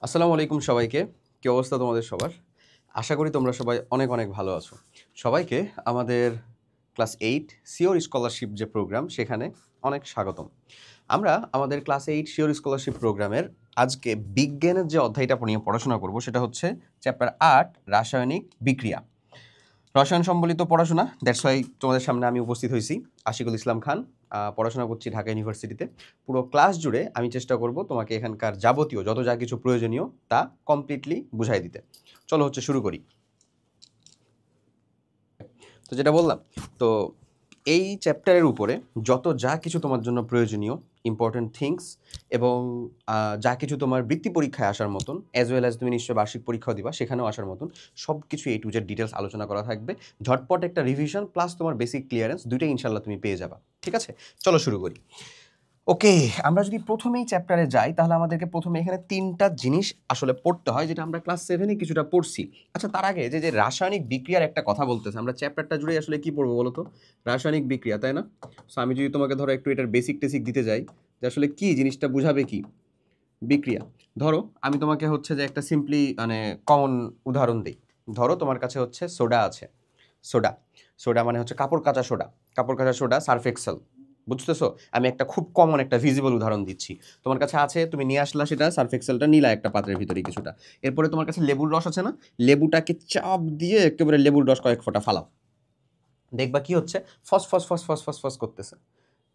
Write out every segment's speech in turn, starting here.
আসসালামু আলাইকুম সবাইকে। কি অবস্থা তোমাদের সবার? আশা করি তোমরা সবাই অনেক অনেক ভালো আছো। সবাইকে আমাদের ক্লাস 8 সিওর স্কলারশিপ যে প্রোগ্রাম সেখানে অনেক স্বাগতম। আমরা আমাদের ক্লাস 8 সিওর স্কলারশিপ প্রোগ্রামের আজকে বিজ্ঞানের যে অধ্যায়টা নিয়ে পড়াশোনা করব সেটা হচ্ছে চ্যাপ্টার 8 রাসায়নিক বিক্রিয়া। রসায়ন সম্বলিত পড়াশোনা, দ্যাটস ওয়াই তোমাদের সামনে আমি উপস্থিত হয়েছি। আশিকুল ইসলাম খান, পড়াশোনা করছি ঢাকা ইউনিভার্সিটিতে। পুরো ক্লাস জুড়ে আমি চেষ্টা করব তোমাকে এখানকার যাবতীয় যত যা কিছু প্রয়োজনীয় তা কমপ্লিটলি বুঝাই দিতে। চলো হচ্ছে শুরু করি। তো যেটা বললাম, তো এই চ্যাপ্টারের উপরে যত যা কিছু তোমার জন্য প্রয়োজনীয় ইম্পর্ট্যান্ট থিংস এবং যা কিছু তোমার বৃত্তি পরীক্ষায় আসার মতন অ্যাজ ওয়েল অ্যাজ তুমি নিশ্চয়ই বার্ষিক পরীক্ষাও দিবা, সেখানেও আসার মতন সব কিছু এই টু জেড ডিটেলস আলোচনা করা থাকবে। ঝটপট একটা রিভিশন প্লাস তোমার বেসিক ক্লিয়ারেন্স দুইটাই ইনশাল্লাহ তুমি পেয়ে যাবা। ঠিক আছে, চলো শুরু করি। ওকে, আমরা যদি প্রথমেই চ্যাপ্টারে যাই তাহলে আমাদেরকে প্রথমে এখানে তিনটা জিনিস আসলে পড়তে হয়, যেটা আমরা ক্লাস 7-এ কিছুটা পড়ছি। আচ্ছা, তার আগে যে যে রাসায়নিক বিক্রিয়ার একটা কথা বলতেছে, আমরা চ্যাপ্টারটা জুড়ে আসলে কি পড়বো বলো তো? রাসায়নিক বিক্রিয়া, তাই না? সো আমি যদি তোমাকে ধরো একটু এটার বেসিক টেসিক দিতে যাই যে আসলে কি জিনিসটা বুঝাবে কি বিক্রিয়া। ধরো আমি তোমাকে হচ্ছে যে একটা সিম্পলি মানে কমন উদাহরণ দিই। ধরো তোমার কাছে হচ্ছে সোডা আছে। সোডা সোডা মানে হচ্ছে কাপড় কাচা সোডা। কাপড় কাচা সোডা সার্ফ এক্সেল, বুঝতেছো? আমি একটা খুব কমন একটা ভিজিবল উদাহরণ দিচ্ছি। তোমার কাছে আছে, তুমি নিয়ে আসলা সেটা সার্ফ এক্সেলটা নিলা একটা পাত্রের ভিতরে কিছুটা। এরপরে তোমার কাছে লেবুর রস আছে না? লেবুটাকে চাপ দিয়ে একেবারে লেবুর রস কয়েক ফোঁটা ফালাও। দেখবা কি হচ্ছে, ফস ফস ফস ফস ফস ফস করতেছে।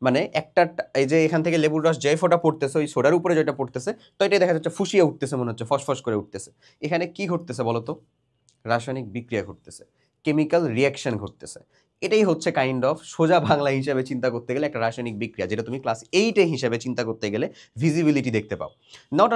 মানে একটা এই যে এখান থেকে লেবুর রস যে ফোঁটা পড়তেছে ওই সোডার উপরে যেটা পড়তেছে, তো এটাই দেখা যাচ্ছে ফুসিয়ে উঠতেছে, মনে হচ্ছে ফসফস করে উঠতেছে। এখানে কি ঘটতেছে বলো তো? রাসায়নিক বিক্রিয়া ঘটতেছে, কেমিক্যাল রিয়াকশন ঘটতেছে। এটাই হচ্ছে কাইন্ড অফ সোজা বাংলা হিসাবে চিন্তা করতে গেলে একটা রাসায়নিক বিক্রিয়া, যেটা তুমি ক্লাস 8-এ হিসাবে চিন্তা করতে গেলে ভিজিবিলিটি দেখতে পাও। নট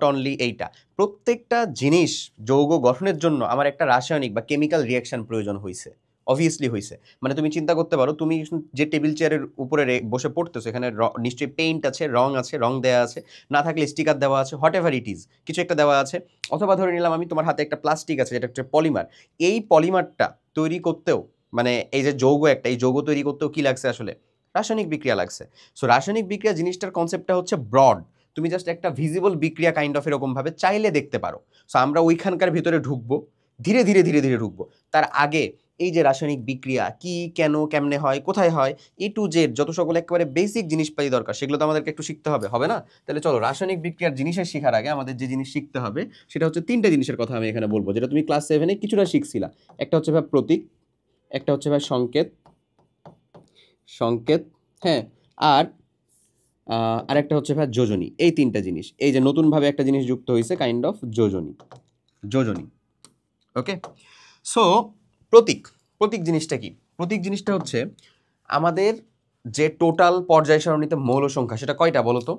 অনলি এইটা, প্রত্যেকটা জিনিস যৌগ গঠনের জন্য আমার একটা রাসায়নিক বা কেমিক্যাল রিয়াকশন প্রয়োজন হয়েছে, অবভিয়াসলি হয়েছে। মানে তুমি চিন্তা করতে পারো, তুমি যে টেবিল চেয়ারের উপরে বসে পড়তেছো, এখানে নিশ্চয়ই পেইন্ট আছে, রং দেওয়া আছে, না থাকলে স্টিকার দেওয়া আছে, হোয়াট এভার ইট ইজ, কিছু একটা দেওয়া আছে। অথবা ধরে নিলাম আমি তোমার হাতে একটা প্লাস্টিক আছে যেটা হচ্ছে পলিমার। এই পলিমারটা তৈরি করতেও মানে এই যে যৌগ একটা, এই যৌগ তৈরি করতেও কি লাগছে আসলে? রাসায়নিক বিক্রিয়া লাগছে। সো রাসায়নিক বিক্রিয়া জিনিসটার কনসেপ্টটা হচ্ছে ব্রড। তুমি জাস্ট একটা ভিজিবল বিক্রিয়া কাইন্ড অফ এরকমভাবে চাইলে দেখতে পারো। সো আমরা ওইখানকার ভিতরে ঢুকবো, ধীরে ধীরে ধীরে ধীরে ঢুকবো। তার আগে এই যে রাসায়নিক বিক্রিয়া কি, কেন, কেমনে হয়, কোথায় হয়, এ টু জেড যত সকল একেবারে বেসিক জিনিসপাতি দরকার সেগুলো তো আমাদেরকে একটু শিখতে হবে, হবে না? তাহলে চলো, রাসায়নিক বিক্রিয়ার জিনিসের শেখার আগে আমাদের যে জিনিস শিখতে হবে সেটা হচ্ছে তিনটা জিনিসের কথা আমি এখানে বলবো, যেটা তুমি ক্লাস 7-এ কিছুটা শিখছিলা। একটা হচ্ছে ভাই প্রতীক, একটা হচ্ছে ভাই সংকেত, সংকেত, হ্যাঁ, আর আরেকটা হচ্ছে ভাই যোজনী। এই তিনটা জিনিস, এই যে নতুনভাবে একটা জিনিস যুক্ত হয়েছে কাইন্ড অফ যোজনী, যোজনী। ওকে, সো প্রতীক, প্রতীক জিনিসটা কি? প্রতীক জিনিসটা হচ্ছে আমাদের যে টোটাল পর্যায় সারণীতে মৌল সংখ্যা সেটা কয়টা বলো তো?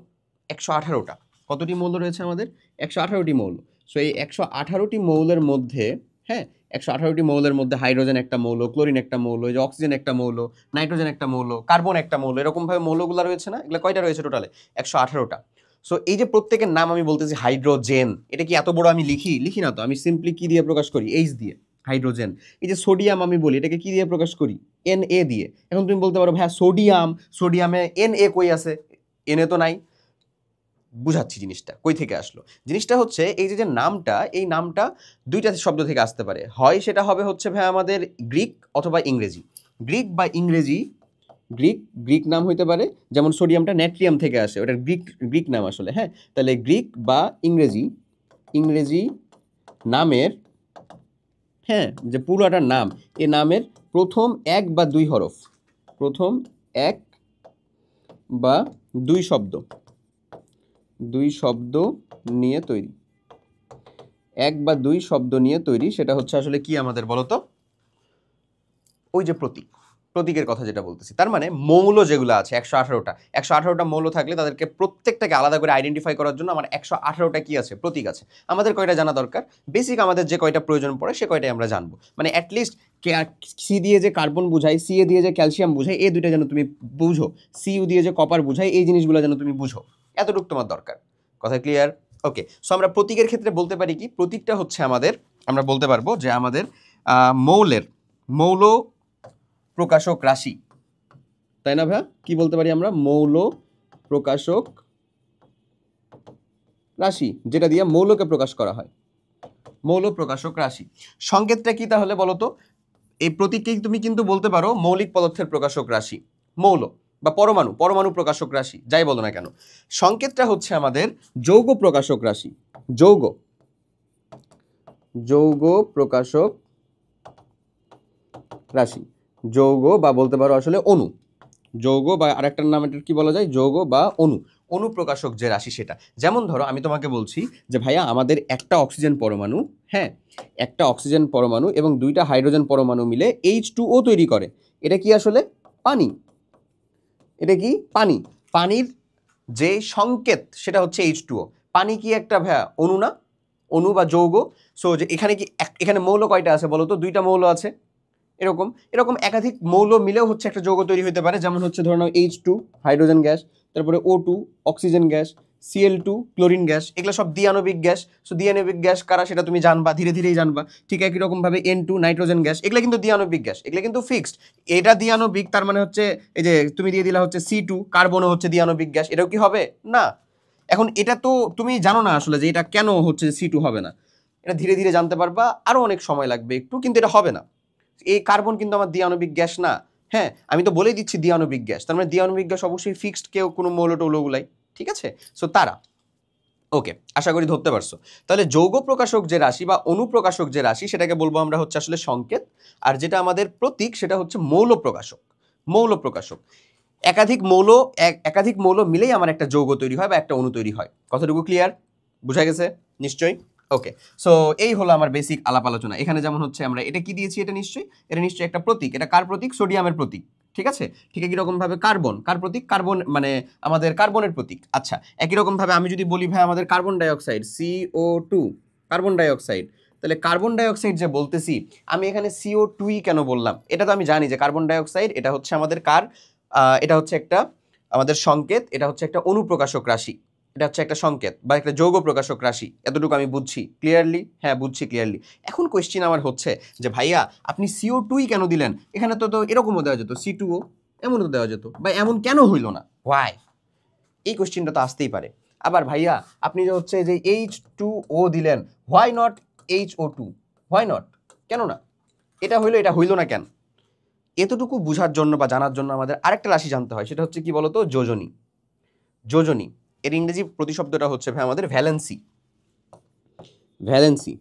118টা। কতটি মৌল রয়েছে আমাদের? 118টি মৌল। সো এই 118টি মৌলের মধ্যে, হ্যাঁ, 118টি মৌলের মধ্যে হাইড্রোজেন একটা মৌল, ক্লোরিন একটা মৌল, এই যে অক্সিজেন একটা মৌল, নাইট্রোজেন একটা মৌল, কার্বন একটা মৌল, এরকমভাবে মৌলগুলো রয়েছে না? এগুলো কয়টা রয়েছে টোটালে? 118টা। সো এই যে প্রত্যেকের নাম আমি বলতেছি হাইড্রোজেন, এটা কি এত বড় আমি লিখি না তো, আমি সিম্পলি কি দিয়ে প্রকাশ করি? এইচ দিয়ে, হাইড্রোজেন। এই যে সোডিয়াম আমি বলি, এটাকে কি দিয়ে প্রকাশ করি? Na দিয়ে। এখন তুমি বলতে পারো ভাইয়া সোডিয়াম, সোডিয়ামে Na কই আছে? Na তো নাই। বুঝাচ্ছি জিনিসটা কই থেকে আসলো। জিনিসটা হচ্ছে এই যে যে নামটা, এই নামটা দুইটা শব্দ থেকে আসতে পারে। হয় সেটা হবে হচ্ছে ভাই আমাদের গ্রিক অথবা ইংরেজি। গ্রিক বা ইংরেজি, গ্রিক গ্রিক নাম হইতে পারে, যেমন সোডিয়ামটা ন্যাট্রিয়াম থেকে আসে, ওটার গ্রিক গ্রিক নাম আসলে, হ্যাঁ। তাহলে গ্রিক বা ইংরেজি, ইংরেজি নামের, হ্যাঁ, যে পুরোটার নাম, এ নামের প্রথম এক বা দুই হরফ, প্রথম এক বা দুই শব্দ, দুই শব্দ নিয়ে তৈরি, এক বা দুই শব্দ নিয়ে তৈরি, সেটা হচ্ছে আসলে কি আমাদের বলতো? ওই যে প্রতীক, প্রতীকের কথা যেটা বলতেছি। তার মানে মৌল যেগুলো আছে 118টা, 118টা মৌল থাকলে তাদেরকে প্রত্যেকটাকে আলাদা করে আইডেন্টিফাই করার জন্য আমার 118টা কি আছে? প্রতীক আছে। আমাদের কয়টা জানা দরকার? বেসিক আমাদের যে কয়টা প্রয়োজন পড়ে সে কয়টাই আমরা জানবো। মানে অ্যাটলিস্ট সি দিয়ে যে কার্বন বুঝাই, সি এ দিয়ে যে ক্যালসিয়াম বুঝাই, এই দুইটা যেন তুমি বুঝো। সিইউ দিয়ে যে কপার বুঝাই, এই জিনিসগুলো যেন তুমি বুঝো, এতটুকু তোমার দরকার। কথা ক্লিয়ার? ওকে, সো আমরা প্রতীকের ক্ষেত্রে বলতে পারি কি? প্রতীকটা হচ্ছে আমাদের, আমরা বলতে পারবো যে আমাদের মৌলের, মৌল প্রকাশক রাশি, তাই না ভাইয়া? কি বলতে পারি আমরা? মৌল প্রকাশক রাশি, যেটা দিয়ে মৌলকে প্রকাশ করা হয়, মৌল প্রকাশক রাশি। সংকেতটা কি তাহলে বলো তো? এই প্রতীককেই তুমি কিন্তু বলতে পারো মৌলিক পদার্থের প্রকাশক রাশি, মৌল বা পরমাণু, পরমাণু প্রকাশক রাশি, যাই বলো না কেন। সংকেতটা হচ্ছে আমাদের যৌগ প্রকাশক রাশি, যৌগ, যৌগ প্রকাশক রাশি, যৌগ বা বলতে পারো আসলে অণু, যৌগ বা আরেকটার নাম এটা কি বলা যায়, যৌগ বা অণু, অনুপ্রকাশক যে রাশি সেটা। যেমন ধরো আমি তোমাকে বলছি যে ভাইয়া আমাদের একটা অক্সিজেন পরমাণু, হ্যাঁ একটা অক্সিজেন পরমাণু এবং দুইটা হাইড্রোজেন পরমাণু মিলে H2O তৈরি করে, এটা কি আসলে পানি, এটা কি পানি, পানির যে সংকেত সেটা হচ্ছে H2O। পানি কি একটা ভাইয়া অণু না, অণু বা যৌগ। সো যে এখানে কি এখানে মৌল কয়টা আছে বলো তো? দুইটা মৌল আছে। এরকম এরকম একাধিক মৌল মিলেও হচ্ছে একটা যৌগ তৈরি হতে পারে, যেমন হচ্ছে ধরে নাও H2 হাইড্রোজেন গ্যাস, তারপরে O2 oxygen gas, Cl2 chlorine gas, এগুলো সব দ্বিআণবিক গ্যাস। সো দ্বিআণবিক গ্যাস কারা সেটা তুমি জানবা, ধীরে ধীরেই জানবা। ঠিক একই রকম ভাবে N2 নাইট্রোজেন গ্যাস, এগুলো কিন্তু দ্বিআণবিক গ্যাস, এগুলো কিন্তু ফিক্সড। এটা দ্বিআণবিক তার মানে হচ্ছে এই যে তুমি দিয়ে দিলা হচ্ছে C2, কার্বনও হচ্ছে দ্বিআণবিক গ্যাস, এটাও কি হবে না? এখন এটা তো তুমি জানো না আসলে যে এটা কেন হচ্ছে C2 হবে না, এটা ধীরে ধীরে জানতে পারবা, আরো অনেক সময় লাগবে একটু, কিন্তু এটা হবে না। এই কার্বন কিন্তু আমার দ্বিআণবিক গ্যাস না, হ্যাঁ আমি তো বলেই দিচ্ছি দ্বিআণবিক গ্যাস, তার মানে দ্বিআণবিক গ্যাস অবশ্যই ফিক্সড, কেউ কোনো মৌল টৌলগুলাই, ঠিক আছে? সো তারা, ওকে আশা করি ধরতে পারছো। তাহলে যৌগ প্রকাশক যে রাশি বা অনুপ্রকাশক যে রাশি সেটাকে বলবো আমরা হচ্ছে আসলে সংকেত, আর যেটা আমাদের প্রতীক সেটা হচ্ছে মৌল প্রকাশক, মৌল প্রকাশক। একাধিক মৌল মিলেই আমার একটা যৌগ তৈরি হয় বা একটা অণু তৈরি হয়। কথাটুকু ক্লিয়ার, বুঝা গেছে নিশ্চয়ই? ওকে, সো এই হলো আমার বেসিক আলাপ আলোচনা। এখানে যেমন হচ্ছে আমরা এটা কি দিয়েছি, এটা নিশ্চয়ই একটা প্রতীক। এটা কার প্রতীক? সোডিয়ামের প্রতীক, ঠিক আছে? ঠিক একই রকম ভাবে কার্বন, কার প্রতীক? কার্বন মানে আমাদের কার্বনের প্রতীক। আচ্ছা, একই রকম ভাবে আমি যদি বলি ভাই আমাদের carbon dioxide CO2, carbon dioxide, তাহলে কার্বন ডাইঅক্সাইড যে বলতেছি আমি এখানে CO2 কেন বললাম? এটা তো আমি জানি যে কার্বন ডাইঅক্সাইড এটা হচ্ছে আমাদের কার, এটা হচ্ছে একটা আমাদের সংকেত, এটা হচ্ছে একটা অনুপ্রকাশক রাশি, এটা হচ্ছে একটা সংকেত বা একটা যৌগ প্রকাশক রাশি। এতটুকু আমি বুঝছি ক্লিয়ারলি? হ্যাঁ বুঝছি ক্লিয়ারলি। এখন কোয়েশ্চেন আমার হচ্ছে যে ভাইয়া আপনি CO2 কেন দিলেন? এখানে তো এরকমও দেওয়া যেত C2O, এমনও দেওয়া যেত, বা এমন কেন হইল না, হোয়াই? এই কোয়েশ্চেনটা তো আসতেই পারে। আবার ভাইয়া আপনি যে হচ্ছে যে H2O দিলেন, why not HO2, why not, কেন না? এটা হইলো এটা হইলো না কেন? এতটুকু বুঝার জন্য বা জানার জন্য আমাদের আরেকটা রাশি জানতে হয়, সেটা হচ্ছে কি বলতো? যোজনী। যোজনী এর ইংরেজি প্রতিশব্দটা হচ্ছে ভাই আমাদের ভ্যালেন্সি, ভ্যালেন্সি,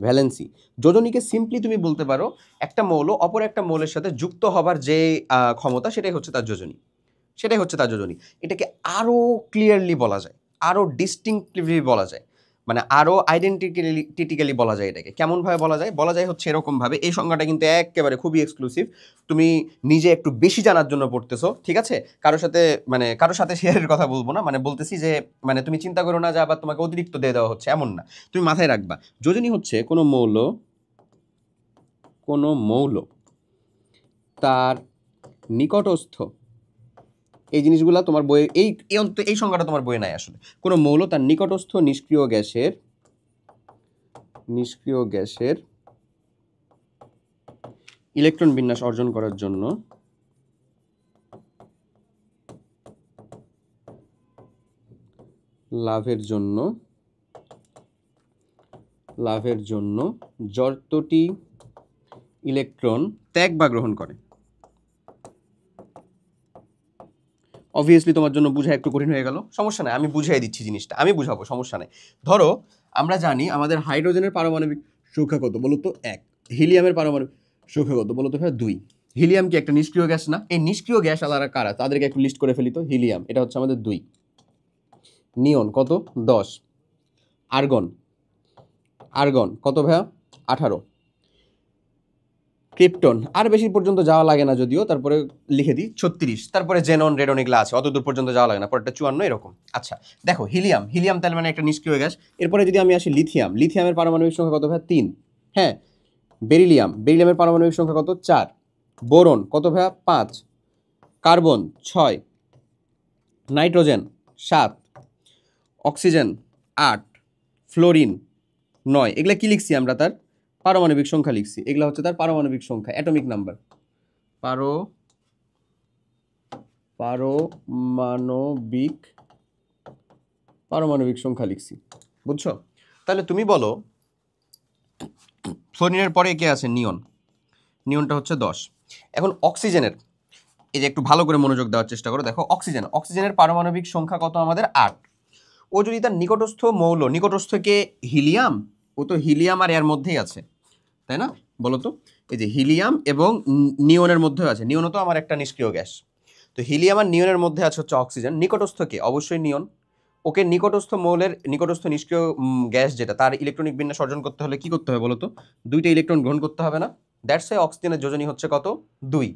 ভ্যালেন্সি। যোজনীকে সিম্পলি তুমি বলতে পারো একটা মৌল অপর একটা মৌলের সাথে যুক্ত হবার যে ক্ষমতা, সেটাই হচ্ছে তার যোজনী, সেটাই হচ্ছে তার যোজনী। এটাকে আরও ক্লিয়ারলি বলা যায়, আরও ডিস্টিংক্টলি বলা যায়, মানে আরও আইডেন্টিটিক্যালি বলা যায়। এটাকে কেমনভাবে বলা যায়? বলা যায় হচ্ছে এরকমভাবে, এই সংজ্ঞাটা কিন্তু একেবারে খুবই এক্সক্লুসিভ, তুমি নিজে একটু বেশি জানার জন্য পড়তেছো, ঠিক আছে? কারোর সাথে শেয়ারের কথা বলবো না, মানে বলতেছি যে মানে তুমি চিন্তা করো না যে আবার তোমাকে অতিরিক্ত দিয়ে দেওয়া হচ্ছে, এমন না। তুমি মাথায় রাখবা যোজনী হচ্ছে কোনো মৌল তার নিকটস্থ, এই জিনিসগুলো তোমার বইয়ে এই সংজ্ঞাটা তোমার বইয়ে নাই আসলে। কোনো মৌল তার নিকটস্থ নিষ্ক্রিয় গ্যাসের ইলেকট্রন বিন্যাস অর্জন করার জন্য লাভের জন্য যতটি ইলেকট্রন ত্যাগ বা গ্রহণ করে। অবভিয়াসলি তোমার জন্য বোঝা একটু কঠিন হয়ে গেল, সমস্যা নাই, আমি বুঝিয়ে দিচ্ছি জিনিসটা, আমি বুঝাবো, সমস্যা নাই। ধরো আমরা জানি আমাদের হাইড্রোজেনের পারমাণবিক সংখ্যা কত বলো তো? 1। হিলিয়ামের পারমাণবিক সংখ্যা কত বলো তো? 2। হিলিয়াম কি একটা নিষ্ক্রিয় গ্যাস না? এই নিষ্ক্রিয় গ্যাস আলাদা কারা, তাদেরকে একটু লিস্ট করে ফেলি তো। হিলিয়াম এটা হচ্ছে আমাদের 2। নিয়ন কত? 10। আর্গন কত ভাইয়া? 18। ক্রিপ্টন আর বেশি পর্যন্ত যাওয়া লাগে না যদিও, তারপরে লিখে দিই 36। তারপরে জেনন, রেডন এগুলো আছে, অত দূর পর্যন্ত যাওয়া লাগে না, পরেরটা 54 এরকম। আচ্ছা দেখো হিলিয়াম তার মানে একটা নিষ্ক্রিয় গ্যাস। এরপরে যদি আমি আসি লিথিয়ামের পারমাণবিক সংখ্যা কত ভাইয়া? 3। হ্যাঁ, বেরিলিয়ামের পারমাণবিক সংখ্যা কত? 4। বোরন কত ভাইয়া? 5। কার্বন 6। নাইট্রোজেন 7। অক্সিজেন 8। ফ্লোরিন 9। এগুলা কি লিখছি আমরা? তার পারমাণবিক সংখ্যা লিখছি, এগুলা হচ্ছে তার পারমাণবিক সংখ্যা, অ্যাটমিক নাম্বার। পারমাণবিক পারমাণবিক সংখ্যা লিখছি, বুঝছো? তাহলে তুমি বলো ফ্লোরিনের পরে কে আছে? নিয়ন। নিয়নটা হচ্ছে 10। এখন অক্সিজেনের, এই যে একটু ভালো করে মনোযোগ দেওয়ার চেষ্টা করো, দেখো অক্সিজেনের পারমাণবিক সংখ্যা কত আমাদের? 8। ও যদি তার নিকটস্থ মৌল, নিকটস্থ কে? হিলিয়াম। ও তো হিলিয়াম আর এর মধ্যেই আছে, তাই না? বলো তো, এই যে হিলিয়াম এবং নিয়নের মধ্যেও আছে। নিয়নও তো আমার একটা নিষ্ক্রিয় গ্যাস। তো হিলিয়াম আর নিয়নের মধ্যে আছে হচ্ছে অক্সিজেন। নিকটস্থ কে? অবশ্যই নিয়ন। ওকে নিকটস্থ মৌলের নিকটস্থ নিষ্ক্রিয় গ্যাস যেটা, তার ইলেকট্রনিক বিন্যাস অর্জন করতে হলে কি করতে হবে বলো তো? 2টা ইলেকট্রন গ্রহণ করতে হবে না? দ্যাটস ওয়াই অক্সিজেনের যোজনী হচ্ছে কত? 2।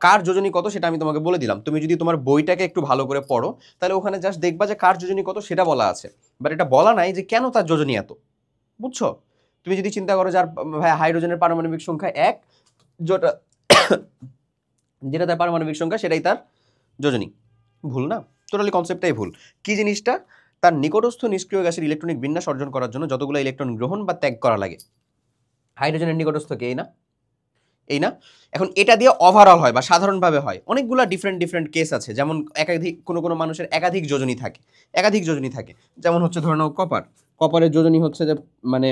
কার যোজনী কত সেটা আমি তোমাকে বলে দিলাম। তুমি যদি তোমার বইটাকে একটু ভালো করে পড়ো তাহলে ওখানে জাস্ট দেখবা যে কার যোজনী কত সেটা বলা আছে, বাট এটা বলা নাই যে কেন তার যোজনী এত, বুঝছো? তুমি যদি চিন্তা করো যার হাইড্রোজেনের পারমাণবিক সংখ্যা 1, যেটা যেটা তার পারমাণবিক সংখ্যা সেটাই তার যোজনী। ভুল না? টোটালি কনসেপ্টটাই ভুল। কি জিনিসটা? তার নিকটস্থ নিষ্ক্রিয় গ্যাসের ইলেকট্রনিক বিন্যাস অর্জন করার জন্য যতগুলো ইলেকট্রন গ্রহণ বা ত্যাগ করা লাগে, হাইড্রোজেনের নিকটস্থ কে? এই না? এখন এটা দিয়ে ওভারঅল হয় বা সাধারণভাবে হয় অনেকগুলো ডিফারেন্ট কেস আছে। যেমন একাধিক কোনো মানুষের একাধিক যোজনী থাকে, যেমন হচ্ছে ধরে নাও কপারের যোজনী হচ্ছে যে মানে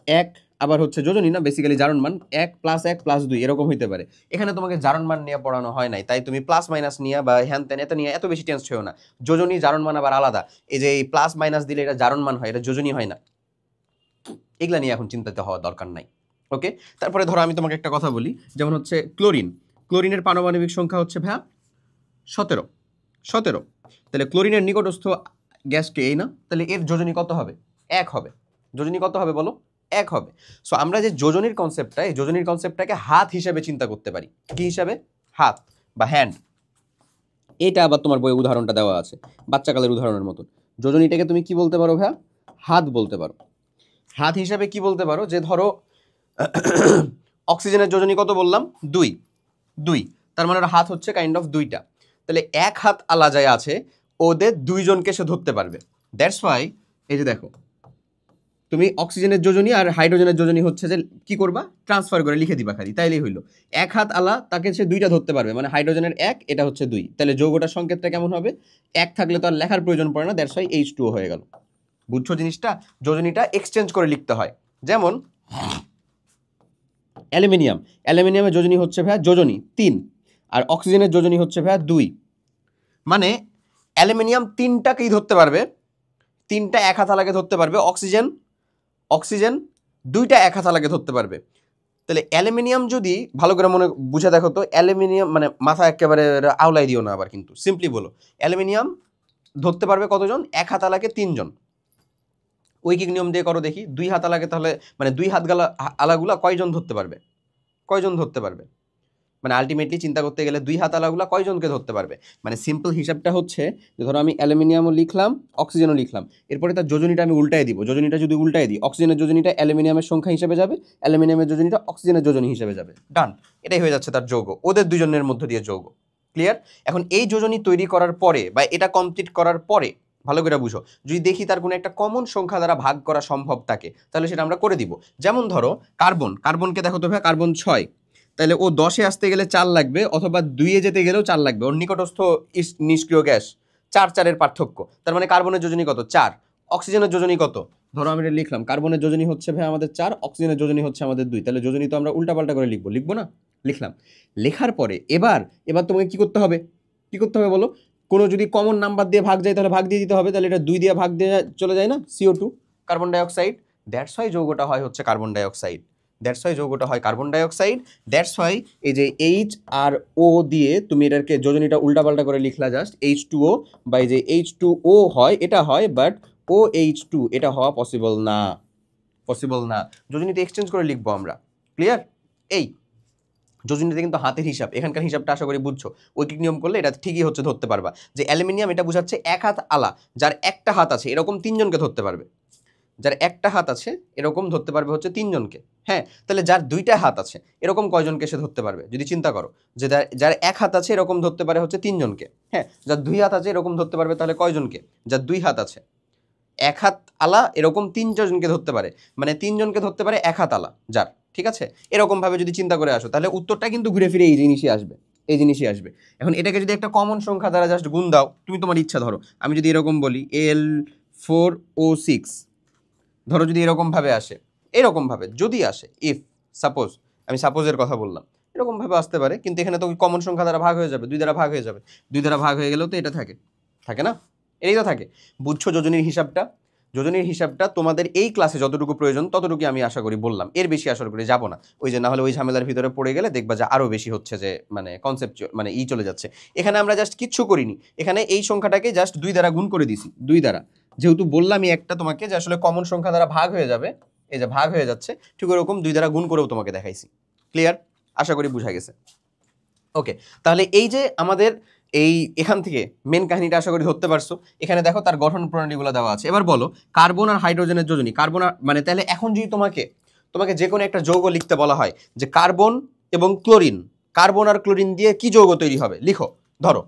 1, আবার হচ্ছে যোজনী না, বেসিক্যালি জারণ মান 1 + 1 + 2 এরকম হইতে পারে। এখানে তোমাকে জারণ মান নিয়ে পড়ানো হয় নাই, তাই তুমি প্লাস মাইনাস নিয়ে বা হ্যান ত্যান এত নিয়ে এত বেশি টেন্স হও না। যোজনী জারণ মান আবার আলাদা। এই যে এই প্লাস মাইনাস দিলে এটা জারণ মান হয়, এটা যোজনী হয় না। এগুলা নিয়ে এখন চিন্তিত হওয়ার দরকার নাই। ওকে, তারপরে ধরো আমি তোমাকে একটা কথা বলি, যেমন হচ্ছে ক্লোরিনের পারমাণবিক সংখ্যা হচ্ছে 17। তাহলে ক্লোরিনের নিকটস্থ গ্যাসকে এই না, তাহলে এর যোজনী কত হবে? 1 হবে। যোজনী কত হবে বলো? 1 হবে। সো আমরা যে যোজনীর কনসেপ্টটা, এই যোজনীর কনসেপ্টটাকে হাত হিসেবে চিন্তা করতে পারি। কি হিসাবে? হাত বা হ্যান্ড। এটা আবার তোমার বইয়ে উদাহরণটা দেওয়া আছে বাচ্চাকালের উদাহরণের মতন। যোজনীটাকে তুমি কি বলতে পারো ভাইয়া? হাত বলতে পারো। হাত হিসাবে কি বলতে পারো? যে ধরো অক্সিজেনের যোজনী কত বললাম? 2। তার মানে হাত হচ্ছে কাইন্ড অফ 2টা। তাহলে 1 হাত আলাদায় আছে, ওদের 2 জনকে সে ধরতে পারবে। দ্যাটস ওয়াই এই যে দেখো, তুমি অক্সিজেনের যোজনী আর হাইড্রোজেনের যোজনী হচ্ছে যে কি করবা? ট্রান্সফার করে লিখে দিবা খালি, তাইলেই হইলো। 1 হাত আলা তাকে সে 2টা ধরতে পারবে, মানে হাইড্রোজেনের 1, এটা হচ্ছে 2। তাহলে যৌগটার সংকেতটা কেমন হবে? 1 থাকলে তো আর লেখার প্রয়োজন পড়ে না, দ্যাটস ওয়াই H2O হয়ে গেল। বুঝছো জিনিসটা? যোজনীটা এক্সচেঞ্জ করে লিখতে হয়। যেমন অ্যালুমিনিয়ামের যোজনী হচ্ছে ভাইয়া যোজনী 3, আর অক্সিজেনের যোজনী হচ্ছে ভাইয়া 2। মানে অ্যালুমিনিয়াম 3টাকেই ধরতে পারবে, 3টা 1 হাত আলাকে ধরতে পারবে। অক্সিজেন 2টা 1 হাত আলাকে ধরতে পারবে। তাহলে অ্যালুমিনিয়াম যদি ভালো করে মনে বুঝে দেখো তো, অ্যালুমিনিয়াম মানে মাথা একেবারে আওলাই দিও না আবার, কিন্তু সিম্পলি বলো অ্যালুমিনিয়াম ধরতে পারবে কতজন? 1 হাত আলাকে 3 জন। ঐকিক নিয়ম দিয়ে করো দেখি, 2 হাত আলাকে তাহলে মানে 2 হাত আলাগুলা কয়জন ধরতে পারবে? মানে আলটিমেটলি চিন্তা করতে গেলে 2 হাত আলাগুলা কয়জনকে ধরতে পারবে? মানে সিম্পল হিসাবটা হচ্ছে যে ধরো আমি অ্যালুমিনিয়ামও লিখলাম, অক্সিজেনও লিখলাম, এরপরে তার যোজনীটা আমি উল্টাই দিব। যোজনীটা যদি উল্টাই দিই, অক্সিজেনের যোজনীটা অ্যালুমিনিয়ামের সংখ্যা হিসেবে যাবে, অ্যালুমিনিয়ামের যোজনীটা অক্সিজেনের যোজনী হিসেবে যাবে। ডান, এটাই হয়ে যাচ্ছে তার যৌগ, ওদের দুজনের মধ্য দিয়ে যৌগ। ক্লিয়ার? এখন এই যোজনী তৈরি করার পরে বা এটা কমপ্লিট করার পরে ভালো করে বুঝো, যদি দেখি তার কোনো একটা কমন সংখ্যা দ্বারা ভাগ করা সম্ভব থাকে, তাহলে সেটা আমরা করে দিব। যেমন ধরো কার্বনকে দেখো তো ভাই, কার্বন 6, তাহলে ও 10-এ আসতে গেলে 4 লাগবে, অথবা 2-এ যেতে গেলেও 4 লাগবে। ওর নিকটস্থ নিষ্ক্রিয় গ্যাস 4-4-এর পার্থক্য। তার মানে কার্বনের যোজনী কত? 4। অক্সিজেনের যোজনী কত? ধরো আমি এটা লিখলাম, কার্বনের যোজনী হচ্ছে ভাই আমাদের 4, অক্সিজেনের যোজনী হচ্ছে আমাদের 2। তাহলে যোজনী তো আমরা উল্টাপাল্টা করে লিখবো না? লিখলাম। লেখার পরে এবার তোমাকে কি করতে হবে বলো? কোনো যদি কমন নাম্বার দিয়ে ভাগ যায় তাহলে ভাগ দিয়ে দিতে হবে। তাহলে এটা 2 দিয়ে ভাগ দিয়ে চলে যায় না? CO2, carbon dioxide. That's why যৌগটা হয় হচ্ছে কার্বন ডাইঅক্সাইড। দ্যাটস ওয়াই এই যে H আর O দিয়ে তুমি এটাকে যোজনীটা উল্টাপাল্টা করে লিখলা জাস্ট H2O, বা এই যে H2O হয়, এটা হয়, বাট OH2 এটা হওয়া পসিবল না। যোজনীতে এক্সচেঞ্জ করে লিখবো আমরা। ক্লিয়ার? এই যোজনীতে কিন্তু হাতের হিসাব, এখানকার হিসাবটা আশা করি বুঝছো। ঐকিক নিয়ম করলে এটা ঠিকই হচ্ছে ধরতে পারবা যে অ্যালুমিনিয়াম এটা বোঝাচ্ছে 1 হাত আলা, যার একটা হাত আছে এরকম 3 জনকে ধরতে পারবে। যার একটা হাত আছে এরকম ধরতে পারবে হচ্ছে 3 জনকে। হ্যাঁ, তাহলে যার 2টা হাত আছে এরকম কয়জনকে সে ধরতে পারবে? যদি চিন্তা করো যে যার 1 হাত আছে এরকম ধরতে পারে হচ্ছে 3 জনকে। হ্যাঁ, যার 2 হাত আছে এরকম ধরতে পারবে তাহলে কয়জনকে? যার 2 হাত আছে 1 হাত আলা এরকম 3 জনকে ধরতে পারে, মানে 3 জনকে ধরতে পারে 1 হাত আলা যার। ঠিক আছে? এরকম ভাবে যদি চিন্তা করে আসো তাহলে উত্তরটা কিন্তু ঘুরে ফিরে এই জিনিসই আসবে। এখন এটাকে যদি একটা কমন সংখ্যা দ্বারা জাস্ট গুণ দাও, তুমি তোমার ইচ্ছা, ধরো আমি যদি এরকম বলি 4O6 ধরো যদি এরকমভাবে আসে, এরকমভাবে যদি আসে, ইফ সাপোজ, আমি সাপোজের কথা বললাম, এরকমভাবে আসতে পারে, কিন্তু এখানে তো কমন সংখ্যা দ্বারা ভাগ হয়ে যাবে, 2 দ্বারা ভাগ হয়ে যাবে, 2 দ্বারা ভাগ হয়ে গেলেও তো এটা থাকে, থাকে না? এই তো থাকে। বুঝছো যোজনীর হিসাবটা? যোজনীর হিসাবটা তোমাদের এই ক্লাসে যতটুকু প্রয়োজন ততটুকু আমি আশা করি বললাম, এর বেশি আশা করি যাবো না, ওই যে না হলে ওই ঝামেলার ভিতরে পড়ে গেলে দেখবা যে আরও বেশি হচ্ছে, যে মানে কনসেপ্ট মানে চলে যাচ্ছে। এখানে আমরা জাস্ট কিচ্ছু করিনি, এখানে এই সংখ্যাটাকে জাস্ট 2 দ্বারা গুণ করে দিছি, 2 দ্বারা, যেহেতু বললামই একটা তোমাকে যে আসলে কমন সংখ্যা দ্বারা ভাগ হয়ে যাবে, এই যে ভাগ হয়ে যাচ্ছে, ঠিক ওরকম 2 দ্বারা গুণ করেও তোমাকে দেখাইছি। ক্লিয়ার? আশা করি বুঝা গেছে। ওকে, তাহলে এই যে আমাদের এই এখান থেকে মেন কাহিনীটা আশা করি ধরতে পারছো। এখানে দেখো তার গঠন প্রণালীগুলো দেওয়া আছে। এবার বলো কার্বন আর হাইড্রোজেনের যোজনী, কার্বন আর মানে তাহলে এখন যদি তোমাকে যে কোনো একটা যৌগ লিখতে বলা হয় যে কার্বন এবং ক্লোরিন, কার্বন আর ক্লোরিন দিয়ে কি যৌগ তৈরি হবে লিখো, ধরো,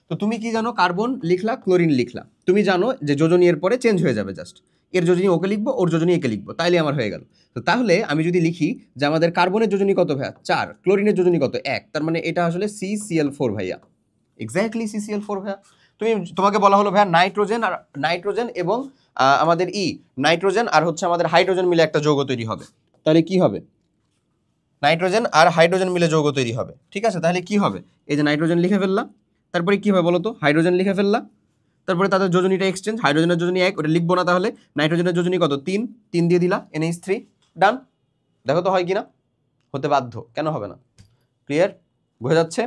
তো তুমি কি জানো, কার্বন লিখলা, ক্লোরিন লিখলা, তুমি জানো যে যোজনী এর পরে চেঞ্জ হয়ে যাবে, জাস্ট এর যোজনী ওকে লিখবো, ওর যোজনী একে লিখবো, তাইলে আমার হয়ে গেল। তো তাহলে আমি যদি লিখি যে আমাদের কার্বনের যোজনী কত ভাইয়া 4, ক্লোরিনের যোজনী কত 1, তার মানে এটা আসলে CCl4 ভাইয়া, এক্স্যাক্টলি CCl4 ভাইয়া। তোমাকে বলা হলো ভাইয়া নাইট্রোজেন এবং আমাদের নাইট্রোজেন আর হচ্ছে আমাদের হাইড্রোজেন মিলে একটা যৌগ তৈরি হবে, তাহলে কি হবে? নাইট্রোজেন আর হাইড্রোজেন মিলে যৌগ তৈরি হবে, ঠিক আছে? তাহলে কি হবে? এই যে নাইট্রোজেন লিখে ফেললাম, তারপরে কি হবে বলো তো, হাইড্রোজেন লিখে ফেললাম, তারপরে তাদের যোজনীটা এক্সচেঞ্জ, হাইড্রোজেনের যোজনী 1, ওটা লিখবো না, তাহলে নাইট্রোজেনের যোজনী কত 3 দিয়ে দিলা, NH3, ডান। দেখো তো হয় কিনা, হতে বাধ্য, কেন হবে না? ক্লিয়ার? বোঝা যাচ্ছে?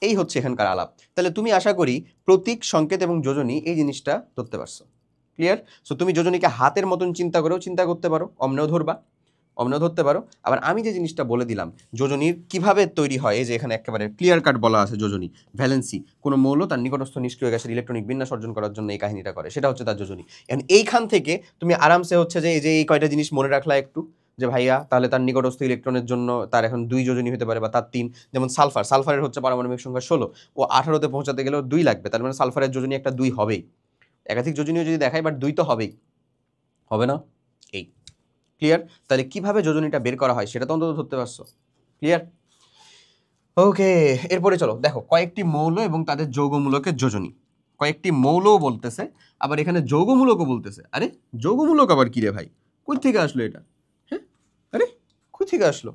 এই হচ্ছে এখানকার আলাপ। তাহলে তুমি আশা করি প্রতীক, সংকেত এবং যোজনী এই জিনিসটা ধরতে পারছো। ক্লিয়ার? সো তুমি যোজনীকে হাতের মতন চিন্তা করেও চিন্তা করতে পারো, অমনেও ধরবা, অমনেও ধরতে পারো। আবার আমি যে জিনিসটা বলে দিলাম যোজনীর কিভাবে তৈরি হয়, এই যে এখানে একেবারে ক্লিয়ার কাট বলা আছে যোজনী, ভ্যালেন্সি, কোনো মৌল তার নিকটস্থ নিষ্ক্রিয় গ্যাসের ইলেকট্রনিক বিন্যাস অর্জন করার জন্য এই কাহিনীটা করে, সেটা হচ্ছে তার যোজনী। এখন এইখান থেকে তুমি আরামসে হচ্ছে যে এই কয়টা জিনিস মনে রাখলা একটু, যে ভাইয়া তাহলে তার নিকটস্থ ইলেকট্রনের জন্য তার এখন 2 যোজনী হতে পারে বা তার 3, যেমন সালফারের হচ্ছে পারমাণবিক সংখ্যা 16, ও 18তে পৌঁছাতে গেলেও 2 লাগবে, তার মানে সালফারের যোজনী একটা 2 হবেই। একাধিক যোজনীও যদি দেখায়, বাট 2 তো হবেই, হবে না? এই ক্লিয়ার? তাহলে কিভাবে যোজনীটা বের করা হয় সেটা তো অন্তত ধরতে পারছো। ক্লিয়ার? ওকে, এরপরে চলো দেখো কয়েকটি মৌল এবং তাদের যৌগমূলকের যোজনী। কয়েকটি মৌলও বলতেছে, আবার এখানে যৌগমূলকও বলতেছে। আরে যৌগমূলক আবার কি রে ভাই, কই থেকে আসলো এটা? হ্যাঁ, আরে কই থেকে আসলো?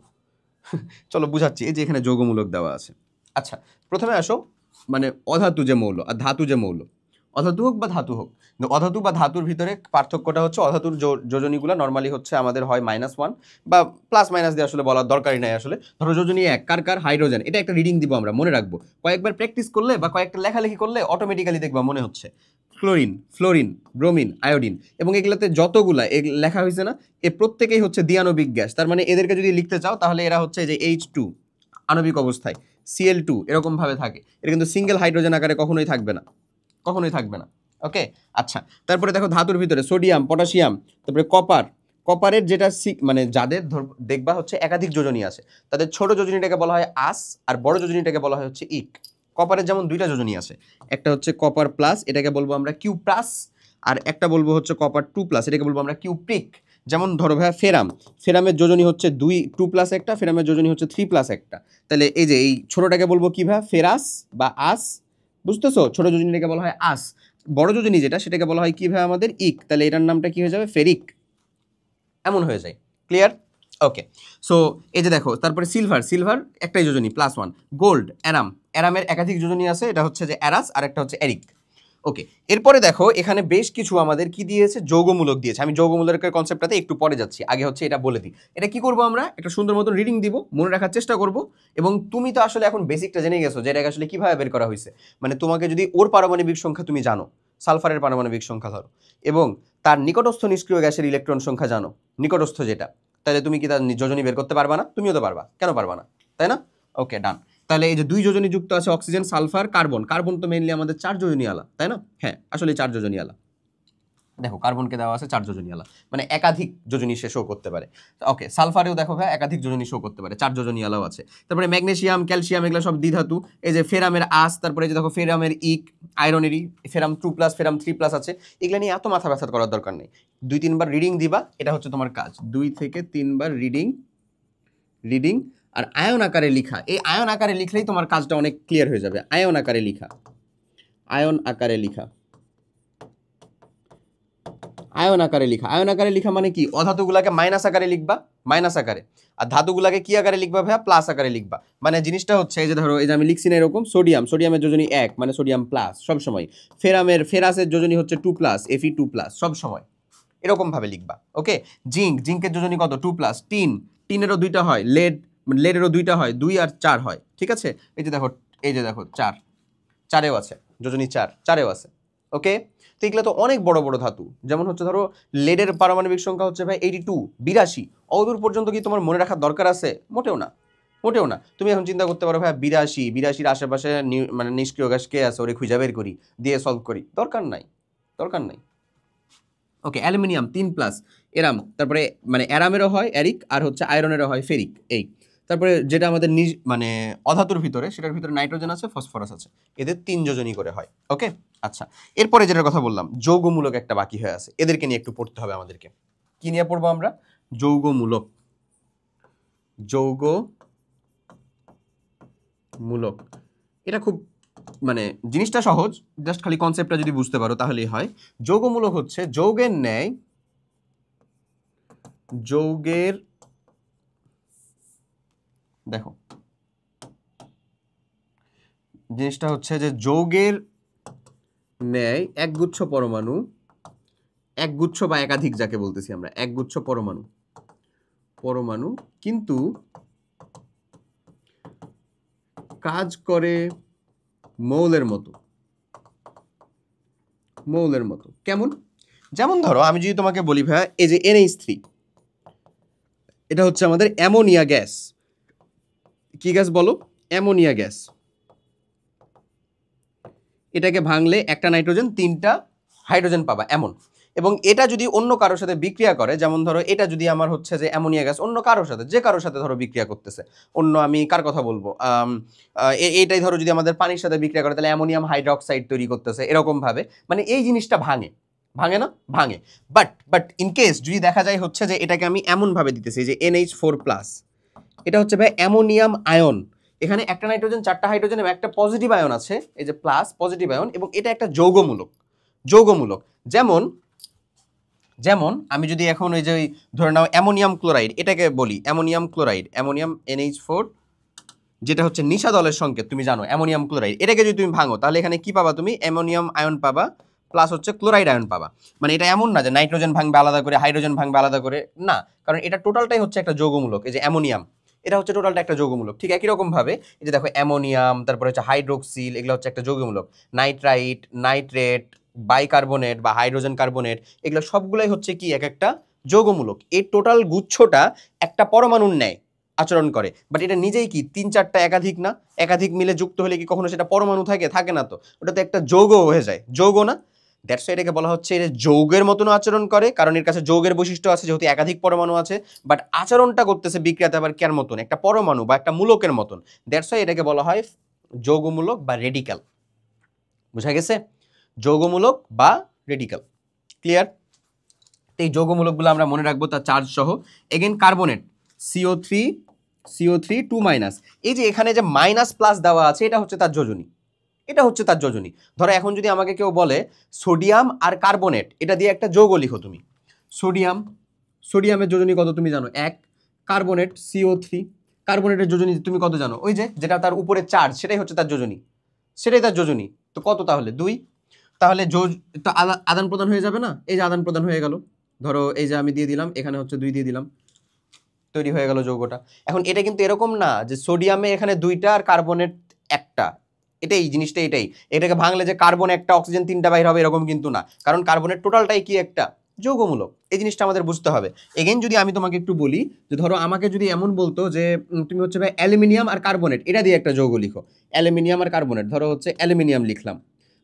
চলো বুঝাচ্ছি। এই যে এখানে যৌগমূলক দেওয়া আছে। আচ্ছা, প্রথমে আসো মানে অধাতু যে মৌল আর ধাতু যে মৌল, অধাতু হোক বা ধাতু হোক, অধাতু বা ধাতুর ভিতরে পার্থক্যটা হচ্ছে অধাতুর যোজনীগুলো নর্মালি হচ্ছে আমাদের হয় -1 বা প্লাস মাইনাস দিয়ে আসলে বলার দরকারই নাই আসলে। ধরো যোজনী 1 কার কার, হাইড্রোজেন, এটা একটা রিডিং দিব আমরা, মনে রাখবো, কয়েকবার প্র্যাকটিস করলে বা কয়েকটা লেখালেখি করলে অটোমেটিক্যালি দেখবা মনে হচ্ছে। ক্লোরিন, ফ্লোরিন, ব্রোমিন, আয়োডিন, এবং এগুলোতে যতগুলা লেখা হয়েছে না, এ প্রত্যেকেই হচ্ছে দ্বিআণবিক গ্যাস। তার মানে এদেরকে যদি লিখতে চাও তাহলে এরা হচ্ছে যে H2 আণবিক অবস্থায়, Cl2 এরকম ভাবে থাকে। এটা কিন্তু সিঙ্গেল হাইড্রোজেন আকারে কখনোই থাকবে না, কখনোই থাকবে না। ওকে, আচ্ছা, তারপরে দেখো ধাতুর ভিতরে সোডিয়াম, পটাশিয়াম, তারপরে কপারের যেটা মানে যাদের দেখবা হচ্ছে একাধিক যোজনী আছে, তাদের ছোট যোজনীটাকে বলা হয় আস, আর বড় যোজনীটাকে বলা হয় হচ্ছে ইক। কপারের যেমন 2টা যোজনী আছে, একটা হচ্ছে কপার প্লাস, এটাকে বলবো আমরা কিউ প্লাস, আর একটা বলবো হচ্ছে কপার 2+, এটাকে বলবো আমরা কিউপ্রিক। যেমন ধরো ভাইয়া ফেরামের যোজনী হচ্ছে 2+ একটা, ফেরামের যোজনী হচ্ছে 3+ একটা। তাহলে এই যে এই ছোটটাকে বলবো কি ভাইয়া, ফেরাস বা আস, বুঝতেছো? ছোট যোজনীটাকে বলা হয় আস, বড় যোজনী যেটা সেটাকে বলা হয় কি ভাই আমাদের ইক, তাহলে এটার নামটা কি হয়ে যাবে, ফেরিক, এমন হয়ে যায়। ক্লিয়ার? ওকে, সো এই যে দেখো, তারপরে সিলভার একটাই যোজনী +1, গোল্ড, অ্যারামের একাধিক যোজনী আছে, এটা হচ্ছে যে অ্যারাস আর একটা হচ্ছে এরিক। ওকে, এরপরে দেখো এখানে বেশ কিছু আমাদের কি দিয়েছে, যৌগমূলক দিয়েছে। আমি যৌগমূলকের কনসেপ্টটাতে একটু পরে যাচ্ছি, আগে হচ্ছে এটা বলে দিই। এটা কি করব আমরা, একটা সুন্দর মতো রিডিং দিব, মনে রাখার চেষ্টা করব। এবং তুমি তো আসলে এখন বেসিকটা জেনে গেছো যে এটাকে আসলে কিভাবে বের করা হয়েছে। মানে তোমাকে যদি ওর পারমাণবিক সংখ্যা তুমি জানো, সালফারের পারমাণবিক সংখ্যা ধরো, এবং তার নিকটস্থ নিষ্ক্রিয় গ্যাসের ইলেকট্রন সংখ্যা জানো, নিকটস্থ যেটা, তাহলে তুমি কি তার যোজনী বের করতে পারবা না? তুমিও তো পারবা, কেন পারবা না, তাই না? ওকে, ডান। তাহলে এই যে 2 যোজনী যুক্ত আছে, অক্সিজেন, সালফার, কার্বন তো মেইনলি আমাদের 4 যোজনী আলা, তাই না? হ্যাঁ, আসলে 4 যোজনী আলা। দেখো কার্বনকে দেওয়া আছে 4 যোজনী আলা, মানে একাধিক যোজনী সে শো করতে পারে। ওকে, সালফারেও দেখো ভাই একাধিক যোজনী শো করতে পারে, 4 যোজনী আলাও আছে। তারপরে ম্যাগনেসিয়াম, ক্যালসিয়াম, এগুলো সব দ্বিধাতু। এই যে ফেরামের আস, তারপরে যে দেখো ফেরামের ইক, আয়রনেরই ফেরাম 2+, ফেরাম 3+ আছে। এগুলো নিয়ে এত মাথা ব্যথা করার দরকার নেই, 2-3 বার রিডিং দিবা, এটা হচ্ছে তোমার কাজ, 2 থেকে 3 বার রিডিং আর আয়ন আকারে লিখা। এই আয়ন আকারে লিখলেই তোমার কাজটা অনেক ক্লিয়ার হয়ে যাবে। আয়ন আকারে লিখা, আয়ন আকারে লিখা। আয়ন আকারে লিখা মানে কি? অধাতুগুলাকে মাইনাস আকারে লিখবা, মাইনাস আকারে, আর ধাতুগুলাকে কি আকারে লিখবা ভাইয়া? প্লাস আকারে লিখবা। মানে জিনিসটা হচ্ছে এই যে ধরো এই যে আমি লিখছি না এরকম, সোডিয়ামের যোজনী 1 মানে সোডিয়াম প্লাস সব সময়, ফেরাসের যোজনী হচ্ছে 2 প্লাস, Fe 2 প্লাস সব সময় এরকম ভাবে লিখবা। ওকে, জিঙ্কের যোজনী কত? 2 প্লাস। টিনেরও 2টা হয়, লেডেরও 2টা হয়, 2 আর 4 হয়, ঠিক আছে? এই যে দেখো 4, 4এও আছে যোজনী, 4এও আছে। ওকে, তো এগুলো তো অনেক বড় বড় ধাতু, যেমন হচ্ছে ধরো লেডের পারমাণবিক সংখ্যা হচ্ছে ভাই 82, 82। অদূর পর্যন্ত কি তোমার মনে রাখার দরকার আছে? মোটেও না, মোটেও না। তুমি এখন চিন্তা করতে পারো ভাই 82-82-র আশেপাশে মানে নিষ্ক্রিয় গ্যাস কে আছে, ওরে খুঁজে বের করি, দিয়ে সলভ করি, দরকার নাই, দরকার নাই। ওকে, অ্যালুমিনিয়াম 3 প্লাস, এরাম, তারপরে মানে অ্যারামেরও হয় অ্যারিক, আর হচ্ছে আয়রনেরও হয় ফেরিক। এই তারপরে যেটা আমাদের মানে অধাতুর ভিতরে, সেটার ভিতরে নাইট্রোজেন আছে, ফসফরাস আছে, এদের 3 যোজনী করে হয়। ওকে, আচ্ছা, এরপরে যেটার কথা বললাম যৌগমূলক একটা বাকি হয়ে আছে, এদেরকে নিয়ে একটু পড়তে হবে আমাদেরকে। কি নিয়ে পড়বো আমরা? যৌগমূলক। যৌগমূলক এটা খুব মানে জিনিসটা সহজ, জাস্ট খালি কনসেপ্টটা যদি বুঝতে পারো তাহলেই হয়। যৌগমূলক হচ্ছে যৌগের ন্যায়, যৌগের, দেখো জিনিসটা হচ্ছে যে যৌগের ন্যায় একগুচ্ছ পরমাণু, একগুচ্ছ বা একাধিক যাকে বলতেছি আমরা, একগুচ্ছ পরমাণু কিন্তু কাজ করে মৌলের মতো। কেমন? যেমন ধরো আমি যদি তোমাকে বলি ভাই এই যে NH3, এটা হচ্ছে আমাদের অ্যামোনিয়া গ্যাস। কি গ্যাস বলো? Ammonia gas. এটাকে ভাঙলে একটা নাইট্রোজেন 3টা হাইড্রোজেন পাবা এমন। এবং এটা যদি অন্য কারোর সাথে বিক্রিয়া করে, যেমন ধরো এটা যদি আমার হচ্ছে যে অ্যামোনিয়া গ্যাস অন্য কারোর সাথে, যে কারোর সাথে ধরো বিক্রিয়া করতেছে, অন্য আমি কার কথা বলবো, এইটাই ধরো যদি আমাদের পানির সাথে বিক্রিয়া করে, তাহলে অ্যামোনিয়াম হাইড্রক্সাইড তৈরি করতেছে, এরকম ভাবে মানে এই জিনিসটা ভাঙে না? ভাঙে। বাট ইন কেস যদি দেখা যায় হচ্ছে যে এটাকে আমি এমন ভাবে দিতেছি যে NH4 প্লাস, এটা হচ্ছে ভাই অ্যামোনিয়াম আয়ন, এখানে একটা নাইট্রোজেন 4টা হাইড্রোজেন এবং একটা পজিটিভ আয়ন আছে, এই যে প্লাস পজিটিভ আয়ন, এবং এটা একটা যৌগমূলক। যেমন আমি যদি এখন ওই যে ধরে নাও অ্যামোনিয়াম ক্লোরাইড, এটাকে বলি অ্যামোনিয়াম ক্লোরাইড, অ্যামোনিয়াম NH4, যেটা হচ্ছে নিশা দলের সংকেত, তুমি জানো অ্যামোনিয়াম ক্লোরাইড, এটাকে যদি তুমি ভাঙো তাহলে এখানে কি পাবা? তুমি অ্যামোনিয়াম আয়ন পাবা, প্লাস হচ্ছে ক্লোরাইড আয়ন পাবা। মানে এটা এমন না যে নাইট্রোজেন ভাঙবে আলাদা করে, হাইড্রোজেন ভাঙবে আলাদা করে, না, কারণ এটা টোটালটাই হচ্ছে একটা যৌগমূলক। এই যে অ্যামোনিয়াম, এটা হচ্ছে টোটালটা একটা যৌগমূলক। ঠিক একই রকম ভাবে এই যে দেখো অ্যামোনিয়াম, তারপরে হচ্ছে হাইড্রোক্সিল, এগুলো হচ্ছে একটা যৌগমূলক। নাইট্রাইট, নাইট্রেট, বাইকার্বনেট বা হাইড্রোজেন কার্বনেট, এগুলো সবগুলাই হচ্ছে কি এক একটা যৌগমূলক। এই টোটাল গুচ্ছটা একটা পরমাণুর ন্যায় আচরণ করে, বাট এটা নিজেই কি 3-4টা একাধিক না? একাধিক মিলে যুক্ত হলে কি কখনো সেটা পরমাণু থাকে না তো, ওটা তো একটা যৌগ হয়ে যায়, যৌগ না? দ্যাটস ওয়াই এটাকে বলা হচ্ছে এটা যৌগের মতন আচরণ করে, কারণ এর কাছে যৌগের বৈশিষ্ট্য আছে, যেহেতু একাধিক পরমাণু আছে, বাট আচরণটা করতেছে বিক্রিয়াতে আবার কেন মতন, একটা পরমাণু বা একটা মূলকের মতন। দ্যাটস ওয়াই এটাকে বলা হয় যৌগমূলক বা রেডিক্যাল। বুঝা গেছে? যৌগমূলক বা রেডিক্যাল, ক্লিয়ার? এই যৌগমূলকগুলো আমরা মনে রাখবো তার চার্জ সহ। এগেন কার্বনেট CO3 2 মাইনাস, এই যে এখানে যে মাইনাস প্লাস দেওয়া আছে, এটা হচ্ছে তার যোজনী। ধরো এখন যদি আমাকে কেউ বলে সোডিয়াম আর কার্বনেট এটা দিয়ে একটা যৌগ লিখো, তুমি সোডিয়ামের যোজনী কত তুমি জানো? 1। কার্বনেট CO3, কার্বনেটের যোজনী তুমি কত জানো? ওই যে যেটা তার উপরে চার্জ, সেটাই হচ্ছে তার যোজনী। তো কত তাহলে? 2। তাহলে আদান প্রদান হয়ে যাবে না? এই যে আদান প্রদান হয়ে গেল, ধরো এই যে আমি দিয়ে দিলাম, এখানে হচ্ছে 2 দিয়ে দিলাম, তৈরি হয়ে গেল যৌগটা। এখন এটা কিন্তু এরকম না যে সোডিয়ামে এখানে 2টা আর কার্বনেট 1টা, এটাকে ভাঙলে যে কার্বন 1টা অক্সিজেন 3টা বাইর হবে, এরকম কিন্তু না, কারণ কার্বনের টোটালটাই কি একটা যৌগমূলক। এই জিনিসটা আমাদের বুঝতে হবে। এগেন যদি আমি তোমাকে একটু বলি যে ধরো আমাকে যদি এমন বলতো যে তুমি হচ্ছে ভাই অ্যালুমিনিয়াম আর কার্বনেট এটা দিয়ে একটা যৌগ লিখো, অ্যালুমিনিয়াম আর কার্বনেট, ধরো হচ্ছে অ্যালুমিনিয়াম লিখলাম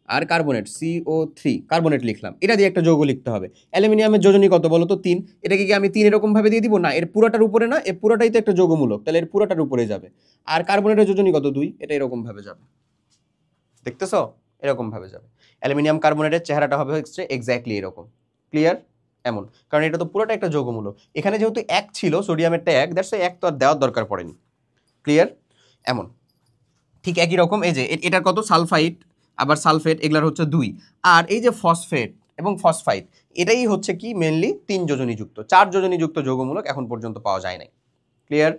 আর কার্বনেট CO3 কার্বনেট লিখলাম, এটা দিয়ে একটা যৌগ লিখতে হবে। অ্যালুমিনিয়ামের যোজনী কত বলো তো? 3। এটাকে কি আমি 3 এরকম ভাবে দিয়ে দিব? না, এর পুরোটার উপরে না, এর পুরোটাই তো একটা যৌগমূলক, তাহলে এর পুরোটার উপরে যাবে। আর কার্বনেটের যোজনী কত? 2। এটা এরকম ভাবে যাবে, দেখতেছো? এরকম ভাবে যাবে। অ্যালুমিনিয়াম কার্বনেটের চেহারাটা হবে হচ্ছে এক্স্যাক্টলি এরকম, ক্লিয়ার? এমন, কারণ এটা তো পুরোটা একটা যৌগমূলক। এখানে যেহেতু 1 ছিল, সোডিয়ামেরটা 1, দ্যাটস ওয়াই 1 তো আর দেওয়ার দরকার পড়েনি, ক্লিয়ার? এমন ঠিক একই রকম এই যে এটার কত? সালফাইড, আবার সালফেট, এগুলার হচ্ছে 2। আর এই যে ফসফেট, এবং ফসফাইড, এটাই হচ্ছে কি মেনলি 3 যোজনীযুক্ত। 4 যোজনীযুক্ত যৌগমূলক এখন পর্যন্ত পাওয়া যায় নাই। ক্লিয়ার?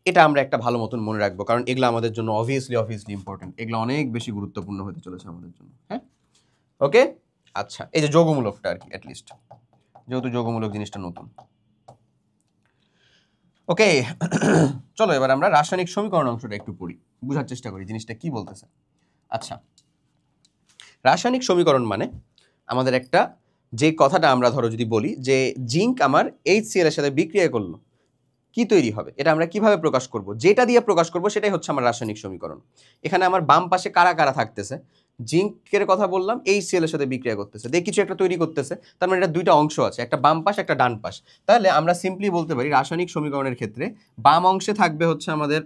এটা আমরা একটা ভালো মতন মনে রাখবো, কারণ এগুলো আমাদের জন্য অবভিয়াসলি ইম্পর্টেন্ট, এগুলো অনেক বেশি গুরুত্বপূর্ণ হতে চলেছে আমাদের জন্য। হ্যাঁ, ওকে। আচ্ছা, এই যে যৌগমূলকটা আর কি, অ্যাটলিস্ট যেহেতু যৌগমূলক জিনিসটা নতুন। ওকে, চলো এবার আমরা রাসায়নিক সমীকরণ অংশটা একটু পড়ি, বোঝার চেষ্টা করি জিনিসটা কি বলতেছে। আচ্ছা, রাসায়নিক সমীকরণ মানে আমাদের একটা, যে কথাটা আমরা ধরো যদি বলি যে জিঙ্ক আমার HCl এর সাথে বিক্রিয়া করলো, কি তৈরি হবে, এটা আমরা কিভাবে প্রকাশ করব, যেটা দিয়ে প্রকাশ করব সেটাই হচ্ছে আমার রাসায়নিক সমীকরণ। এখানে আমার বাম পাশে কারা কারা থাকতেছে, জিঙ্কের কথা বললাম, HCl এর সাথে বিক্রিয়া করতেছে, দিয়ে কিছু একটা তৈরি করতেছে, তার মানে এটা দুইটা অংশ আছে, একটা বাম পাশ একটা ডান পাশ। তাহলে আমরা সিম্পলি বলতে পারি রাসায়নিক সমীকরণের ক্ষেত্রে বাম অংশে থাকবে হচ্ছে আমাদের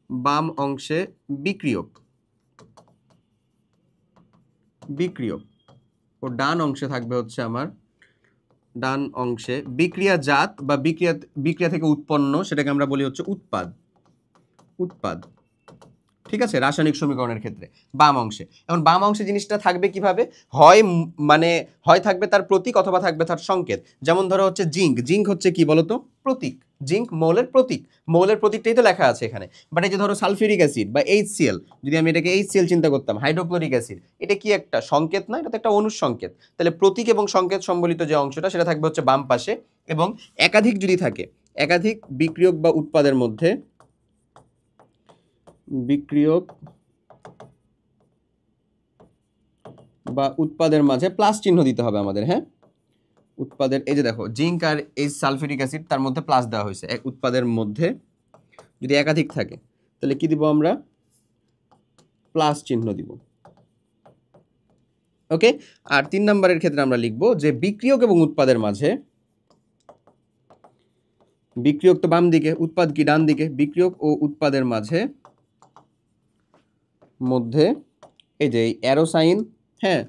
বাম অংশে বিক্রিয়ক, বিক্রিয়ক, ও ডান অংশে থাকবে হচ্ছে আমার ডান অংশে বিক্রিয়াজাত বা বিক্রিয়া থেকে উৎপন্ন, সেটাকে আমরা বলি হচ্ছে উৎপাদ, উৎপাদ। ঠিক আছে, রাসায়নিক সমীকরণের ক্ষেত্রে বাম অংশে। এখন বাম অংশে জিনিসটা থাকবে কিভাবে, হয় থাকবে তার প্রতীক অথবা থাকবে তার সংকেত। যেমন ধরো হচ্ছে জিঙ্ক, জিঙ্ক হচ্ছে কি বলতো, প্রতীক। জিঙ্ক মৌলের প্রতীক, মৌলের প্রতীকটাই তো লেখা আছে এখানে। বাট এই যে ধরো সালফিউরিক অ্যাসিড বা HCl, যদি আমি এটাকে HCl চিন্তা করতাম, হাইড্রোক্লোরিক অ্যাসিড, এটা কি একটা সংকেত না, এটা তো একটা অনুসংকেত। তাহলে প্রতীক এবং সংকেত সম্বলিত যে অংশটা সেটা থাকবে হচ্ছে বাম পাশে। এবং একাধিক যদি থাকে, একাধিক বিক্রিয়ক বা উৎপাদের মধ্যে, বিক্রিয়ক বা উৎপাদের মাঝে প্লাস চিহ্ন দিতে হবে আমাদের। হ্যাঁ, উৎপাদের, এই যে দেখো জিঙ্ক আর এই সালফিউরিক অ্যাসিড, তার মধ্যে প্লাস দেওয়া হয়েছে। এক উৎপাদের মধ্যে যদি একাধিক থাকে তাহলে কি দিব আমরা, প্লাস চিহ্ন দিব। ওকে। আর 3 নম্বরের ক্ষেত্রে আমরা লিখব যে বিক্রিয়ক এবং উৎপাদের মাঝে, বিক্রিয়ক তো বাম দিকে, উৎপাদ কি ডান দিকে, বিক্রিয়ক ও উৎপাদের মাঝে মধ্যে এই যে অ্যারো সাইন, হ্যাঁ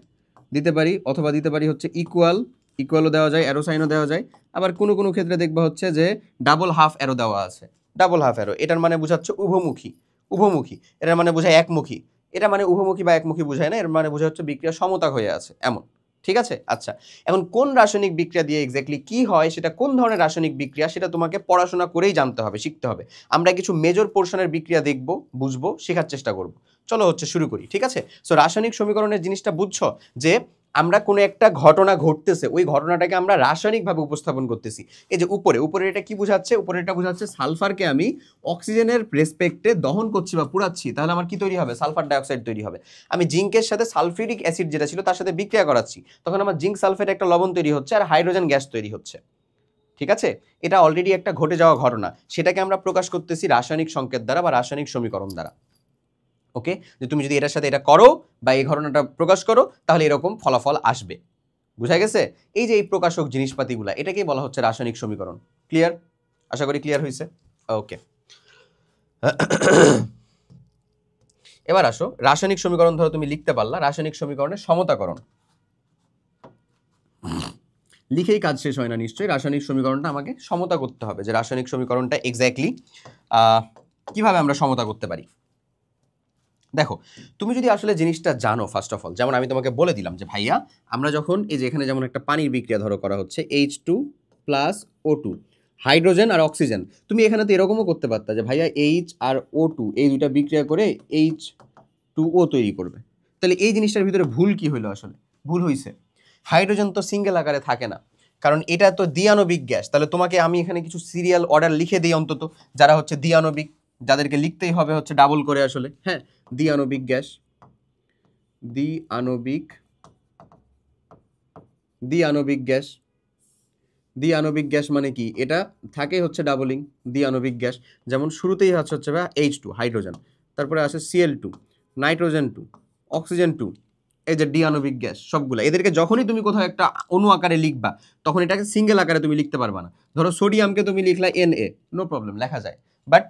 দিতে পারি, অথবা দিতে পারি হচ্ছে ইকুয়াল, ইকুয়ালও দেওয়া যায়, অ্যারো সাইনও দেওয়া যায়। আবার কোনো কোনো ক্ষেত্রে দেখবা হচ্ছে যে ডাবল হাফ অ্যারো দেওয়া আছে। ডাবল হাফ অ্যারো এটার মানে বোঝাচ্ছে উভমুখী, উভমুখী, এটার মানে বোঝায় একমুখী, এটা মানে উভমুখী বা একমুখী বোঝায় না, এর মানে বোঝা হচ্ছে বিক্রিয়া সমতা হয়ে আছে এমন। ঠিক আছে। আচ্ছা, এখন কোন রাসায়নিক বিক্রিয়া দিয়ে এক্স্যাক্টলি কি হয়, সেটা কোন ধরনের রাসায়নিক বিক্রিয়া, সেটা তোমাকে পড়াশোনা করেই জানতে হবে, শিখতে হবে। আমরা কিছু মেজর পোর্শনের বিক্রিয়া দেখব, বুঝবো, শেখার চেষ্টা করব। চলো হচ্ছে শুরু করি। ঠিক আছে। সো রাসায়নিক সমীকরণের জিনিসটা বুঝছো যে আমরা কোনো একটা ঘটনা ঘটতেছে, ওই ঘটনাটাকে আমরা রাসায়নিকভাবে উপস্থাপন করতেছি। এই যে উপরে এটা কি বোঝাচ্ছে, উপরে এটা বোঝাচ্ছে সালফারকে আমি অক্সিজেনের রেসপেক্টে দহন করছি বা পুড়াচ্ছি, তাহলে আমার কি তৈরি হবে, সালফার ডাইঅক্সাইড তৈরি হবে। আমি জিঙ্কের সাথে সালফিউরিক অ্যাসিড যেটা ছিল তার সাথে বিক্রিয়া করাচ্ছি, তখন আমার জিঙ্ক সালফেট একটা লবণ তৈরি হচ্ছে আর হাইড্রোজেন গ্যাস তৈরি হচ্ছে। ঠিক আছে। এটা অলরেডি একটা ঘটে যাওয়া ঘটনা, সেটাকে আমরা প্রকাশ করতেছি রাসায়নিক সংকেত দ্বারা বা রাসায়নিক সমীকরণ দ্বারা। ওকে, যে তুমি যদি এটার সাথে এটা করো বা এই ঘটনাটা প্রকাশ করো তাহলে এরকম ফলাফল আসবে। বুঝা গেছে? এই যে এই প্রকাশক জিনিসপাতিগুলা, এটাকেই বলা হচ্ছে রাসায়নিক সমীকরণ। ক্লিয়ার? আশা করি ক্লিয়ার হয়েছে। ওকে, এবার আসো রাসায়নিক সমীকরণ ধরো তুমি লিখতে পারলা, রাসায়নিক সমীকরণের সমতাকরণ। লিখেই কাজ শেষ হয় না নিশ্চয়ই, রাসায়নিক সমীকরণটা আমাকে সমতা করতে হবে, যে রাসায়নিক সমীকরণটা এক্স্যাক্টলি কিভাবে আমরা সমতা করতে পারি। দেখো, তুমি যদি আসলে জিনিসটা জানো, ফার্স্ট অফ অল, যেমন আমি তোমাকে বলে দিলাম যে ভাইয়া আমরা যখন এই যে এখানে যেমন একটা পানির বিক্রিয়া ধরো করা হচ্ছে H2 + O2, হাইড্রোজেন আর অক্সিজেন, তুমি এখানে তো এরকমও করতে পারতা যে ভাইয়া H আর O2 এই দুইটা বিক্রিয়া করে H2O তৈরি করবে। তাহলে এই জিনিসটার ভিতরে ভুল কি হইলো, আসলে ভুল হইছে, হাইড্রোজেন তো সিঙ্গেল আকারে থাকে না, কারণ এটা তো দ্বিআণবিক গ্যাস। তাহলে তোমাকে আমি এখানে কিছু সিরিয়াল অর্ডার লিখে দিই অন্তত, যারা হচ্ছে দ্বিআণবিক, যাদেরকে লিখতেই হবে হচ্ছে ডাবল করে আসলে। হ্যাঁ, দ্বিআণবিক গ্যাস, দ্বিআণবিক দ্বিআণবিক গ্যাস, দ্বিআণবিক গ্যাস মানে কি, এটা থাকে হচ্ছে ডাবলিং দ্বিআণবিক গ্যাস। যেমন শুরুতেই হচ্ছে H2 হাইড্রোজেন, তারপরে আসে Cl2, নাইট্রোজেন 2, অক্সিজেন 2, এই যে দ্বিআণবিক গ্যাস সবগুলো। এদেরকে যখনই তুমি কোথাও একটা অণু আকারে লিখবা তখন এটাকে সিঙ্গেল আকারে তুমি লিখতে পারবা না। ধরো সোডিয়ামকে তুমি লিখলা Na, নো প্রবলেম, লেখা যায়। বাট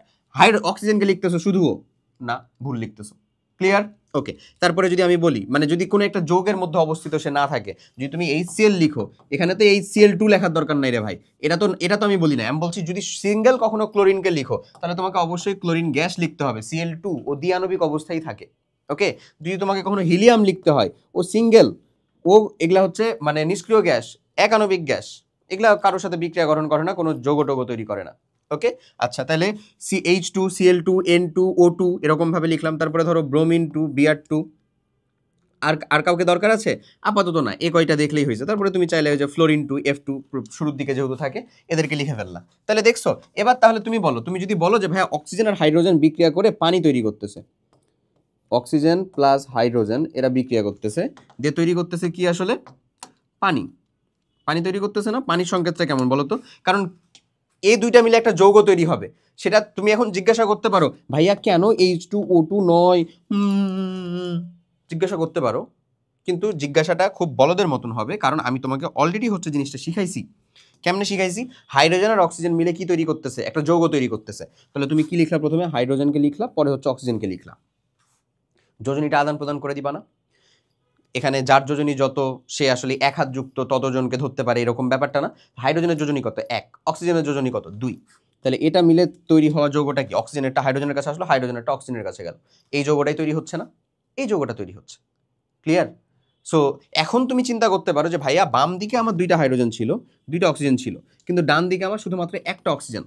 অক্সিজেনকে লিখতেছো শুধুও না, ভুল লিখতেছো। ক্লিয়ার? ওকে। তারপরে যদি আমি বলি, মানে যদি কোনো একটা যৌগের মধ্যে অবস্থিত সে না থাকে, যদি তুমি HCl লিখো, এখানে তো HCl2 লেখার দরকার নাই রে ভাই, এটা তো আমি বলি না, আমি বলছি যদি সিঙ্গেল কখনো ক্লোরিনকে লিখো তাহলে তোমাকে অবশ্যই ক্লোরিন গ্যাস লিখতে হবে, Cl2 ও দ্বিআণবিক অবস্থায় থাকে। ওকে, যদি তোমাকে কখনো হিলিয়াম লিখতে হয়, ও সিঙ্গেল, ও এগুলা হচ্ছে মানে নিষ্ক্রিয় গ্যাস, একাণবিক গ্যাস, এগুলা কারোর সাথে বিক্রিয়া গঠন করে না, কোনো যৌগ টোগ তৈরি করে না। ওকে, আচ্ছা তাহলে CH2 Cl2 N2 O2 এরকম ভাবে লিখলাম। তারপরে ধরো ব্রোমিন 2 Br2, আর আর কাউকে দরকার আছে? আপাতত না, এই কয়টা দেখলেই হয়েছে। তারপরে তুমি চাইলে যে ফ্লোরিন 2 F2 শুরুর দিকে যেহেতু থাকে এদেরকে লিখে ফেললা। তাহলে দেখছো, এবার তাহলে তুমি বলো, তুমি যদি বলো যে ভাইয়া অক্সিজেন আর হাইড্রোজেন বিক্রিয়া করে পানি তৈরি করতেছে, অক্সিজেন প্লাস হাইড্রোজেন এরা বিক্রিয়া করতেছে, দিয়ে তৈরি করতেছে কি আসলে? পানি। পানি তৈরি করতেছে না? পানির সংকেতটা কেমন বলো তো? কারণ এই দুইটা মিলে একটা যৌগ তৈরি হবে। সেটা তুমি এখন জিজ্ঞাসা করতে পারো, ভাইয়া কেন H2O2 নয়, জিজ্ঞাসা করতে পারো, কিন্তু জিজ্ঞাসাটা খুব বলদের মতন হবে, কারণ আমি তোমাকে অলরেডি হচ্ছে জিনিসটা শিখাইছি। কেমনে শিখাইছি? হাইড্রোজেন আর অক্সিজেন মিলে কি তৈরি করতেছে? একটা যৌগ তৈরি করতেছে। তাহলে তুমি কি লিখলা? প্রথমে হাইড্রোজেনকে লিখলা, পরে হচ্ছে অক্সিজেনকে লিখলা, যোজনীটা আদান প্রদান করে দিবা না? এখানে যার যোজনী যত, সে আসলে এক হাত যুক্ত ততজনকে ধরতে পারে, এরকম ব্যাপারটা না। হাইড্রোজেনের যোজনী কত? 1, অক্সিজেনের যোজনী কত? 2। তাহলে এটা মিলে তৈরি হওয়া যৌগটা কি? অক্সিজেনেরটা হাইড্রোজেনের কাছে আসলো, হাইড্রোজেনেরটা অক্সিজেনের কাছে গেল, এই যৌগটাই তৈরি হচ্ছে না? এই যৌগটা তৈরি হচ্ছে। ক্লিয়ার? সো এখন তুমি চিন্তা করতে পারো যে ভাইয়া বাম দিকে আমার 2টা হাইড্রোজেন ছিল, 2টা অক্সিজেন ছিল, কিন্তু ডান দিকে আমার শুধুমাত্র একটা অক্সিজেন,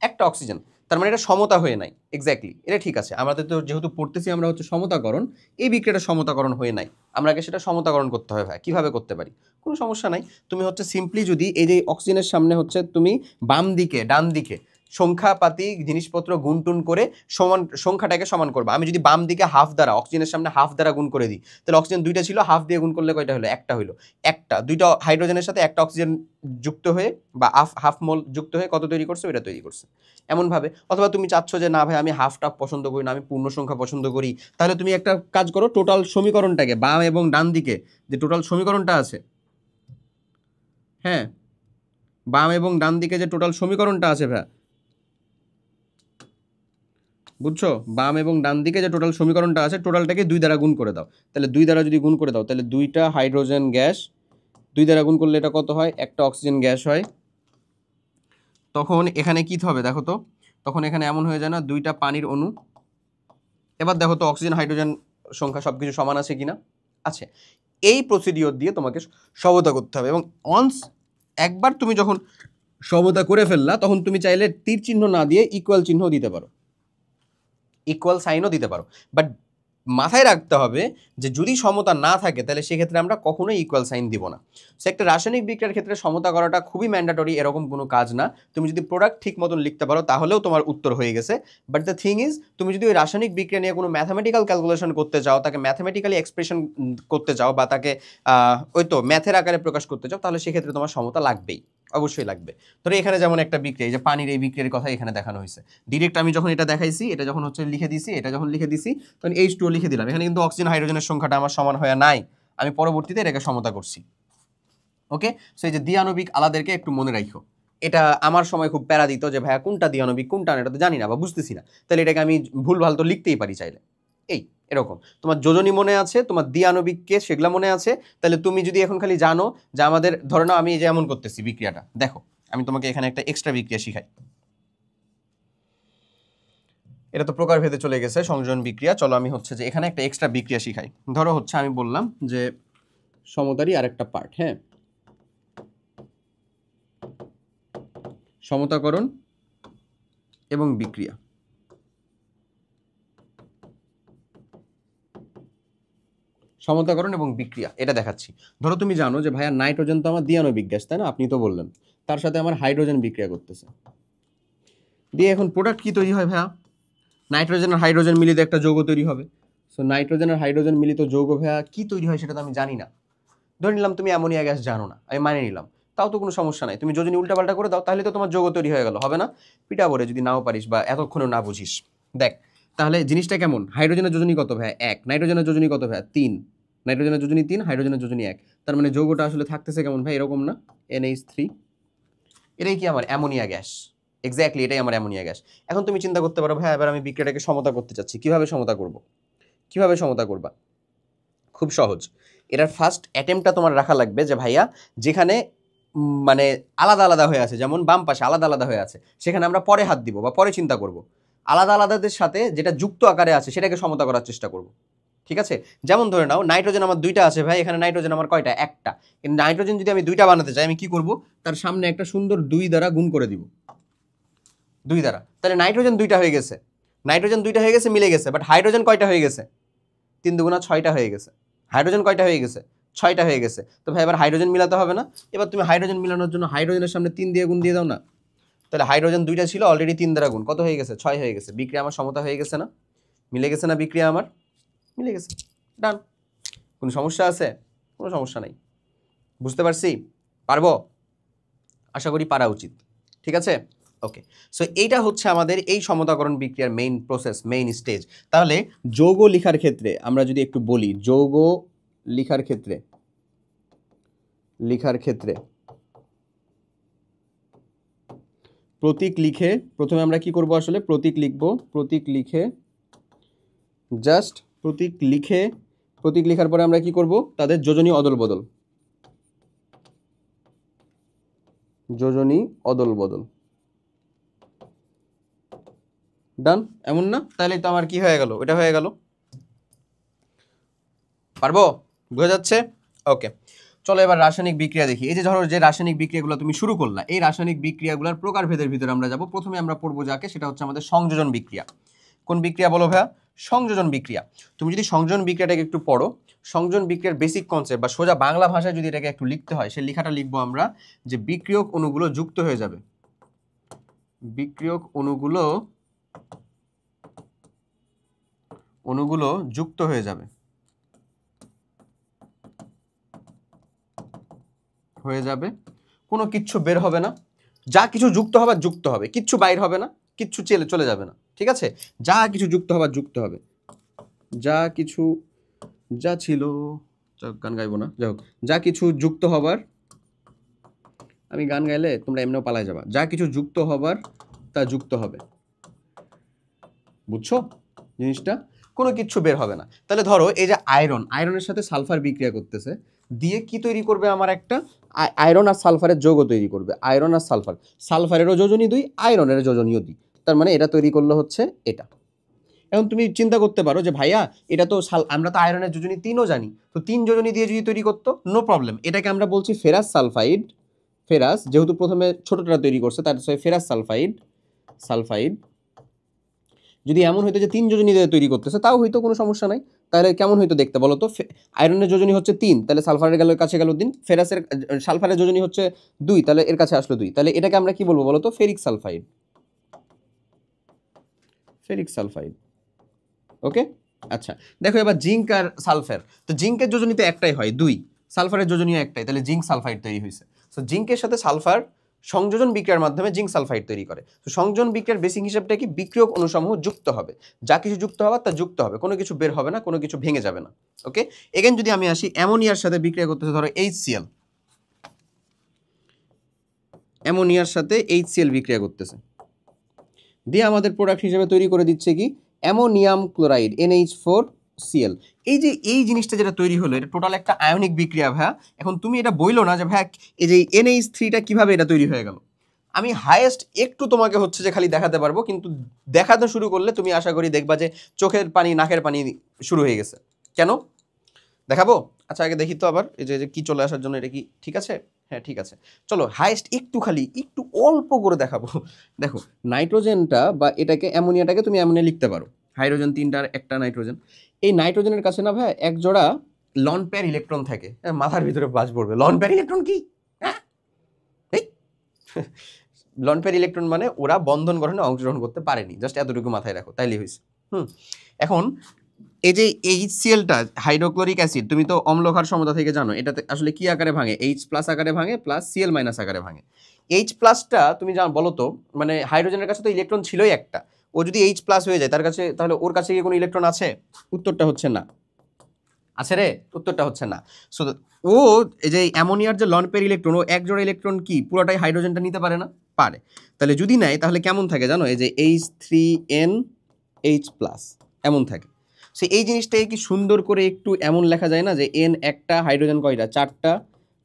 একটা অক্সিজেন। তার মানে এটা সমতা হয়ে নাই। এক্স্যাক্টলি, এটা ঠিক আছে। আমাদের তো যেহেতু পড়তেছি আমরা হচ্ছে সমতাকরণ, এই বিক্রিয়াটা সমতাকরণ হয়ে নাই, আমাকে সেটা সমতাকরণ করতে হবে। ভাই কীভাবে করতে পারি? কোনো সমস্যা নাই। তুমি হচ্ছে সিম্পলি যদি এই যে অক্সিজেনের সামনে হচ্ছে তুমি বাম দিকে ডান দিকে সংখ্যাপাতি জিনিসপত্র গুণটুন করে সমান সংখ্যাটাকে সমান করবা। আমি যদি বাম দিকে হাফ দ্বারা, অক্সিজেনের সামনে হাফ দ্বারা গুণ করে দিই, তাহলে অক্সিজেন 2টা ছিল, হাফ দিয়ে গুণ করলে কয়টা হলো? একটা হলো। একটা, 2টা হাইড্রোজেনের সাথে একটা অক্সিজেন যুক্ত হয়ে বা হাফ মোল যুক্ত হয়ে কত তৈরি করছে? ওইটা তৈরি করছে। এমনভাবে, অথবা তুমি চাচ্ছ যে না ভাই আমি হাফটা পছন্দ করি না, আমি পূর্ণ সংখ্যা পছন্দ করি, তাহলে তুমি একটা কাজ করো, টোটাল সমীকরণটাকে বাম এবং ডান দিকে যে টোটাল সমীকরণটা আছে, হ্যাঁ বাম এবং ডান দিকে যে টোটাল সমীকরণটা আছে ভাই, বুঝছো? বাম এবং ডান দিকে যে টোটাল সমীকরণটা আছে, টোটালটাকে 2 দ্বারা গুণ করে দাও। তাহলে 2 দ্বারা যদি গুণ করে দাও, তাহলে 2টা হাইড্রোজেন গ্যাস 2 দ্বারা গুণ করলে এটা কত হয়? একটা অক্সিজেন গ্যাস হয়। তখন এখানে কি হবে দেখো তো? তখন এখানে এমন হয়ে যায় না, 2টা পানির অণু। এবার দেখো তো অক্সিজেন হাইড্রোজেন সংখ্যা সব কিছু সমান আছে কিনা? আছে। এই প্রসিডিওর দিয়ে তোমাকে সমতা করতে হবে, এবং অনস একবার তুমি যখন সমতা করে ফেললা, তখন তুমি চাইলে তীর চিহ্ন না দিয়ে ইকুয়াল চিহ্ন দিতে পারো, ইকুয়াল সাইনও দিতে পারো। বাট মাথায় রাখতে হবে যে যদি সমতা না থাকে তাহলে সেক্ষেত্রে আমরা কখনোই ইকুয়াল সাইন দিব না। সো একটা রাসায়নিক বিক্রিয়ার ক্ষেত্রে সমতা করাটা খুবই ম্যান্ডেটরি, এরকম কোনো কাজ না। তুমি যদি প্রোডাক্ট ঠিক মতন লিখতে পারো তাহলেও তোমার উত্তর হয়ে গেছে। বাট দ্য থিং ইজ, তুমি যদি ওই রাসায়নিক বিক্রিয়া নিয়ে কোনো ম্যাথামেটিক্যাল ক্যালকুলেশন করতে চাও, তাকে ম্যাথামেটিক্যালি এক্সপ্রেশন করতে চাও, বা তাকে ওই তো ম্যাথের আকারে প্রকাশ করতে চাও, তাহলে সেক্ষেত্রে তোমার সমতা লাগবেই, অবশ্যই লাগবে। ধরো এখানে যেমন একটা বিক্রিয়া, এই যে পানির এই বিক্রিয়ার কথা এখানে দেখানো হয়েছে, ডিরেক্ট আমি যখন এটা দেখাইছি, এটা যখন হচ্ছে লিখে দিছি, এটা যখন লিখে দিছি তখন H2 লিখে দিলাম। এখানে কিন্তু অক্সিজেন হাইড্রোজেনের সংখ্যাটা আমার সমান হয়ে নাই, আমি পরবর্তীতে এটাকে সমতা করছি। ওকে, সো এই যে দ্বিআণবিক আলাদাকে একটু মনে রাখো। এটা আমার সময় খুব প্যারা দিত যে ভাইয়া কোনটা দ্বিআণবিক কোনটা এটা তো জানি না বা বুঝতেছি না, তাহলে এটাকে আমি ভুলভাল তো লিখতেই পারি চাইলে। এই এরকম তোমার যোজনী মনে আছে, তোমার দ্বিআণবিককে সেগুলা মনে আছে, তাহলে তুমি যদি এখন খালি জানো যে আমাদের, ধরে নাও আমি যেমন করতেছি বিক্রিয়াটা, দেখো আমি তোমাকে এখানে একটা এক্সট্রা বিক্রিয়া শিখাই। এটা তো প্রকারভেদে চলে গেছে সংযোজন বিক্রিয়া, চলো আমি হচ্ছে যে এখানে একটা এক্সট্রা বিক্রিয়া শিখাই। ধরো হচ্ছে আমি বললাম যে সমতারই আরেকটা পার্ট, হ্যাঁ সমতাকরণ এবং বিক্রিয়া। সমতাকরণ এবং বিক্রিয়া এটা দেখাচ্ছি। ধরো তুমি জানো যে ভাইয়া নাইট্রোজেন তো আমার দ্বিআণবিক গ্যাস, তাই না? আপনি তো বললেন। তার সাথে আমার হাইড্রোজেন বিক্রিয়া করতেছে, দিয়ে এখন প্রোডাক্ট কি তৈরি হয় ভাইয়া? নাইট্রোজেন আর হাইড্রোজেন মিলিত একটা যৌগ তৈরি হবে। সো নাইট্রোজেন আর হাইড্রোজেন মিলিত যৌগ ভাইয়া কি তৈরি হয় সেটা তো আমি জানি না। ধরে নিলাম তুমি অ্যামোনিয়া গ্যাস জানো না, আমি মানে নিলাম, তাও তো কোনো সমস্যা নাই। তুমি যোজনী উল্টাপাল্টা করে দাও, তাহলে তো তোমার যৌগ তৈরি হয়ে গেল, হবে না? পিটা বলে যদি নাও পারিস বা এতক্ষণও না বুঝিস। দেখ তাহলে জিনিসটা কেমন, হাইড্রোজেনের যোজনী কত ভাইয়া? 1, নাইট্রোজেনের যোজনী কত ভাইয়া? 3, নাইট্রোজেনের যোজনী 3, হাইড্রোজেনের যোজনী 1। তার মানে যৌগটা আসলে থাকতেছে কেমন ভাই? এরকম না, NH3। এটাই কি আমার অ্যামোনিয়া গ্যাস? এক্স্যাক্টলি এটাই আমার অ্যামোনিয়া গ্যাস। এখন তুমি চিন্তা করতে পারো ভাই এবার আমি বিক্রিয়াটাকে সমতা করতে চাচ্ছি, কিভাবে সমতা করব? কিভাবে সমতা করবা? খুব সহজ। এটার ফার্স্ট অ্যাটেম্পটা তোমার রাখা লাগবে যে ভাইয়া যেখানে মানে আলাদা আলাদা হয়ে আছে, যেমন বাম পাশে আলাদা আলাদা হয়ে আছে, সেখানে আমরা পরে হাত দিব বা পরে চিন্তা করব। আলাদা আলাদাদের সাথে যেটা যুক্ত আকারে আছে সেটাকে সমতা করার চেষ্টা করব। ঠিক আছে? যেমন ধরে নাও নাইট্রোজেন আমার 2টা আছে ভাই, এখানে নাইট্রোজেন আমার কয়টা? একটা। কিন্তু নাইট্রোজেন যদি আমি 2টা বানাতে চাই আমি কি করব? তার সামনে একটা সুন্দর 2 দ্বারা গুণ করে দিব, 2 দ্বারা। তাহলে নাইট্রোজেন 2টা হয়ে গেছে, নাইট্রোজেন 2টা হয়ে গেছে, মিলে গেছে। বাট হাইড্রোজেন কয়টা হয়ে গেছে? 3 দুগুণা 6টা হয়ে গেছে। হাইড্রোজেন কয়টা হয়ে গেছে? 6টা হয়ে গেছে। তো ভাই এবার হাইড্রোজেন মিলাতে হবে না? এবার তুমি হাইড্রোজেন মিলানোর জন্য হাইড্রোজেনের সামনে 3 দিয়ে গুণ দিয়ে দাও না। তাহলে হাইড্রোজেন 2টা ছিল, অলরেডি 3 দ্বারা গুণ, কত হয়ে গেছে? 6 হয়ে গেছে। বিক্রিয়া আমার সমতা হয়ে গেছে না? মিলে গেছে না বিক্রিয়া আমার? মিলে গেছে, ডান। কোনো সমস্যা আছে? কোনো সমস্যা নাই। বুঝতে পারছি? পারবো? আশা করি পারা উচিত। ঠিক আছে? ওকে। সো এইটা হচ্ছে আমাদের এই সমতাকরণ বিক্রিয়ার মেইন প্রসেস, মেইন স্টেজ। তাহলে যৌগ লেখার ক্ষেত্রে আমরা যদি একটু বলি, যৌগ লেখার ক্ষেত্রে প্রতীক লিখে প্রথমে আমরা কি করব? আসলে প্রতীক লিখব। প্রতীক লিখে জাস্ট প্রতীক লেখার পরে আমরা কি করব? তাদের যোজনী অদল বদল, যোজনী অদল বদল, ডান। এমন না? তাহলে তো আমার কি হয়ে গেল? এটা হয়ে গেল। পারবো? বোঝা যাচ্ছে? ওকে, চলো এবার রাসায়নিক বিক্রিয়া দেখি। এই যে ধরো যে রাসায়নিক বিক্রিয়াগুলো তুমি শুরু করলা, এই রাসায়নিক বিক্রিয়াগুলোর প্রকারভেদের ভিতরে আমরা যাব। প্রথমে আমরা পড়বো যাকে, সেটা হচ্ছে আমাদের সংযোজন বিক্রিয়া। কোন বিক্রিয়া বলো ভাইয়া? সংযোজন বিক্রিয়া। তুমি যদি সংযোজন বিক্রিয়াটাকে একটু পড়ো, সংযোজন বিক্রিয়ার বেসিক কনসেপ্ট বা সোজা বাংলা ভাষায় যদি এটাকে একটু লিখতে হয়, সেই লেখাটা লিখবো আমরা যে বিক্রিয়ক অণুগুলো যুক্ত হয়ে যাবে, বিক্রিয়ক অণুগুলো যুক্ত হয়ে যাবে, কোনো কিচ্ছু বের হবে না। যা কিছু যুক্ত হবে, কিচ্ছু বাইর হবে না, কিচ্ছু চলে যাবে না। ঠিক আছে? যা কিছু যুক্ত হবে, যা কিছু, যা ছিল, গান গাইবো না, যাই হোক, যা কিছু যুক্ত হবার, আমি গান গাইলে তোমরা এমনিও পালায় যাবা। যা কিছু যুক্ত হবার তা যুক্ত হবে। বুঝছো জিনিসটা? কোনো কিচ্ছু বের হবে না। তাহলে ধরো এই যে আয়রনের সাথে সালফার বিক্রিয়া করতেছে, দিয়ে কি তৈরি করবে? আমার একটা আয়রন আর সালফারের যৌগ তৈরি করবে। আয়রন আর সালফার, সালফারেরও যোজনী 2, আয়রনের যোজনীও 2। তার মানে এটা তৈরি করলো হচ্ছে এটা। এখন তুমি চিন্তা করতে পারো যে ভাইয়া এটা তো আমরা তো আয়রনের যোজনী 3ও জানি, তো 3 যোজনী দিয়ে যদি তৈরি করতো, নো প্রবলেম। এটাকে আমরা বলছি ফেরাস সালফাইড। ফেরাস যেহেতু প্রথমে ছোটটা তৈরি করছে, তার ফেরাস সালফাইড। যদি এমন হইতো যে 3 যোজনী দিয়ে তৈরি করতেছে, তাও হয়তো কোনো সমস্যা নাই। তাহলে কেমন হইতো দেখতে বলো তো? আয়রনের যোজনী হচ্ছে 3, তাহলে সালফারের কাছে গেল 3। সালফারের যোজনী হচ্ছে 2, তাহলে এর কাছে আসলো 2। তাহলে এটাকে আমরা কি বলবো বলো তো? Ferric sulphide. ওকে, আচ্ছা। দেখো এবার জিঙ্ক আর সালফার, তো জিঙ্কের যোজনী তো একটাই হয়, 2। সালফারের যোজনীও একটাই, তাহলে জিঙ্ক সালফাইড তৈরি হয়েছে। সো জিঙ্কের সাথে সালফার সংযোজন বিক্রিয়ার মাধ্যমে জিঙ্ক সালফাইড তৈরি করে। তো সংযোজন বিক্রিয়ার বেসিক হিসাবটা কি? বিক্রিয়ক অণুসমূহ যুক্ত হবে, যা কিছু যুক্ত হবে তা যুক্ত হবে, কোনো কিছু বের হবে না, কোনো কিছু ভেঙে যাবে না। ওকে, এগেন যদি আমি আসি, অ্যামোনিয়ার সাথে বিক্রিয়া করতেছে, ধরো HCl, অ্যামোনিয়ার সাথে HCl বিক্রিয়া করতেছে, দিয়ে আমাদের প্রোডাক্ট হিসেবে তৈরি করে দিচ্ছে কি? Ammonium chloride, NH4Cl। এই জিনিসটা যেটা তৈরি হলো, এটা টোটাল একটা আয়নিক বিক্রিয়া ভাইয়া। এখন তুমি এটা বইলো না যে ভাইয়া এই যে NH3টা কিভাবে এটা তৈরি হয়ে গেল। আমি হাইয়েস্ট একটু তোমাকে হচ্ছে যে খালি দেখাতে পারবো, কিন্তু দেখাতে শুরু করলে তুমি আশা করি দেখবা যে চোখের পানি, নাকের পানি শুরু হয়ে গেছে। কেন দেখাবো? আচ্ছা আগে দেখি তো আবার এই যে কি চলে আসার জন্য, এটা কি ঠিক আছে? হ্যাঁ ঠিক আছে। চলো হাইয়েস্ট একটু অল্প করে দেখাবো। দেখো নাইট্রোজেনটা বা এটাকে, অ্যামোনিয়াটাকে তুমি অ্যামোনিয়া লিখতে পারো, হাইড্রোজেন 3টার একটা নাইট্রোজেন। এই নাইট্রোজেনের কাছে না ভাই এক জোড়া লন পেয়ার ইলেকট্রন থাকে। মাথার ভিতরে বাজ পড়বে, লন পেয়ার ইলেকট্রন কি? হ্যাঁ, লন পেয়ার ইলেকট্রন মানে ওরা বন্ধন গঠনে অংশগ্রহণ করতে পারেনি, জাস্ট এতটুকু মাথায় রাখো, তাইলে হয়েছে। এখন এই যে HClটা হাইড্রোক্লোরিক অ্যাসিড, তুমি তো অম্লক্ষার সমতা থেকে জানো এটাতে আসলে কি আকারে ভাঙে? H+ আকারে ভাঙে, প্লাস Cl- আকারে ভাঙে। H+টা তুমি জানো বলো তো, মানে হাইড্রোজেনের কাছে তো ইলেকট্রন ছিলই একটা, ও যদি H+ হয়ে যায় তার কাছে, তাহলে ওর কাছে কি কোনো ইলেকট্রন আছে? উত্তরটা হচ্ছে না। আছে রে? উত্তরটা হচ্ছে না। সো ও এই যে অ্যামোনিয়ার যে লন পেয়ার ইলেকট্রন, ও এক জোড়া ইলেকট্রন কি পুরোটাই হাইড্রোজেনটা নিতে পারে না? পারে। তাহলে যদি নেয় তাহলে কেমন থাকে জানো? এই যে H3NH+, এমন থাকে। সে এই জিনিসটাকে কি সুন্দর করে একটু এমন লেখা যায় না যে N একটা, হাইড্রোজেন কয়টা? 4টা,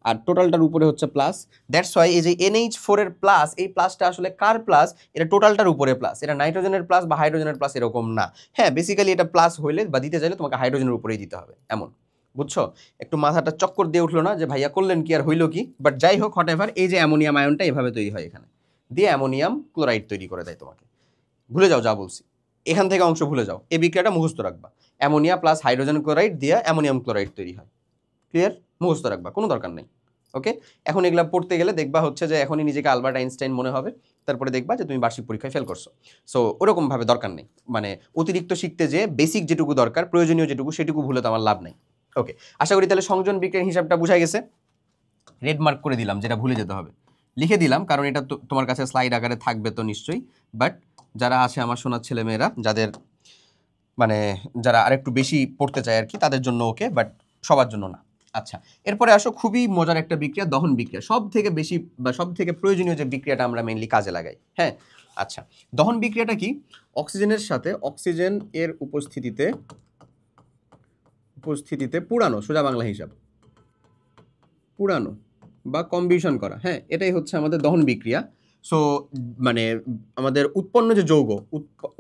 আর টোটালটার উপরে হচ্ছে প্লাস। দ্যাটস ওয়াই এই যে NH4 এর প্লাস, এই প্লাসটা আসলে কার প্লাস? এটা টোটালটার উপরে প্লাস, এটা নাইট্রোজেনের প্লাস বা হাইড্রোজেনের প্লাস এরকম না। হ্যাঁ, বেসিক্যালি এটা প্লাস হইলে বা দিতে চাইলে তোমাকে হাইড্রোজেনের উপরেই দিতে হবে, এমন। বুঝছো? একটু মাথাটা চক্কর দিয়ে উঠলো না যে ভাইয়া করলেন কি আর হইলো কি? বাট যাই হোক, হট এভার, এই যে অ্যামোনিয়াম আয়নটা এভাবে তৈরি হয় এখানে, দিয়ে অ্যামোনিয়াম ক্লোরাইড তৈরি করে দেয় তোমাকে। ভুলে যাও যা বলছি, এখান থেকে অংশ ভুলে যাও, এই বিক্রিয়াটা মুখস্থ রাখবা। অ্যামোনিয়া প্লাস হাইড্রোজেন ক্লোরাইড দিয়ে অ্যামোনিয়াম ক্লোরাইড তৈরি হয়। ক্লিয়ার? মুখস্থ রাখবা, কোনো দরকার নেই। ওকে, এখন এগুলা পড়তে গেলে দেখবা হচ্ছে যে এখনই নিজেকে আলবার্ট আইনস্টাইন মনে হবে, তারপরে দেখবা যে তুমি বার্ষিক পরীক্ষায় ফেল করছো। সো ওরকমভাবে দরকার নেই, মানে অতিরিক্ত শিখতে যে বেসিক যেটুকু দরকার, প্রয়োজনীয় যেটুকু, সেটুকু ভুলে তো আমার লাভ নেই। ওকে, আশা করি তাহলে সংযোজন বিক্রিয়ার হিসাবটা বুঝা গেছে। রেড মার্ক করে দিলাম, যেটা ভুলে যেতে হবে লিখে দিলাম, কারণ এটা তো তোমার কাছে স্লাইড আকারে থাকবে তো নিশ্চয়ই। বাট যারা আছে আমার সোনার ছেলেমেয়েরা, যাদের মানে যারা আরেকটু বেশি পড়তে চায় আর কি, তাদের জন্য ওকে, বাট সবার জন্য না। আচ্ছা, এরপরে আসো খুবই মজার একটা বিক্রিয়া, দহন বিক্রিয়া। সব থেকে বেশি বা সব থেকে প্রয়োজনীয় যে বিক্রিয়াটা আমরা মেইনলি কাজে লাগাই। হ্যাঁ, আচ্ছা, দহন বিক্রিয়াটা কি? অক্সিজেনের সাথে অক্সিজেন এর উপস্থিতিতে পুরানো, সোজা বাংলা হিসাব, পুরানো বা কম্বিশন করা। হ্যাঁ, এটাই হচ্ছে আমাদের দহন বিক্রিয়া। সো মানে আমাদের উৎপন্ন যে যৌগ,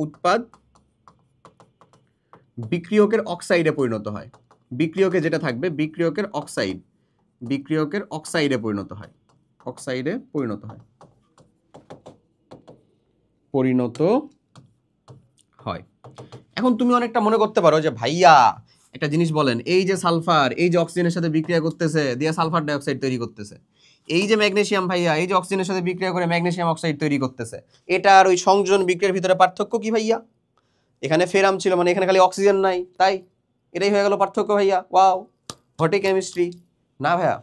উৎপাদ বিক্রিয়কের অক্সাইডে পরিণত হয়। বিক্রিয়কে যেটা থাকবে, বিক্রিয়কের অক্সাইডে পরিণত হয়, এখন তুমি অনেকটা মনে করতে পারো যে ভাইয়া একটা জিনিস বলেন, এই যে সালফার, এই যে অক্সিজেনের সাথে বিক্রিয়া করতেছে, দিয়ে সালফার ডাইঅক্সাইড তৈরি করতেছে, এই যে ম্যাগনেসিয়াম ভাইয়া, এই যে অক্সিজেনের সাথে বিক্রিয়া করে ম্যাগনেসিয়াম অক্সাইড তৈরি করতেছে, এটা আর ওই সংযোজন বিক্রিয়ার ভিতরে পার্থক্য কি ভাইয়া? এখানে ফেরাম ছিল মানে এখানে খালি অক্সিজেন নাই, তাই এটাই হয়ে গেল পার্থক্য ভাইয়া? ওয়াও, হটে কেমিস্ট্রি। না ভাইয়া,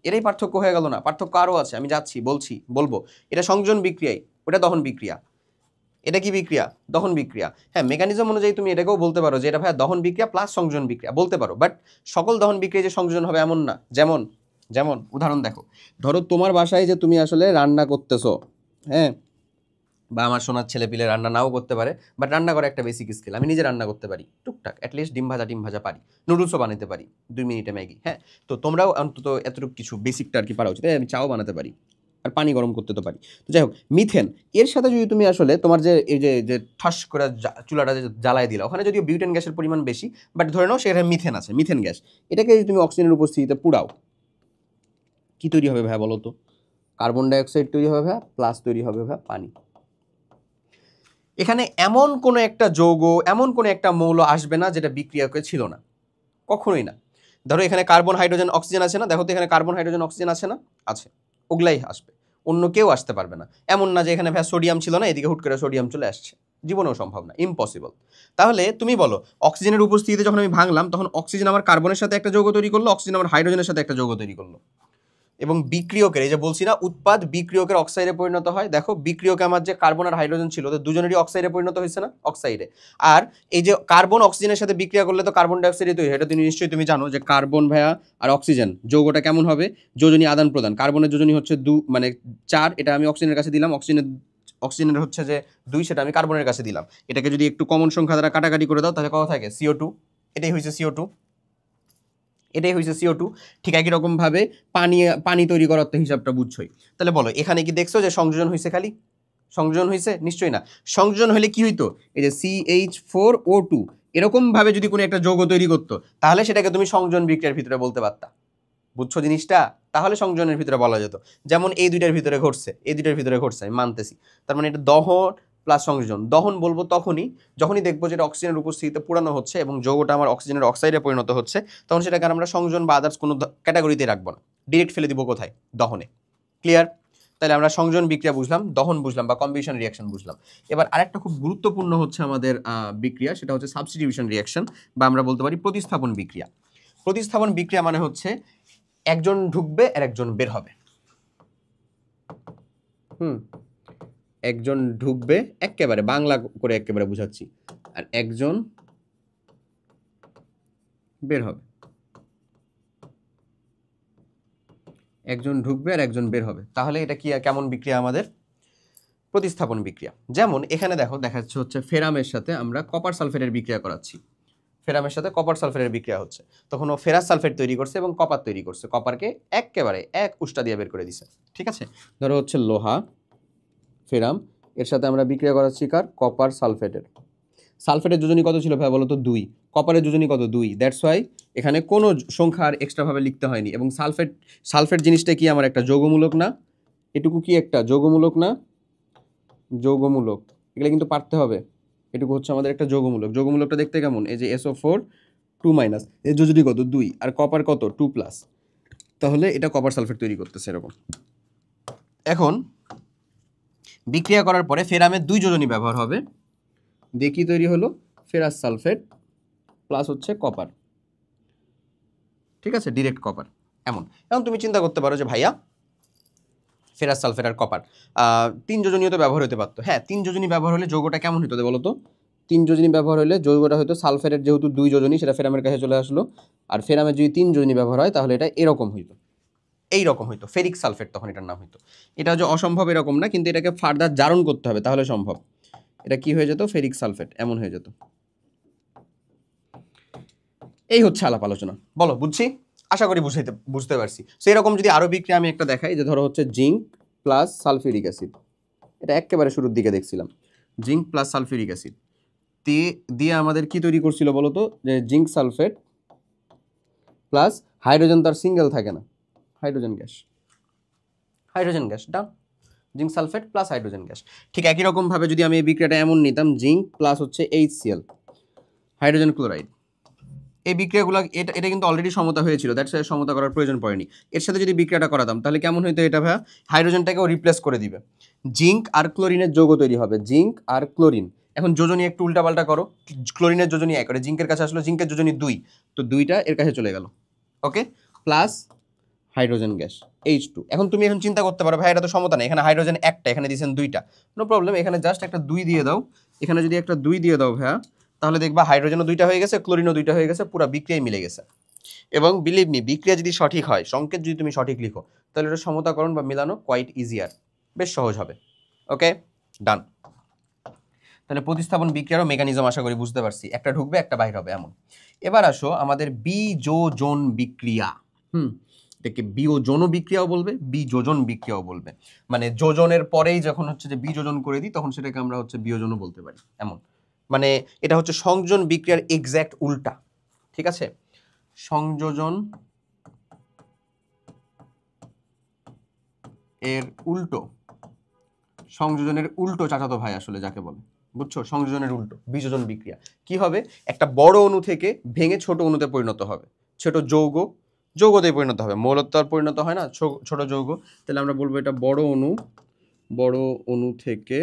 এটাই পার্থক্য হয়ে গেল না, পার্থক্য আরও আছে, আমি যাচ্ছি, বলবো। এটা সংযোজন বিক্রিয়াই, ওটা দহন বিক্রিয়া। এটা কি বিক্রিয়া? দহন বিক্রিয়া। হ্যাঁ, মেকানিজম অনুযায়ী তুমি এটাকেও বলতে পারো যে এটা ভাইয়া দহন বিক্রিয়া প্লাস সংযোজন বিক্রিয়া, বলতে পারো। বাট সকল দহন বিক্রিয়া যে সংযোজন হবে এমন না। যেমন উদাহরণ দেখো, ধরো তোমার বাসায় যে তুমি আসলে রান্না করতেছো, হ্যাঁ, বা আমার সোনার ছেলেপিলে রান্না নাও করতে পারে, বাট রান্না করা একটা বেসিক স্কিল। আমি নিজে রান্না করতে পারি টুকটাক, অ্যাটলিস্ট ডিম ভাজা পারি, নুডলসও বানাতে পারি 2 মিনিটে, ম্যাগি। হ্যাঁ, তো তোমরাও অন্তত এতটুকু কিছু বেসিকটা আর কি পারা উচিত। আমি চাও বানাতে পারি, আর পানি গরম করতে তো পারি। তো যাই হোক, মিথেন, এর সাথে যদি তুমি আসলে তোমার যে এই যে ঠাস করে চুলাটা যে জ্বালায় দিলা, ওখানে যদিও বিউটেন গ্যাসের পরিমাণ বেশি, বাট ধরে নাও সেখানে মিথেন আছে, মিথেন গ্যাস, এটাকে যদি তুমি অক্সিজেনের উপস্থিতিতে পুড়াও, কি তৈরি হবে ভাইয়া বলো তো? কার্বন ডাইঅক্সাইড তৈরি হবে ভাইয়া, প্লাস তৈরি হবে ভাইয়া পানি। এখানে এমন কোনো একটা যৌগ, এমন কোনো একটা মৌল আসবে না যেটা বিক্রিয়কে ছিল না, কখনোই না। ধরো এখানে কার্বন হাইড্রোজেন অক্সিজেন আছে না, দেখো তো এখানে কার্বন হাইড্রোজেন অক্সিজেন আছে না? আছে, ওগুলাই আসবে, অন্য কেউ আসতে পারবে না। এমন না যে এখানে ভাই সোডিয়াম ছিল না, এদিকে হুট করে সোডিয়াম চলে আসছে, জীবনেও সম্ভব না, ইম্পসিবল। তাহলে তুমি বলো, অক্সিজেনের উপস্থিতিতে যখন আমি ভাঙলাম, তখন অক্সিজেন আমার কার্বনের সাথে একটা যৌগ তৈরি করলো, অক্সিজেন আমার হাইড্রোজেনের সাথে একটা যৌগ তৈরি করলো, এবং বিক্রিয়কের, এই যে বলছি না উৎপাদ বিক্রিয়কের অক্সাইডে পরিণত হয়। দেখো বিক্রিয়কে আমার যে কার্বন আর হাইড্রোজেন ছিল, তো দুজনেরই অক্সাইডে পরিণত হয়েছে না, অক্সাইডে। আর এই যে কার্বন অক্সিজেনের সাথে বিক্রিয়া করলে তো কার্বন ডাইঅক্সাইড তৈরি হয়, এটা তুমি নিশ্চয়ই তুমি জানো যে কার্বন ভাইয়া আর অক্সিজেন যৌগটা কেমন হবে? যোজনী আদান প্রদান। কার্বনের যোজনী হচ্ছে 4, এটা আমি অক্সিজেনের কাছে দিলাম, অক্সিজেনের হচ্ছে যে 2, সেটা আমি কার্বনের কাছে দিলাম। এটাকে যদি একটু কমন সংখ্যা দ্বারা কাটাকাটি করে দাও, তাহলে কত থাকে? CO2। এটাই হয়েছে CO2। ঠিক একই রকমভাবে পানি তৈরি করার তো হিসাবটা বুঝছোই। তাহলে বলো, এখানে কি দেখছো যে সংযোজন হয়েছে? খালি সংযোজন হয়েছে? নিশ্চয়ই না। সংযোজন হলে কি হইতো? এই যে CH4O2 এরকমভাবে যদি কোনো একটা যৌগ তৈরি করতো, তাহলে সেটাকে তুমি সংযোজন বিক্রিয়ার ভিতরে বলতে পারতা। বুঝছো জিনিসটা? তাহলে সংযোজনের ভিতরে বলা যেত। যেমন এই দুইটার ভিতরে ঘটছে, আমি মানতেছি। তার মানে এটা দহন প্লাস সংযোজন। দহন বলবো যখনই দেখবো যেটা অক্সিজেনের উপস্থিতিতে পুরানো হচ্ছে এবং যৌগটা আমার অক্সিজেনের অক্সাইডে পরিণত হচ্ছে, তখন সেটাকে আমরা সংযোজন বা আদার্স কোনো ক্যাটাগরিতে রাখবো না, ডিরেক্ট ফেলে দিব কোথায়? দহনে। ক্লিয়ার? তাহলে আমরা সংযোজন বিক্রিয়া বুঝলাম, দহন বুঝলাম বা কম্বিশন রিয়াকশন বুঝলাম। এবার আরেকটা খুব গুরুত্বপূর্ণ হচ্ছে আমাদের বিক্রিয়া, সেটা হচ্ছে সাবস্টিটিউশন রিয়াকশন, বা আমরা বলতে পারি প্রতিস্থাপন বিক্রিয়া। প্রতিস্থাপন বিক্রিয়া মানে হচ্ছে একজন ঢুকবে আর একজন বের হবে। একজন ঢুকবে, একেবারে বাংলা করে একেবারে বুঝাচ্ছি, আর একজন বের হবে। একজন ঢুকবে আর একজন বের হবে, তাহলে এটা কি কেমন বিক্রিয়া? আমাদের প্রতিস্থাপন বিক্রিয়া। যেমন এখানে দেখা যাচ্ছে হচ্ছে ফেরামের সাথে আমরা কপার সালফেটের বিক্রিয়া করাচ্ছি। ফেরামের সাথে কপার সালফেটের বিক্রিয়া হচ্ছে, তখন ও ফেরাস সালফেট তৈরি করছে এবং কপার তৈরি করছে, কপারকে একেবারে এক উষ্টা দিয়ে বের করে দিছে। ঠিক আছে, ধরো হচ্ছে লোহা ফেরাম, এর সাথে আমরা বিক্রিয়া করাচ্ছি কার, কপার সালফেটের। সালফেটের যোজনী কত ছিল ভাই বলো তো, 2। কপারের যোজনী কত, 2। দ্যাটস ওয়াই এখানে কোনো সংখ্যা আর এক্সট্রাভাবে লিখতে হয়নি। এবং সালফেট জিনিসটা কি আমার একটা যৌগমূলক না, এটুকু কি একটা যৌগমূলক না, যৌগমূলক, এগুলো কিন্তু পারতে হবে। এটুকু হচ্ছে আমাদের একটা যৌগমূলক। যৌগমূলকটা দেখতে কেমন, এই যে SO4 2- এর যোজনী কত, 2, আর কপার কত, 2+, তাহলে এটা কপার সালফেট তৈরি করতেছে এরকম। এখন বিক্রিয়া করার পরে ফেরামের 2 যোজনী ব্যবহার হবে, দেখি তৈরি হলো ফেরাস সালফেট প্লাস হচ্ছে কপার। ঠিক আছে, ডিরেক্ট কপার এমন। এখন তুমি চিন্তা করতে পারো যে ভাইয়া ফেরাস সালফেট আর কপার 3 যোজনীয় তো ব্যবহার হতে পারতো। হ্যাঁ, 3 যোজনী ব্যবহার হলে যৌগটা কেমন হতো বলো তো, 3 যোজনী ব্যবহার হলে যৌগটা হয়তো সালফেটের যেহেতু 2 যোজনী সেটা ফেরামের কাছে চলে আসলো, আর ফেরামের যদি 3 যোজনী ব্যবহার হয় তাহলে এটা এরকম হইতো, এইরকম হইতো ফেরিক সালফেট, তখন এটার নাম হইতো। এটা যে অসম্ভব এরকম না, কিন্তু এটাকে ফার্দার জারণ করতে হবে তাহলে সম্ভব। এটা কি হয়ে যেত, ফেরিক সালফেট এমন হয়ে যেত। এই হচ্ছে আলাপ আলোচনা, বলো বুঝছি, আশা করি বুঝতে পারছি। সেই রকম যদি আরো বিক্রিয়া আমি একটা দেখাই, যে ধরো হচ্ছে জিঙ্ক প্লাস সালফিউরিক অ্যাসিড, এটা একেবারে শুরুর দিকে দেখছিলাম, জিঙ্ক প্লাস সালফিউরিক অ্যাসিড দিয়ে আমাদের কি তৈরি করছিল বলো তো, যে জিঙ্ক সালফেট প্লাস হাইড্রোজেন, তার সিঙ্গেল থাকে না, hydrogen gas done, zinc sulphate plus hydrogen gas. ঠিক একই রকম ভাবে যদি আমি এই বিক্রিয়াটা এমন নিতাম, জিঙ্ক প্লাস হচ্ছে HCl, হাইড্রোজেন ক্লোরাইড, এই বিক্রিয়াগুলো এটা কিন্তু অলরেডি সমতা হয়েছিল, দ্যাটস ওয়াই সমতা করার প্রয়োজন পড়েনি। এর সাথে যদি বিক্রিয়াটা করাতাম তাহলে কেমন হইতো, এটা ভাইয়া হাইড্রোজেনটাকেও রিপ্লেস করে দিবে, জিঙ্ক আর ক্লোরিনের যৌগ তৈরি হবে, জিঙ্ক আর ক্লোরিন। এখন যোজনী একটু উল্টাপাল্টা করো, ক্লোরিনের যোজনী 1, জিঙ্কের কাছে আসলো, জিঙ্কের যোজনী 2, তো 2টা এর কাছে চলে গেল, ওকে, প্লাস হাইড্রোজেন গ্যাস H2। এখন তুমি চিন্তা করতে পারো ভাই এটা তো সমতা নেই, এখানে হাইড্রোজেন একটা, এখানে দিয়েছেন 2টা, নো প্রবলেম, এখানে জাস্ট একটা 2 দিয়ে দাও, এখানে যদি একটা 2 দিয়ে দাও ভাইয়া, তাহলে দেখবা হাইড্রোজেনও 2টা হয়ে গেছে, ক্লোরিনও 2টা হয়ে গেছে, পুরো বিক্রিয়ায় মিলে গেছে। এবং বিলিভ মি, বিক্রিয়া যদি সঠিক হয়, সংকেত যদি তুমি সঠিক লিখো, তাহলে এটা সমতাকরণ বা মিলানো কোয়াইট ইজিয়ার, বেশ সহজ হবে। ওকে, ডান। তাহলে প্রতিস্থাপন বিক্রিয়ারও মেকানিজম আশা করি বুঝতে পারছি, একটা ঢুকবে একটা বাইর হবে এমন। এবার আসো আমাদের বিযোজন বিক্রিয়া, এটাকে বিয়োজন বিক্রিয়াও বলবে, বিযোজন বিক্রিয়াও বলবে, মানে যোজনের পরেই যখন হচ্ছে যে বিযোজন করে দিই তখন সেটাকে আমরা হচ্ছে বিয়োজনও বলতে পারি এমন। মানে এটা হচ্ছে সংযোজন বিক্রিয়ার এক্স্যাক্ট উল্টা। ঠিক আছে, সংযোজন এর উল্টো, সংযোজনের উল্টো চাচাতো ভাই আসলে যাকে বলে, বুঝছো, সংযোজনের উল্টো বিযোজন বিক্রিয়া কি হবে, একটা বড় অণু থেকে ভেঙে ছোট অণুতে পরিণত হবে, ছোট যৌগতে পরিণত হবে, মৌলত্ব আর পরিণত হয় না, ছোট যৌগ। তাহলে আমরা বলবো এটা বড় অণু থেকে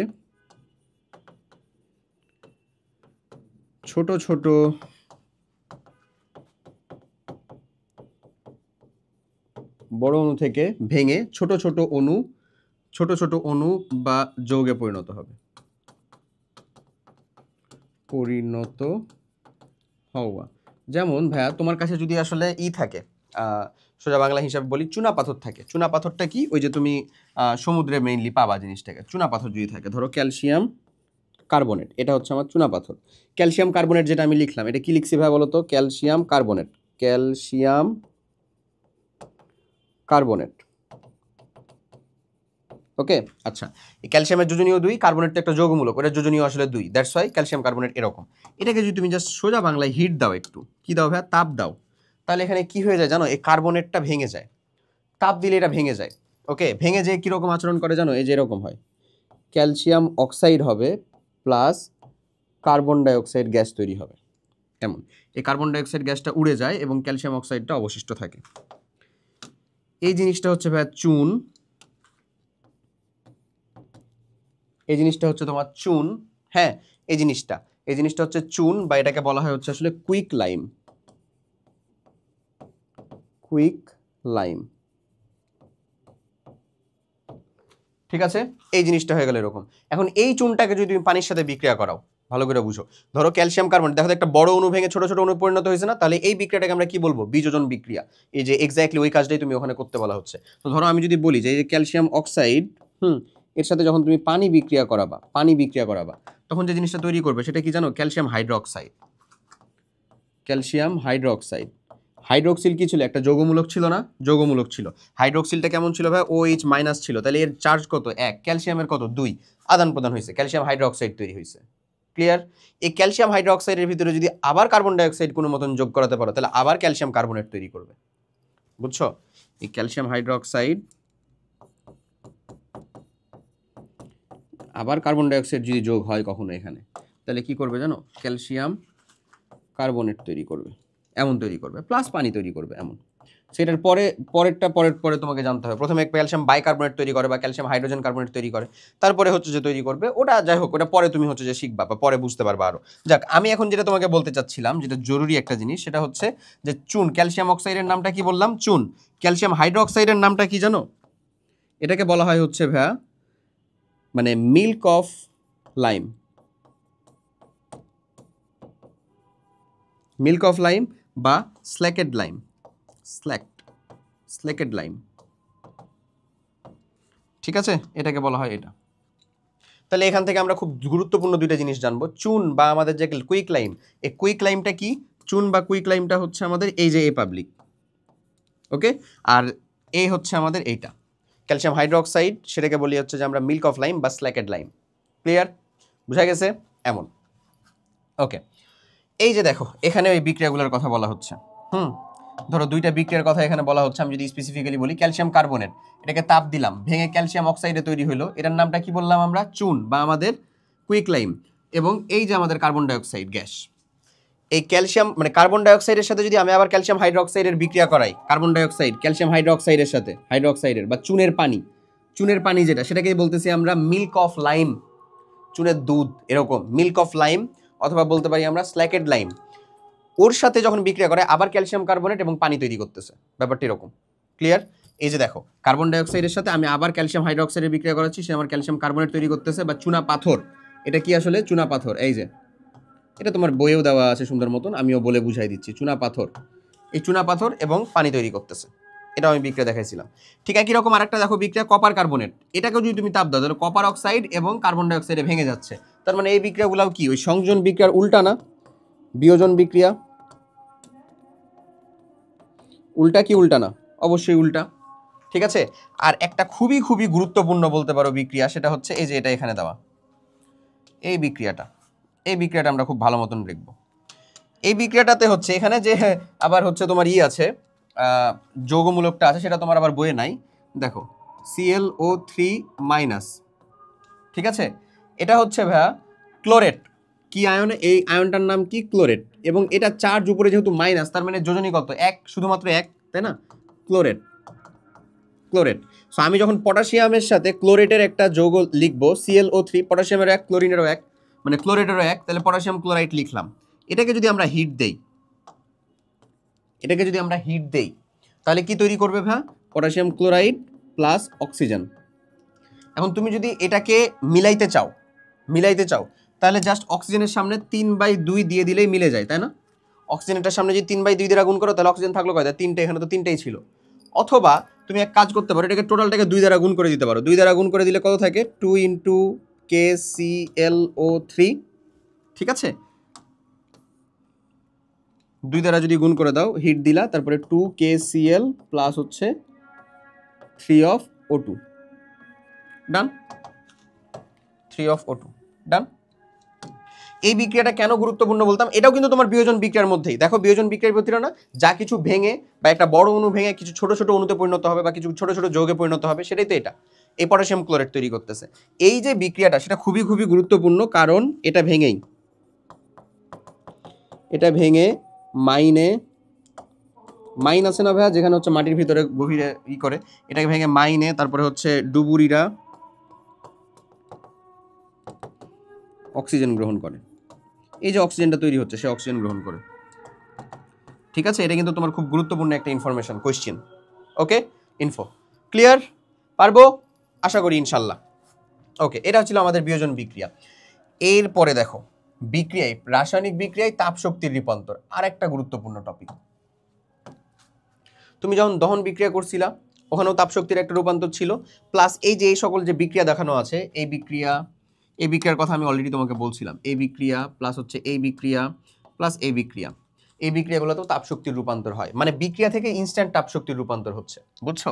ছোট বড় অণু থেকে ভেঙে ছোট অণু বা যৌগে পরিণত হবে, পরিণত হওয়া। যেমন ভাইয়া তোমার কাছে যদি আসলে থাকে, সোজা বাংলা হিসাবে বলি, চুনা পাথর থাকে। চুনা পাথরটা কি, ওই যে তুমি সমুদ্রে মেইনলি পাবা জিনিসটাকে, চুনা পাথর যদি থাকে, ধরো ক্যালসিয়াম কার্বনেট, এটা হচ্ছে আমার চুনা পাথর। ক্যালসিয়াম কার্বনেট যেটা আমি লিখলাম, এটা কি লিখছি ভাই বলো তো, ক্যালসিয়াম কার্বনেট। ওকে, আচ্ছা, এই ক্যালসিয়ামের যোজনীয় 2, কার্বনেট তো একটা যৌগমূলক, ওটা যোজনীয় আসলে 2, দ্যাটস ওয়াই ক্যালসিয়াম কার্বনেট এরকম। এটাকে যদি তুমি জাস্ট সোজা বাংলায় হিট দাও, একটু কি দাও ভাইয়া, তাপ দাও, তাহলে এখানে কি হয়ে যায় জানো, এই কার্বনেটটা ভেঙে যায়, তাপ দিলে এটা ভেঙে যায়। ওকে, ভেঙে যেয়ে কীরকম আচরণ করে জানো, এই যে এরকম হয়, ক্যালসিয়াম অক্সাইড হবে প্লাস কার্বন ডাইঅক্সাইড গ্যাস তৈরি হবে এমন। এই কার্বন ডাইঅক্সাইড গ্যাসটা উড়ে যায় এবং ক্যালসিয়াম অক্সাইডটা অবশিষ্ট থাকে। এই জিনিসটা হচ্ছে ভাইয়া চুন, এই জিনিসটা হচ্ছে তোমার চুন। হ্যাঁ, এই জিনিসটা হচ্ছে চুন, বা এটাকে বলা হয় হচ্ছে আসলে কুইক লাইম। ঠিক আছে, এই জিনিসটা হয়ে গেল এরকম। এখন এই চুনটাকে যদি তুমি পানির সাথে বিক্রিয়া করাও, ভালো করে বুঝো, ধরো ক্যালসিয়াম কার্বনেট, দেখো একটা বড় অণু ভেঙে ছোট অণু পরিণত হয়েছে না, তাহলে এই বিক্রিয়াটাকে আমরা কি বলবো, বিযোজন বিক্রিয়া। এই যে এক্স্যাক্টলি ওই কাজটাই তুমি ওখানে করতে বলা হচ্ছে। তো ধরো আমি যদি বলি যে ক্যালসিয়াম অক্সাইড এর সাথে যখন তুমি পানি বিক্রিয়া করাবা, তখন যে জিনিসটা তৈরি করবে সেটা কি জানো, calcium hydroxide. Calcium hydroxide. Hydroxyl কি ছিল? একটা যৌগমূলক ছিল না? যৌগমূলক ছিল। হাইড্রোক্সিলটা কেমন ছিল ভাই? OH মাইনাস ছিল, তাহলে এর চার্জ কত? 1। ক্যালসিয়ামের কত? 2। আদান প্রদান হয়েছে, ক্যালসিয়াম হাইড্রোক্সাইড তৈরি হয়েছে। ক্লিয়ার? এই ক্যালসিয়াম হাইড্রোক্সাইডের ভিতরে যদি আবার কার্বন ডাইঅক্সাইড কোনো মতন যোগ করাতে পারো, তাহলে আবার ক্যালসিয়াম কার্বনেট তৈরি করবে। বুঝছো? এই ক্যালসিয়াম হাইড্রোক্সাইড আবার কার্বন ডাইঅক্সাইড যদি যোগ হয় কখনো এখানে, তাহলে কি করবে জানো? ক্যালসিয়াম কার্বনেট তৈরি করবে, এমন তৈরি করবে, প্লাস পানি তৈরি করবে এমন। সেটার পরে তোমাকে জানতে হবে। প্রথমে ক্যালসিয়াম বাইকার্বনেট তৈরি করে বা ক্যালসিয়াম হাইড্রোজেন কার্বনেট তৈরি করে, তারপরে হচ্ছে যে তৈরি করবে, ওটা যাই হোক, ওটা পরে তুমি হচ্ছে যে শিখবা বা পরে বুঝতে পারবা আরো। যাক, আমি এখন যেটা তোমাকে বলতে চাচ্ছিলাম, যেটা জরুরি একটা জিনিস, সেটা হচ্ছে যে চুন, ক্যালসিয়াম অক্সাইডের নামটা কি বললাম? চুন। ক্যালসিয়াম হাইড্রোক্সাইডের নামটা কি জানো? এটাকে বলা হয় হচ্ছে ভাইয়া মানে milk of lime. Milk of lime বা স্ল্যাকেড লাইম। স্ল্যাকেড লাইম, ঠিক আছে? এটাকে বলা হয় এটা। তাহলে এখান থেকে আমরা খুব গুরুত্বপূর্ণ দুইটা জিনিস জানবো। চুন বা আমাদের যে কুইক লাইম, এই কুইক লাইমটা কি? চুন বা কুইক লাইমটা হচ্ছে আমাদের এই যে এ পাবলিক, ওকে? আর এই হচ্ছে আমাদের এইটা ক্যালসিয়াম হাইড্রোক্সাইড, সেটাকে বলি হচ্ছে যে আমরা মিল্ক অফ লাইম বা স্ল্যাকেড লাইম। ক্লিয়ার? বুঝা গেছে? এমন। ওকে, এই যে দেখো এখানে ওই বিক্রিয়াগুলোর কথা বলা হচ্ছে। ধরো দুইটা বিক্রিয়ার কথা এখানে বলা হচ্ছে। আমি যদি স্পেসিফিক্যালি বলি, ক্যালসিয়াম কার্বনেট, এটাকে তাপ দিলাম, ভেঙে ক্যালসিয়াম অক্সাইডে তৈরি হলো, এটার নামটা কি বললাম আমরা? চুন বা আমাদের কুইক লাইম। এবং এই যে আমাদের কার্বন ডাইঅক্সাইড গ্যাস, এই ক্যালসিয়াম মানে কার্বন ডাইঅক্সাইডের সাথে যদি আমি আবার ক্যালসিয়াম হাইড্রোক্সাইডের বিক্রিয়া করাই, কার্বন ডাইঅক্সাইড ক্যালসিয়াম হাইড্রোক্সাইডের সাথে, হাইড্রোক্সাইডের বা চুনের পানি যেটা, সেটাকে বলতেছি আমরা মিল্ক অফ লাইম, চুনের দুধ, এরকম মিল্ক অফ লাইম, অথবা বলতে পারি আমরা স্ল্যাকেড লাইম। ওর সাথে যখন বিক্রিয়া করে আবার ক্যালসিয়াম কার্বনেট এবং পানি তৈরি করতেছে, ব্যাপারটা এরকম। ক্লিয়ার? এই যে দেখো কার্বন ডাইঅক্সাইডের সাথে আমি আবার ক্যালসিয়াম হাইড্রোক্সাইডের বিক্রিয়া করাচ্ছি, সে আমার ক্যালসিয়াম কার্বনেট তৈরি করতেছে, বা চুনা পাথর। এটা কি আসলে? চুনা পাথর। এই যে এটা তোমার বইয়েও দেওয়া আছে সুন্দর মতন, আমিও বলে বুঝাই দিচ্ছি। চুনা পাথর, এই চুনা পাথর এবং পানি তৈরি করতেছে, এটা আমি বিক্রিয়া দেখাইছিলাম। ঠিক একই রকম আরেকটা দেখো বিক্রিয়া কপার কার্বনেট, এটাকেও যদি তুমি তাপ দাও তাহলে কপার অক্সাইড এবং কার্বন ডাইঅক্সাইডে ভেঙে যাচ্ছে। তার মানে এই বিক্রিয়াগুলোও কি ওই সংযোজন বিক্রিয়ার উল্টা না? বিয়োজন বিক্রিয়া। উল্টা কি উল্টা না? অবশ্যই উল্টা। ঠিক আছে? আর একটা খুবই খুবই গুরুত্বপূর্ণ বলতে পারো বিক্রিয়া, সেটা হচ্ছে এই যে এটা এখানে দেওয়া এই বিক্রিয়াটা। এই বিক্রিয়াটা আমরা খুব ভালো মতন দেখব। এই বিক্রিয়াটাতে হচ্ছে এখানে যে আবার হচ্ছে তোমার আছে যৌগমূলকটা আছে, সেটা তোমার আবার বইয়ে নাই। দেখো ClO3-, ঠিক আছে? এটা হচ্ছে ভাইয়া ক্লোরেট। কি আয়ন? এই আয়নটার নাম কি? ক্লোরেট। এবং এটা চার্জ উপরে যেহেতু মাইনাস, তার মানে যোজনী কত? 1, শুধুমাত্র 1, তাই না? ক্লোরেট। সো আমি যখন পটাশিয়ামের সাথে ক্লোরেটের একটা যৌগ লিখবো ClO3, পটাশিয়ামের 1, ক্লোরিনেরও 1, মানে ক্লোরেটেরও 1, তাহলে পটাশিয়াম ক্লোরাইড লিখলাম। এটাকে যদি আমরা হিট দেই, তাহলে কি তৈরি করবে ভাই? Potassium chloride plus oxygen. এখন তুমি যদি এটাকে মিলাইতে চাও তাহলে জাস্ট অক্সিজেনের সামনে 3/2 দিয়ে দিলেই মিলে যায়, তাই না? অক্সিজেনটার সামনে যদি 3/2 দিয়ে গুণ করো, তাহলে অক্সিজেন থাকলো কয়টা? 3টে। এখানে তো 3টেই ছিল। অথবা তুমি এক কাজ করতে পারো, এটাকে টোটালটাকে 2 দ্বারা গুণ করে দিতে পারো। 2 দ্বারা গুণ করে দিলে কত থাকে? 2 × KClO3, ঠিক আছে? 2 দ্বারা যদি গুণ করে দাও, হিট দিলা, তারপরে 2 KCl প্লাস হচ্ছে 3 of O2, done. 3 of O2, ডান। এই বিক্রিয়াটা কেন গুরুত্বপূর্ণ বলতাম? এটাও কিন্তু তোমার বিয়োজন বিক্রিয়ার মধ্যেই। দেখো বিয়োজন বিক্রিয়ার ভিতরে না, যা কিছু ভেঙে বা একটা বড় অণু ভেঙে কিছু ছোট ছোট অণুতে পরিণত হবে বা কিছু ছোট ছোট যৌগে পরিণত হবে, সেটাই তো এটা। এই পটাশিয়াম ক্লোরাইড তৈরি করতেছে। এই যে বিক্রিয়াটা, সেটা খুবই খুবই গুরুত্বপূর্ণ, কারণ এটা ভেঙে মাইন আছে না ভাইয়া, যেখানে হচ্ছে মাটির ভিতরে গভীরে করে, এটাকে ভেঙে মাইনে, তারপরে হচ্ছে ডুবুরিরা অক্সিজেন গ্রহণ করে। এই যে অক্সিজেনটা তৈরি হচ্ছে, সে অক্সিজেন গ্রহণ করে। ঠিক আছে? এটা কিন্তু তোমার খুব গুরুত্বপূর্ণ একটা ইনফরমেশন, কোয়েশ্চেন। ওকে, ইনফো ক্লিয়ার? পারবো আশা করি, ইনশাল্লাহ। ওকে, এটা ছিল আমাদের বিয়োজন বিক্রিয়া। এরপরে দেখো রাসায়নিক বিক্রিয়ায় তাপ শক্তির রূপান্তর, আর একটা গুরুত্বপূর্ণ টপিক। তুমি যখন দহন বিক্রিয়া করছিলা, ওখানেও তাপ শক্তির একটা রূপান্তর ছিল। প্লাস এই যে এই সকল যে বিক্রিয়া দেখানো আছে, এই বিক্রিয়ার কথা আমি অলরেডি তোমাকে বলছিলাম। এই বিক্রিয়া প্লাস হচ্ছে এই বিক্রিয়া প্লাস এই বিক্রিয়া, এই বিক্রিয়াগুলোতেও তাপশক্তির রূপান্তর হয়, মানে বিক্রিয়া থেকে ইনস্ট্যান্ট তাপশক্তির রূপান্তর হচ্ছে, বুঝছো?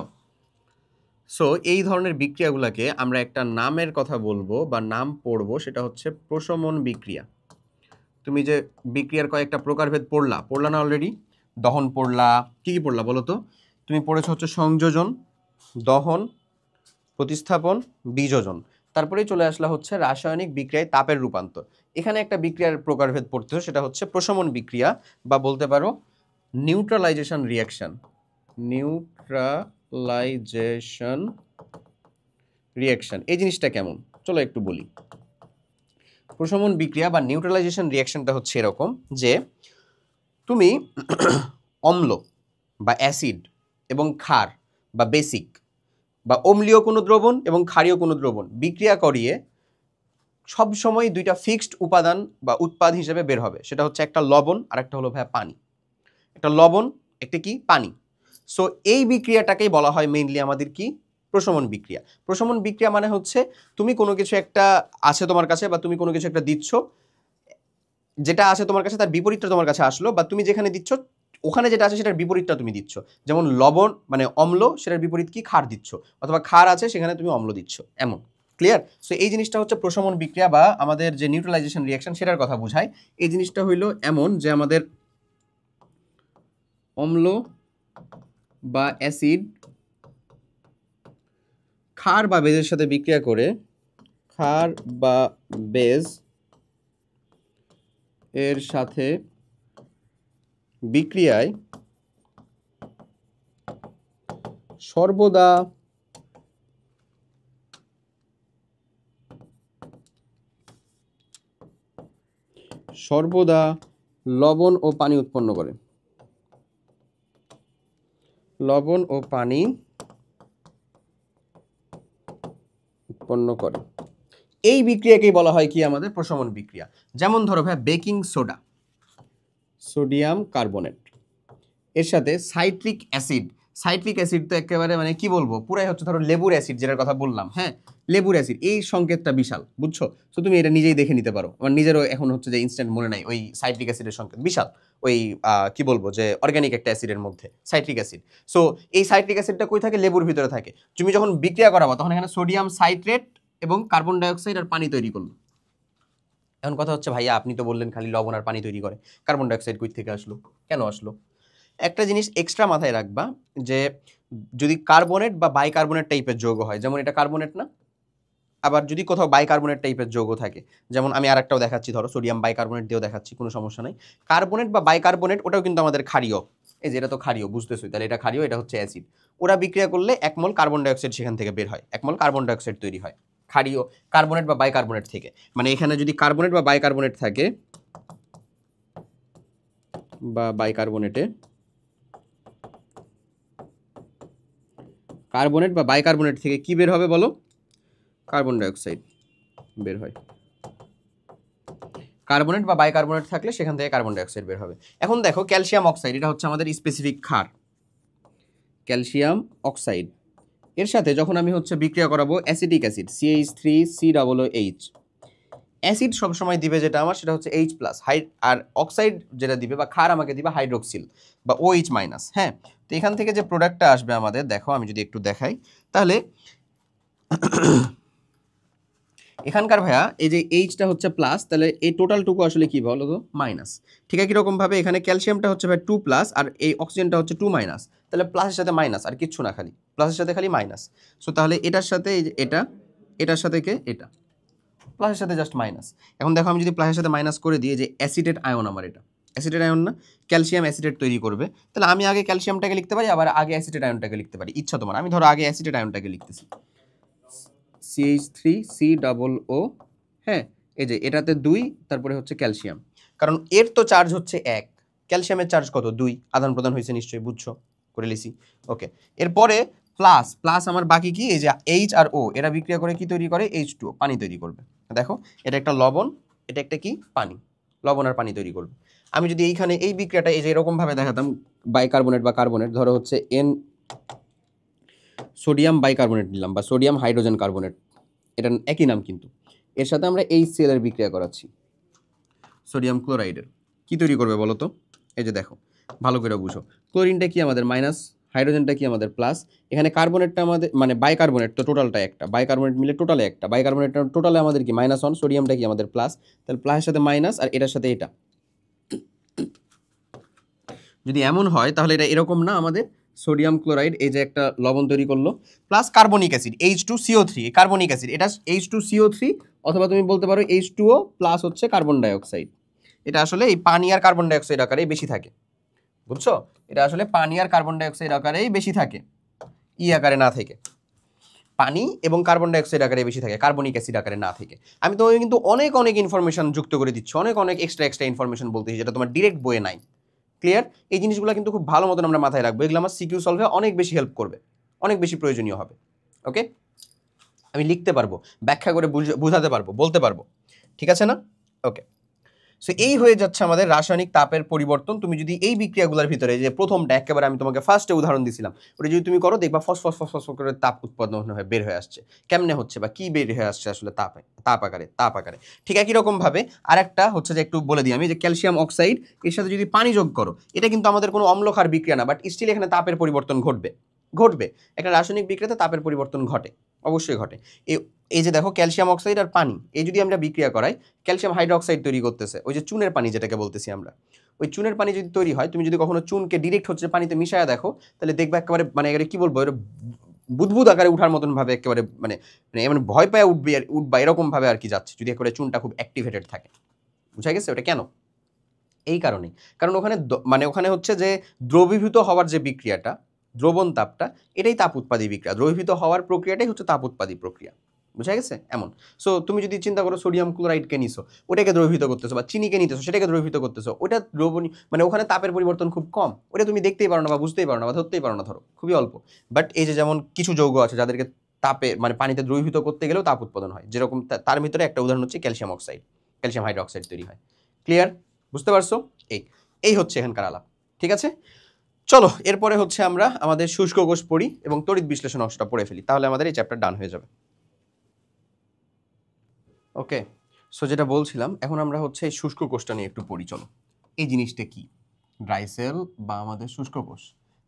সো এই ধরনের বিক্রিয়াগুলোকে আমরা একটা নামের কথা বলবো বা নাম পড়বো, সেটা হচ্ছে প্রশমন বিক্রিয়া। তুমি যে বিক্রিয়ার কয়েকটা প্রকারভেদ পড়লা না অলরেডি? দহন পড়লা, কি কি পড়লা বলো তো? তুমি পড়েছো হচ্ছে সংযোজন, দহন, প্রতিস্থাপন, বিযোজন, তারপরেই চলে আসলা হচ্ছে রাসায়নিক বিক্রিয়ায় তাপের রূপান্তর। এখানে একটা বিক্রিয়ার প্রকারভেদ পড়তেছো, সেটা হচ্ছে প্রশমন বিক্রিয়া বা বলতে পারো নিউট্রালাইজেশন রিঅ্যাকশন। নিউট্রালাইজেশন রিঅ্যাকশন এই জিনিসটা কেমন চলো একটু বলি। প্রশমন বিক্রিয়া বা নিউট্রালাইজেশন রিঅ্যাকশনটা হচ্ছে এরকম যে তুমি অম্ল বা অ্যাসিড এবং ক্ষার বা বেসিক বা অম্লীয় কোনো দ্রবণ এবং ক্ষারীয় কোনো দ্রবণ বিক্রিয়া করিয়ে সবসময় দুইটা ফিক্সড উপাদান বা উৎপাদ হিসেবে বের হবে, সেটা হচ্ছে একটা লবণ আর একটা হলো ভাইয়া পানি। একটা লবণ, একটা কি পানি। সো এই বিক্রিয়াটাকেই বলা হয় মেইনলি আমাদের কি প্রশমন বিক্রিয়া। প্রশমন বিক্রিয়া মানে হচ্ছে তুমি কোনো কিছু একটা আছে তোমার কাছে বা তুমি কোনো কিছু একটা দিচ্ছ, যেটা আছে তোমার কাছে তার বিপরীতটা তোমার কাছে আসলো, বা তুমি যেখানে দিচ্ছ ওখানে যেটা আছে সেটার বিপরীতটা তুমি দিচ্ছ। যেমন লবণ মানে অম্ল, সেটার বিপরীত কি ক্ষার দিচ্ছ, অথবা ক্ষার আছে সেখানে তুমি অম্ল দিচ্ছ, এমন। ক্লিয়ার? সো এই জিনিসটা হচ্ছে প্রশমন বিক্রিয়া বা আমাদের যে নিউট্রালাইজেশন রিঅ্যাকশন সেটার কথা বোঝায়। এই জিনিসটা হইলো এমন যে আমাদের অম্ল বা অ্যাসিড ক্ষার বা বেজের সাথে বিক্রিয়া করে, ক্ষার বা বেজ এর সাথে বিক্রিয়ায় সর্বদা লবণ ও পানি উৎপন্ন করে। লবণ ও পানি উৎপন্ন করে, এই বিক্রিয়াকেই বলা হয় কি আমাদের প্রশমন বিক্রিয়া। যেমন ধরো ভাই বেকিং সোডা, সোডিয়াম কার্বনেট, এর সাথে সাইট্রিক অ্যাসিড। সাইট্রিক অ্যাসিড তো একেবারে মানে কি বলবো, পুরাই হচ্ছে ধরো লেবুর অ্যাসিড যেটার কথা বললাম, হ্যাঁ লেবুর অ্যাসিড, এই সংকেতটা বিশাল, বুঝছো? তো তুমি এটা নিজেই দেখে নিতে পারো, আমার নিজেরও এখন হচ্ছে যে ইনস্ট্যান্ট মনে নাই ওই সাইট্রিক অ্যাসিডের সংকেত বিশাল, ওই কি বলবো যে অর্গানিক একটা অ্যাসিডের মধ্যে সাইট্রিক অ্যাসিড। সো এই সাইট্রিক অ্যাসিডটা কই থাকে? লেবুর ভিতরে থাকে। তুমি যখন বিক্রিয়া করাবো তখন এখানে সোডিয়াম সাইট্রেট এবং কার্বন ডাইঅক্সাইড আর পানি তৈরি করলো। এখন কথা হচ্ছে ভাইয়া আপনি তো বললেন খালি লবণ আর পানি তৈরি করে, কার্বন ডাইঅক্সাইড কই থেকে আসলো, কেন আসলো? একটা জিনিস এক্সট্রা মাথায় রাখবা যে যদি কার্বনেট বা বাইকার্বনেট টাইপের যৌগ হয়, যেমন এটা কার্বনেট না, আবার যদি কোথাও বাইকার্বনেট টাইপের যৌগ থাকে, যেমন আমি আরেকটাও দেখাচ্ছি, ধরো সোডিয়াম বাইকার্বনেট দিয়েও দেখাচ্ছি, কোনো সমস্যা নাই। কার্বনেট বা বাইকার্বনেট ওটাও কিন্তু আমাদের ক্ষারীয়, এই যে এটা তো ক্ষারীয়, বুঝতেছোই, তাহলে এটা ক্ষারীয়, এটা হচ্ছে অ্যাসিড। ওরা বিক্রিয়া করলে 1 মোল কার্বন ডাইঅক্সাইড সেখান থেকে বের হয়, 1 মোল কার্বন ডাইঅক্সাইড তৈরি হয় ক্ষারীয় কার্বনেট বা বাইকার্বনেট থেকে। মানে এখানে যদি কার্বনেট বা বাইকার্বনেট থাকে বা বাইকার্বনেটে, কার্বনেট বা বাইকার্বনেট থেকে কি বের হবে বলো? কার্বন ডাইঅক্সাইড বের হয়। কার্বনেট বা বাইকার্বনেট থাকলে সেখান থেকে কার্বন ডাইঅক্সাইড বের হবে। এখন দেখো ক্যালসিয়াম অক্সাইড, এটা হচ্ছে আমাদের স্পেসিফিক ক্ষার, ক্যালসিয়াম অক্সাইড। এর সাথে যখন আমি হচ্ছে বিক্রিয়া করাবো অ্যাসিটিক অ্যাসিড CH3COOH, অ্যাসিড সবসময় দিবে যেটা আমার সেটা হচ্ছে H+, আর অক্সাইড যেটা দিবে বা ক্ষার আমাকে দিবে হাইড্রোক্সিল বা OH-। হ্যাঁ, তো এখান থেকে যে প্রোডাক্টটা আসবে আমাদের, দেখো আমি যদি একটু দেখাই তাহলে এখানকার ভাইয়া এই যে এইচটা হচ্ছে প্লাস, তাহলে এই টোটালটুকু আসলে কি বলো তো? মাইনাস। ঠিক আছে, কীরকমভাবে এখানে ক্যালসিয়ামটা হচ্ছে ভাই 2+ আর এই অক্সিজেনটা হচ্ছে 2-, তাহলে প্লাসের সাথে মাইনাস আর কিচ্ছু না, খালি প্লাসের সাথে খালি মাইনাস। সো তাহলে এটার সাথে এই যে এটা, এটার সাথে কে এটা, প্লাসের সাথে জাস্ট মাইনাস। এখন দেখো আমি যদি প্লাসের সাথে মাইনাস করে দিই, যে অ্যাসিডেট আয়ন, আমার এটা অ্যাসিডেট আয়ন না, ক্যালসিয়াম অ্যাসিডেট তৈরি করবে, তাহলে আমি আগে ক্যালসিয়ামটাকে লিখতে পারি, আবার আগে অ্যাসিডেট আয়নটাকে লিখতে পারি, ইচ্ছা তোমার। আমি ধরো আগে অ্যাসিডেট আয়নটাকে লিখতেছি CH3COO, হ্যাঁ এই যে এটাতে 2, তারপরে হচ্ছে ক্যালসিয়াম, কারণ এর তো চার্জ হচ্ছে 1, ক্যালসিয়ামের চার্জ কত? 2, আদান প্রদান হয়েছে নিশ্চয়ই, বুঝছো, করে লিসি। ওকে, এরপরে প্লাস প্লাস আমার বাকি কি, এই যে H আর O এরা বিক্রিয়া করে কি তৈরি করে? H2O, পানি তৈরি করবে। দেখো এটা একটা লবণ, এটা একটা কি পানি, লবণ আর পানি তৈরি করবে। আমি যদি এইখানে এই বিক্রিয়াটা এই যে এরকমভাবে দেখাতাম, বাইকার্বনেট বা কার্বনেট, ধরো হচ্ছে সোডিয়াম বাইকার্বনেট নিলাম বা সোডিয়াম হাইড্রোজেন কার্বনেট, এটা একই নাম কিন্তু, এর সাথে আমরা HCl এর বিক্রিয়া করাচ্ছি সোডিয়াম ক্লোরাইডের, কি তৈরি করবে বলো তো? এই যে দেখো ভালো করে বুঝো, ক্লোরিনটা কি আমাদের মাইনাস, হাইড্রোজেনটা কি আমাদের প্লাস, এখানে কার্বনেটটা আমাদের মানে বাইকার্বনেট তো টোটালটা একটা, বাইকার্বনেট মিলে টোটালে একটা, বাইকার্বনেটটা টোটালে আমাদের কি -1, সোডিয়ামটা কি আমাদের প্লাস, তাহলে প্লাসের সাথে মাইনাস আর এটার সাথে এটা। যদি এমন হয় তাহলে এটা এরকম না, আমাদের সোডিয়াম ক্লোরাইড এই যে একটা লবণ তৈরি করলো plus carbonic acid H2CO3, carbonic acid এটা H2CO3, অথবা তুমি বলতে পারো H2O প্লাস হচ্ছে কার্বন ডাইঅক্সাইড। এটা আসলে এই পানি আর কার্বন ডাইঅক্সাইড আকারেই বেশি থাকে, বুঝছো? এটা আসলে পানি আর কার্বন ডাইঅক্সাইড আকারেই বেশি থাকে, ই আকারে না থেকে। পানি এবং কার্বন ডাইঅক্সাইড আকারে বেশি থাকে, কার্বনিক অ্যাসিড আকারে না থেকে। আমি তোমাকে কিন্তু অনেক অনেক ইনফরমেশন যুক্ত করে দিচ্ছি, অনেক অনেক এক্সট্রা ইনফরমেশন বলতেছি যেটা তোমার ডিরেক্ট বইয়ে নাই। ক্লিয়ার? এই জিনিসগুলো কিন্তু খুব ভালো মতন আমরা মাথায় রাখবো, এগুলো আমার সিকিউ সলভে অনেক বেশি হেল্প করবে, অনেক বেশি প্রয়োজনীয় হবে। ওকে, আমি লিখতে পারবো, ব্যাখ্যা করে বুঝাতে পারবো, বলতে পারবো, ঠিক আছে না? ওকে, সো এই হয়ে যাচ্ছে আমাদের রাসায়নিক তাপের পরিবর্তন। তুমি যদি এই বিক্রিয়াগুলোর ভিতরে যে প্রথমটা একেবারে আমি তোমাকে ফার্স্টে উদাহরণ দিছিলাম, ওটা যদি তুমি করো দেখবা ফস ফস ফস ফস করে তাপ উৎপাদন হয়ে বের হয়ে আসছে। কেমনে হচ্ছে বা কি বের হয়ে আসছে আসলে তাপ আকারে। ঠিক একই রকম ভাবে আরেকটা হচ্ছে যে একটু বলে দিই আমি, যে ক্যালসিয়াম অক্সাইড এর সাথে যদি পানি যোগ করো, এটা কিন্তু আমাদের কোনো অম্লক্ষার বিক্রিয়া না, বাট স্টিল এখানে তাপের পরিবর্তন ঘটবে। একটা রাসায়নিক বিক্রিয়াতে তাপের পরিবর্তন ঘটে, অবশ্যই ঘটে। এই যে দেখো ক্যালসিয়াম অক্সাইড আর পানি, এই যদি আমরা বিক্রিয়া করাই, ক্যালসিয়াম হাইড্রোক্সাইড তৈরি করতেছে, ওই যে চুনের পানি যেটাকে বলতেছি আমরা, ওই চুনের পানি যদি তৈরি হয়, তুমি যদি কখনো চুনকে ডিরেক্ট হচ্ছে পানিতে মিশায়া দেখো, তাহলে দেখবে একেবারে মানে কি বলবো, বুদবুদ আকারে উঠার মতন ভাবে একেবারে মানে মানে ভয় পায় উঠবা এরকম ভাবে আর কি যাচ্ছে, যদি একেবারে চুনটা খুব অ্যাক্টিভেটেড থাকে। বুঝা গেছে ওটা কেন? এই কারণেই, কারণ ওখানে মানে ওখানে হচ্ছে যে দ্রবীভূত হওয়ার যে বিক্রিয়াটা, দ্রবণ তাপটা, এটাই তাপ উৎপাদী বিক্রিয়া। দ্রবীভূত হওয়ার প্রক্রিয়াটাই হচ্ছে তাপ উৎপাদী প্রক্রিয়া। বুঝা গেছে? এমন। সো তুমি যদি চিন্তা করো সোডিয়াম ক্লোরাইডকে নিছো, ওটাকে দ্রবীভূত করতেছো, বা চিনিকে নিতেছো, সেটাকে দ্রবীভূত করতেছো, ওটা দ্রবণী মানে ওখানে তাপের পরিবর্তন খুব কম, ওটা তুমি দেখতেই পারো না বা বুঝতেই পারো না বা ধরতেই পারো না, ধরো খুবই অল্প। বাট এই যে যেমন কিছু যৌগ আছে যাদেরকে তাপে মানে পানিতে দ্রবীভূত করতে গেলেও তাপ উৎপাদন হয়, যেরকম তার ভিতরে একটা উদাহরণ হচ্ছে ক্যালসিয়াম অক্সাইড, ক্যালসিয়াম হাইড্রোক্সাইড তৈরি হয়। ক্লিয়ার? বুঝতে পারছো? এই হচ্ছে এখানকার আলাপ। ঠিক আছে, চলো এরপরে হচ্ছে আমরা আমাদের শুষ্ক কোষ পড়ি এবং তড়িৎ বিশ্লেষণ অংশটা পড়ে ফেলি, তাহলে আমাদের এই চ্যাপ্টার ডান হয়ে যাবে। ওকে, সো যেটা বলছিলাম, এখন আমরা হচ্ছে এই শুষ্ক কোষটা নিয়ে একটু পড়ি। চলো, এই জিনিসটা কি? ড্রাই সেল বা আমাদের শুষ্ক কোষ।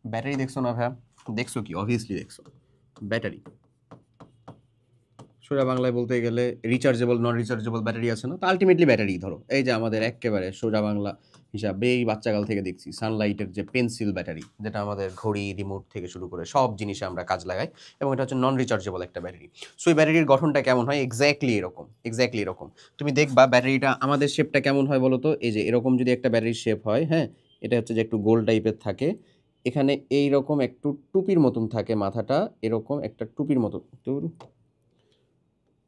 ব্যাটারি দেখছো না ভাইয়া? দেখছো কি? অবভিয়াসলি দেখছো ব্যাটারি। সোজা বাংলায় বলতে গেলে রিচার্জেবল নন রিচার্জেবল ব্যাটারি আছে না, তো আলটিমেটলি ব্যাটারি। ধরো এই যে আমাদের একেবারে সোজা বাংলা হিসাবে এই বাচ্চাকাল থেকে দেখছি সানলাইটের যে পেন্সিল ব্যাটারি, যেটা আমাদের ঘড়ি রিমোট থেকে শুরু করে সব জিনিসে আমরা কাজ লাগাই, এবং এটা হচ্ছে নন রিচার্জেবল একটা ব্যাটারি। সো এই ব্যাটারির গঠনটা কেমন হয়? এক্স্যাক্টলি এরকম। তুমি দেখবা ব্যাটারিটা আমাদের শেপটা কেমন হয় বলো তো? এই যে এরকম যদি একটা ব্যাটারির শেপ হয়, হ্যাঁ, এটা হচ্ছে যে একটু গোল টাইপের থাকে, এখানে এইরকম একটু টুপির মতন থাকে মাথাটা, এরকম একটা টুপির মতন,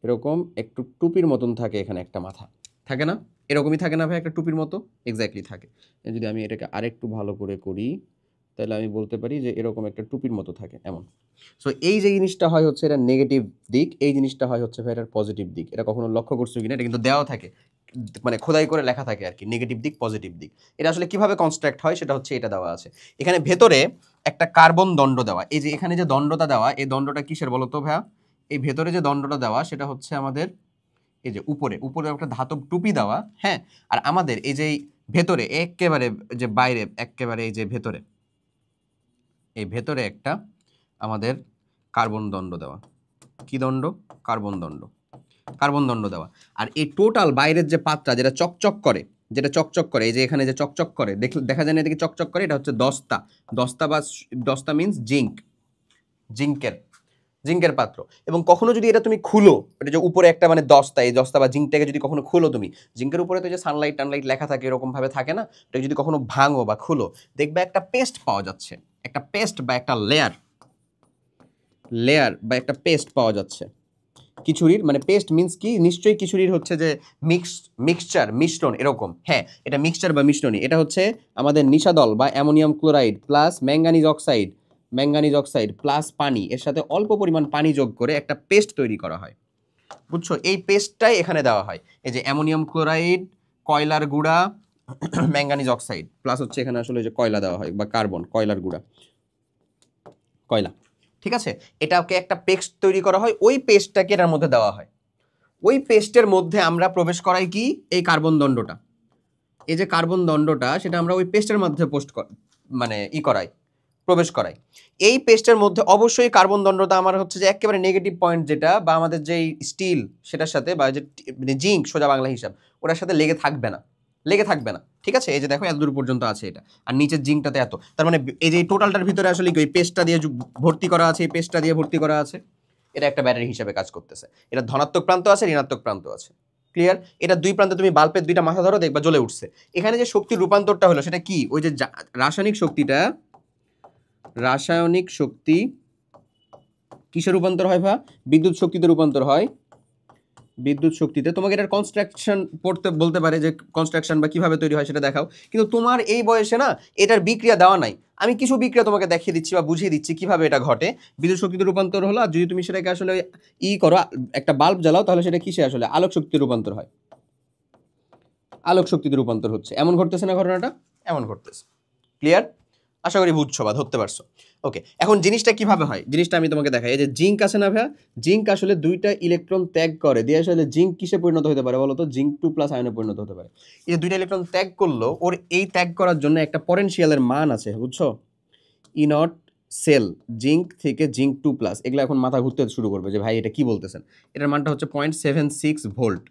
এরকম একটু টুপির মতন থাকে, এখানে একটা মাথা থাকে না? এরকমই থাকে না ভাই, একটা টুপির মতো? এক্স্যাক্টলি থাকে। যদি আমি এটাকে আরেকটু ভালো করে করি, তাহলে আমি বলতে পারি যে এরকম একটা টুপির মতো থাকে এমন। সো এই যে জিনিসটা হয় হচ্ছে এটা নেগেটিভ দিক, এই জিনিসটা হয় হচ্ছে ভাই এটার পজিটিভ দিক। এটা কখনো লক্ষ্য করছো কিনা? এটা কিন্তু দেওয়া থাকে, মানে খোদাই করে লেখা থাকে আর কি, নেগেটিভ দিক পজিটিভ দিক। এটা আসলে কিভাবে কনস্ট্রাক্ট হয় সেটা হচ্ছে এটা দেওয়া আছে এখানে ভেতরে একটা কার্বন দণ্ড দেওয়া। এই যে এখানে যে দণ্ডটা দেওয়া, এই দণ্ডটা কিসের বলো তো ভাইয়া? এই ভেতরে যে দণ্ডটা দেওয়া সেটা হচ্ছে আমাদের এই যে উপরে একটা ধাতব টুপি দেওয়া, হ্যাঁ। আর আমাদের এই যে ভেতরে একেবারে যে বাইরে একেবারে এই যে ভেতরে, এই ভেতরে একটা আমাদের কার্বন দণ্ড দেওয়া। কি দণ্ড? কার্বন দণ্ড দেওয়া। আর এই টোটাল বাইরের যে পাতটা যেটা চকচক করে, এই যে এখানে যে চকচক করে, দেখা যায় না এদিকে চকচক করে, এটা হচ্ছে দস্তা মিন্স জিঙ্কের পাত্র। এবং কখনো যদি এটা তুমি খুলো, এটা যে উপরে একটা মানে দস্তা, এই দস্তা বা জিঙ্কটাকে যদি কখনো খুলো তুমি, জিঙ্কের উপরে তো যে সানলাইট টানলাইট লেখা থাকে এরকম ভাবে থাকে না, এটাকে যদি কখনো ভাঙো বা খুলো, দেখবে একটা পেস্ট পাওয়া যাচ্ছে, একটা পেস্ট বা একটা লেয়ার বা একটা পেস্ট পাওয়া যাচ্ছে খিচুড়ির। মানে পেস্ট মিন্স কি? নিশ্চয়ই খিচুড়ির হচ্ছে যে মিশ্রণ এরকম। হ্যাঁ, এটা মিক্সচার বা মিশ্রণই। এটা হচ্ছে আমাদের নিশাদল বা ammonium chloride plus manganese oxide plus পানি, এর সাথে অল্প পরিমাণ পানি যোগ করে একটা পেস্ট তৈরি করা হয়। বুঝছো? এই পেস্টটাই এখানে দেওয়া হয়। এই যে অ্যামোনিয়াম ক্লোরাইড, কয়লার গুঁড়া, ম্যাঙ্গানিজ অক্সাইড প্লাস হচ্ছে এখানে আসলে যে কয়লা দেওয়া হয় বা কার্বন, কয়লার গুঁড়া, কয়লা। ঠিক আছে, এটাকে একটা পেস্ট তৈরি করা হয়, ওই পেস্টটাকে এটার মধ্যে দেওয়া হয়। ওই পেস্টের মধ্যে আমরা প্রবেশ করাই কি? এই কার্বন দণ্ডটা। এই যে কার্বন দণ্ডটা সেটা আমরা ওই পেস্টের মধ্যে মানে করাই, প্রবেশ করাই। এই পেস্টের মধ্যে অবশ্যই কার্বন দণ্ডটা আমার হচ্ছে যে একেবারে নেগেটিভ পয়েন্ট যেটা বা আমাদের যেই স্টিল সেটার সাথে বা যে মানে জিঙ্ক সোজা বাংলা হিসাব ওটার সাথে লেগে থাকবে না, লেগে থাকবে না। ঠিক আছে, এই যে দেখো এত দূর পর্যন্ত আছে এটা, আর নিচের জিঙ্কটাতে এত, তার মানে এই যে টোটালটার ভিতরে আসলে কি ওই পেস্টটা দিয়ে ভর্তি করা আছে, এই পেস্টটা দিয়ে ভর্তি করা আছে, এটা একটা ব্যাটারি হিসাবে কাজ করতেছে। এটা ধনাত্মক প্রান্ত আছে, ঋণাত্মক প্রান্ত আছে। ক্লিয়ার? এটা দুই প্রান্তে তুমি বাল্বের দুইটা মাথা ধরো, দেখবা জ্বলে উঠছে। এখানে যে শক্তির রূপান্তরটা হলো সেটা কি? ওই যে রাসায়নিক শক্তিটা, রাসায়নিক শক্তি কিসে রূপান্তর হয় ভা? বিদ্যুৎ শক্তিতে রূপান্তর হয়। বিদ্যুৎ শক্তিতে। তোমাকে এটার কনস্ট্রাকশন পড়তে বলতে পারে যে কনস্ট্রাকশন বা কিভাবে তৈরি হয় সেটা দেখাও, কিন্তু তোমার এই বয়সে না এটার বিক্রিয়া দেওয়া নাই। আমি কিছু বিক্রিয়া তোমাকে দেখিয়ে দিচ্ছি বা বুঝিয়ে দিচ্ছি কিভাবে এটা ঘটে। বিদ্যুৎ শক্তিতে রূপান্তর হলো, আর যদি তুমি সেটাকে আসলে করো, একটা বাল্ব জ্বালাও, তাহলে সেটা কিসে আসলে আলোক শক্তিতে রূপান্তর হয়। আলোক শক্তিতে রূপান্তর হচ্ছে, এমন ঘটতেছে না ঘটনাটা? এমন ঘটতেছে। ক্লিয়ার? আশা করি বুঝছো বা ধরতে পারছো। ওকে, এখন জিনিসটা কিভাবে হয় জিনিসটা আমি তোমাকে দেখাই। এই যে জিঙ্ক আছে না ভাইয়া, জিঙ্ক আসলে দুইটা ইলেকট্রন ত্যাগ করে দিয়ে আসলে জিঙ্ক কিসে পরিণত হতে পারে বলো তো? জিঙ্ক 2+ আয়নে পরিণত হতে পারে। এই যে দুইটা ইলেকট্রন ত্যাগ করলো, ওর এই ত্যাগ করার জন্য একটা পটেনশিয়ালের মান আছে, বুঝছো? ই নট সেল জিঙ্ক থেকে জিঙ্ক 2+, এগুলো এখন মাথা ঘুরতে শুরু করবে যে ভাই এটা কি বলতেছেন। এটার মানটা হচ্ছে 0.76 ভোল্ট।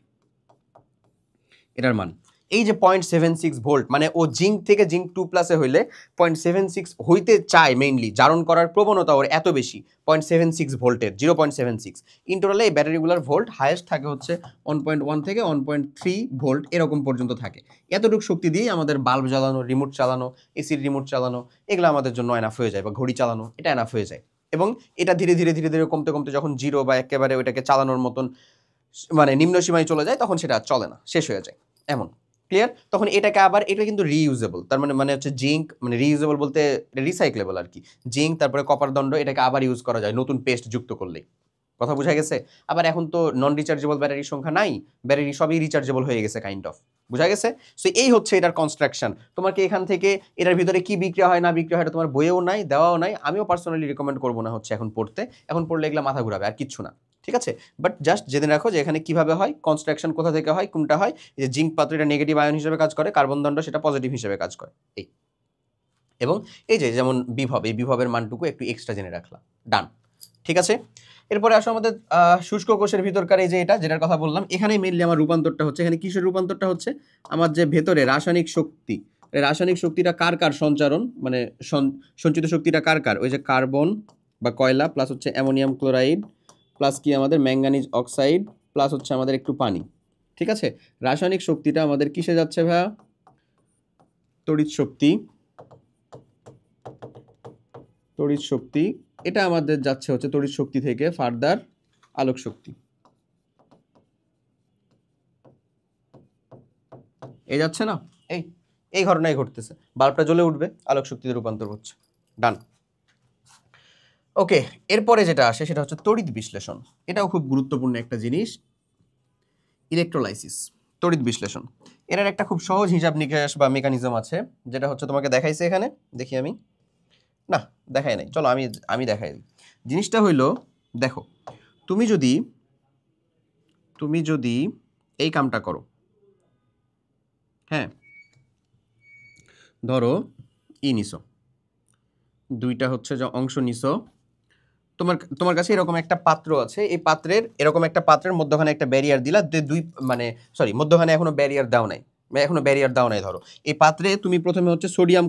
এটার মান এই যে 0.76 ভোল্ট, মানে ও জিঙ্ক থেকে জিঙ্ক 2+ হইলে 0.76 হইতে চায়, মেইনলি জারণ করার প্রবণতা ওর এত বেশি 0.76 ভোল্টের, 0.76। ইন টোটালে এই ব্যাটারিগুলোর ভোল্ট হাইয়েস্ট থাকে হচ্ছে 1.1 থেকে 1.3 ভোল্ট এরকম পর্যন্ত থাকে। এতটুকু শক্তি দিয়ে আমাদের বাল্ব জ্বালানো, রিমোট চালানো, এসির রিমোট চালানো, এগুলো আমাদের জন্য এনাফ হয়ে যায়, বা ঘড়ি চালানো এটা এনাফ হয়ে যায়। এবং এটা ধীরে ধীরে ধীরে ধীরে কমতে কমতে যখন জিরো বা একেবারে ওইটাকে চালানোর মতন মানে নিম্ন সীমায় চলে যায়, তখন সেটা চলে না, শেষ হয়ে যায় এমন। ক্লিয়ার? তখন এটাকে আবার, এটা কিন্তু রিইউজেবল, তার মানে হচ্ছে জিঙ্ক, মানে রিইউজেবল বলতে রিসাইক্লেবল আর কি। জিঙ্ক তারপরে কপার দণ্ড, এটাকে আবার ইউজ করা যায় নতুন পেস্ট যুক্ত করলেই। কথা বোঝা গেছে? আবার এখন তো নন রিচার্জেবল ব্যাটারির সংখ্যা নাই, ব্যাটারি সবই রিচার্জেবল হয়ে গেছে কাইন্ড অফ। বোঝা গেছে? সো এই হচ্ছে এটার কনস্ট্রাকশন। তোমাকে এখান থেকে এটার ভিতরে কি বিক্রিয়া হয় না বিক্রিয়া হয় এটা তোমার বইয়েও নাই, দেওয়াও নাই, আমিও পার্সোনালি রিকমেন্ড করবো না হচ্ছে এখন পড়তে। এখন পড়লে এগুলো মাথা ঘুরাবে, আর কিচ্ছু না। ঠিক আছে? বাট জাস্ট জেনে রাখো যে এখানে কিভাবে হয়, কনস্ট্রাকশন কোথা থেকে হয়, কোনটা হয়। যে জিঙ্ক পাত্র এটা নেগেটিভ আয়ন হিসেবে কাজ করে, কার্বন দণ্ড সেটা পজিটিভ হিসেবে কাজ করে। এই এবং এই যে যেমন বিভব, এই বিভবের মানটুকু একটু এক্সট্রা জেনে রাখলাম। ডান। ঠিক আছে, এরপরে আসো আমাদের শুষ্ক কোষের ভিতরকার এই যে এটা যেটার কথা বললাম, এখানে মেইনলি আমার রূপান্তরটা হচ্ছে, এখানে কিসের রূপান্তরটা হচ্ছে? আমার যে ভেতরে রাসায়নিক শক্তি, রাসায়নিক শক্তিটা কার কার সঞ্চারণ, মানে সঞ্চিত শক্তিটা কার কার? ওই যে কার্বন বা কয়লা প্লাস হচ্ছে অ্যামোনিয়াম ক্লোরাইড প্লাস কি আমাদের ম্যাঙ্গানিজ অক্সাইড প্লাস হচ্ছে আমাদের একটু পানি। ঠিক আছে, রাসায়নিক শক্তিটা আমাদের কিসে যাচ্ছে ভাইয়া? তড়িৎ শক্তি। তড়িৎ শক্তি এটা আমাদের যাচ্ছে হচ্ছে তড়িৎ শক্তি থেকে ফার্দার আলোক শক্তি। এই যাচ্ছে না, এই ঘটনাই ঘটতেছে, বাল্বটা জ্বলে উঠবে, আলোক শক্তিতে রূপান্তর হচ্ছে। ডান। ওকে, এরপরে যেটা আসে সেটা হচ্ছে তড়িৎ বিশ্লেষণ। এটাও খুব গুরুত্বপূর্ণ একটা জিনিস, ইলেকট্রোলাইসিস, তড়িৎ বিশ্লেষণ। এটার একটা খুব সহজ হিসাব নিকাশ বা মেকানিজম আছে, যেটা হচ্ছে তোমাকে দেখাইছে এখানে, দেখি আমি, না দেখাই নাই, চলো আমি দেখাই দিই। জিনিসটা হইলো, দেখো তুমি যদি এই কামটা করো, হ্যাঁ ধরো নিছো, দুইটা হচ্ছে যে অংশ নিছো, তোমার কাছে এরকম একটা পাত্র আছে, এই পাত্রের এরকম একটা পাত্রের মধ্যখানে একটা ব্যারিয়ার দিলা, দুই মানে সরি মধ্যখানে এখনো ব্যারিয়ার দাও নাই, ধরো এই পাত্রে তুমি প্রথমে হচ্ছে সোডিয়াম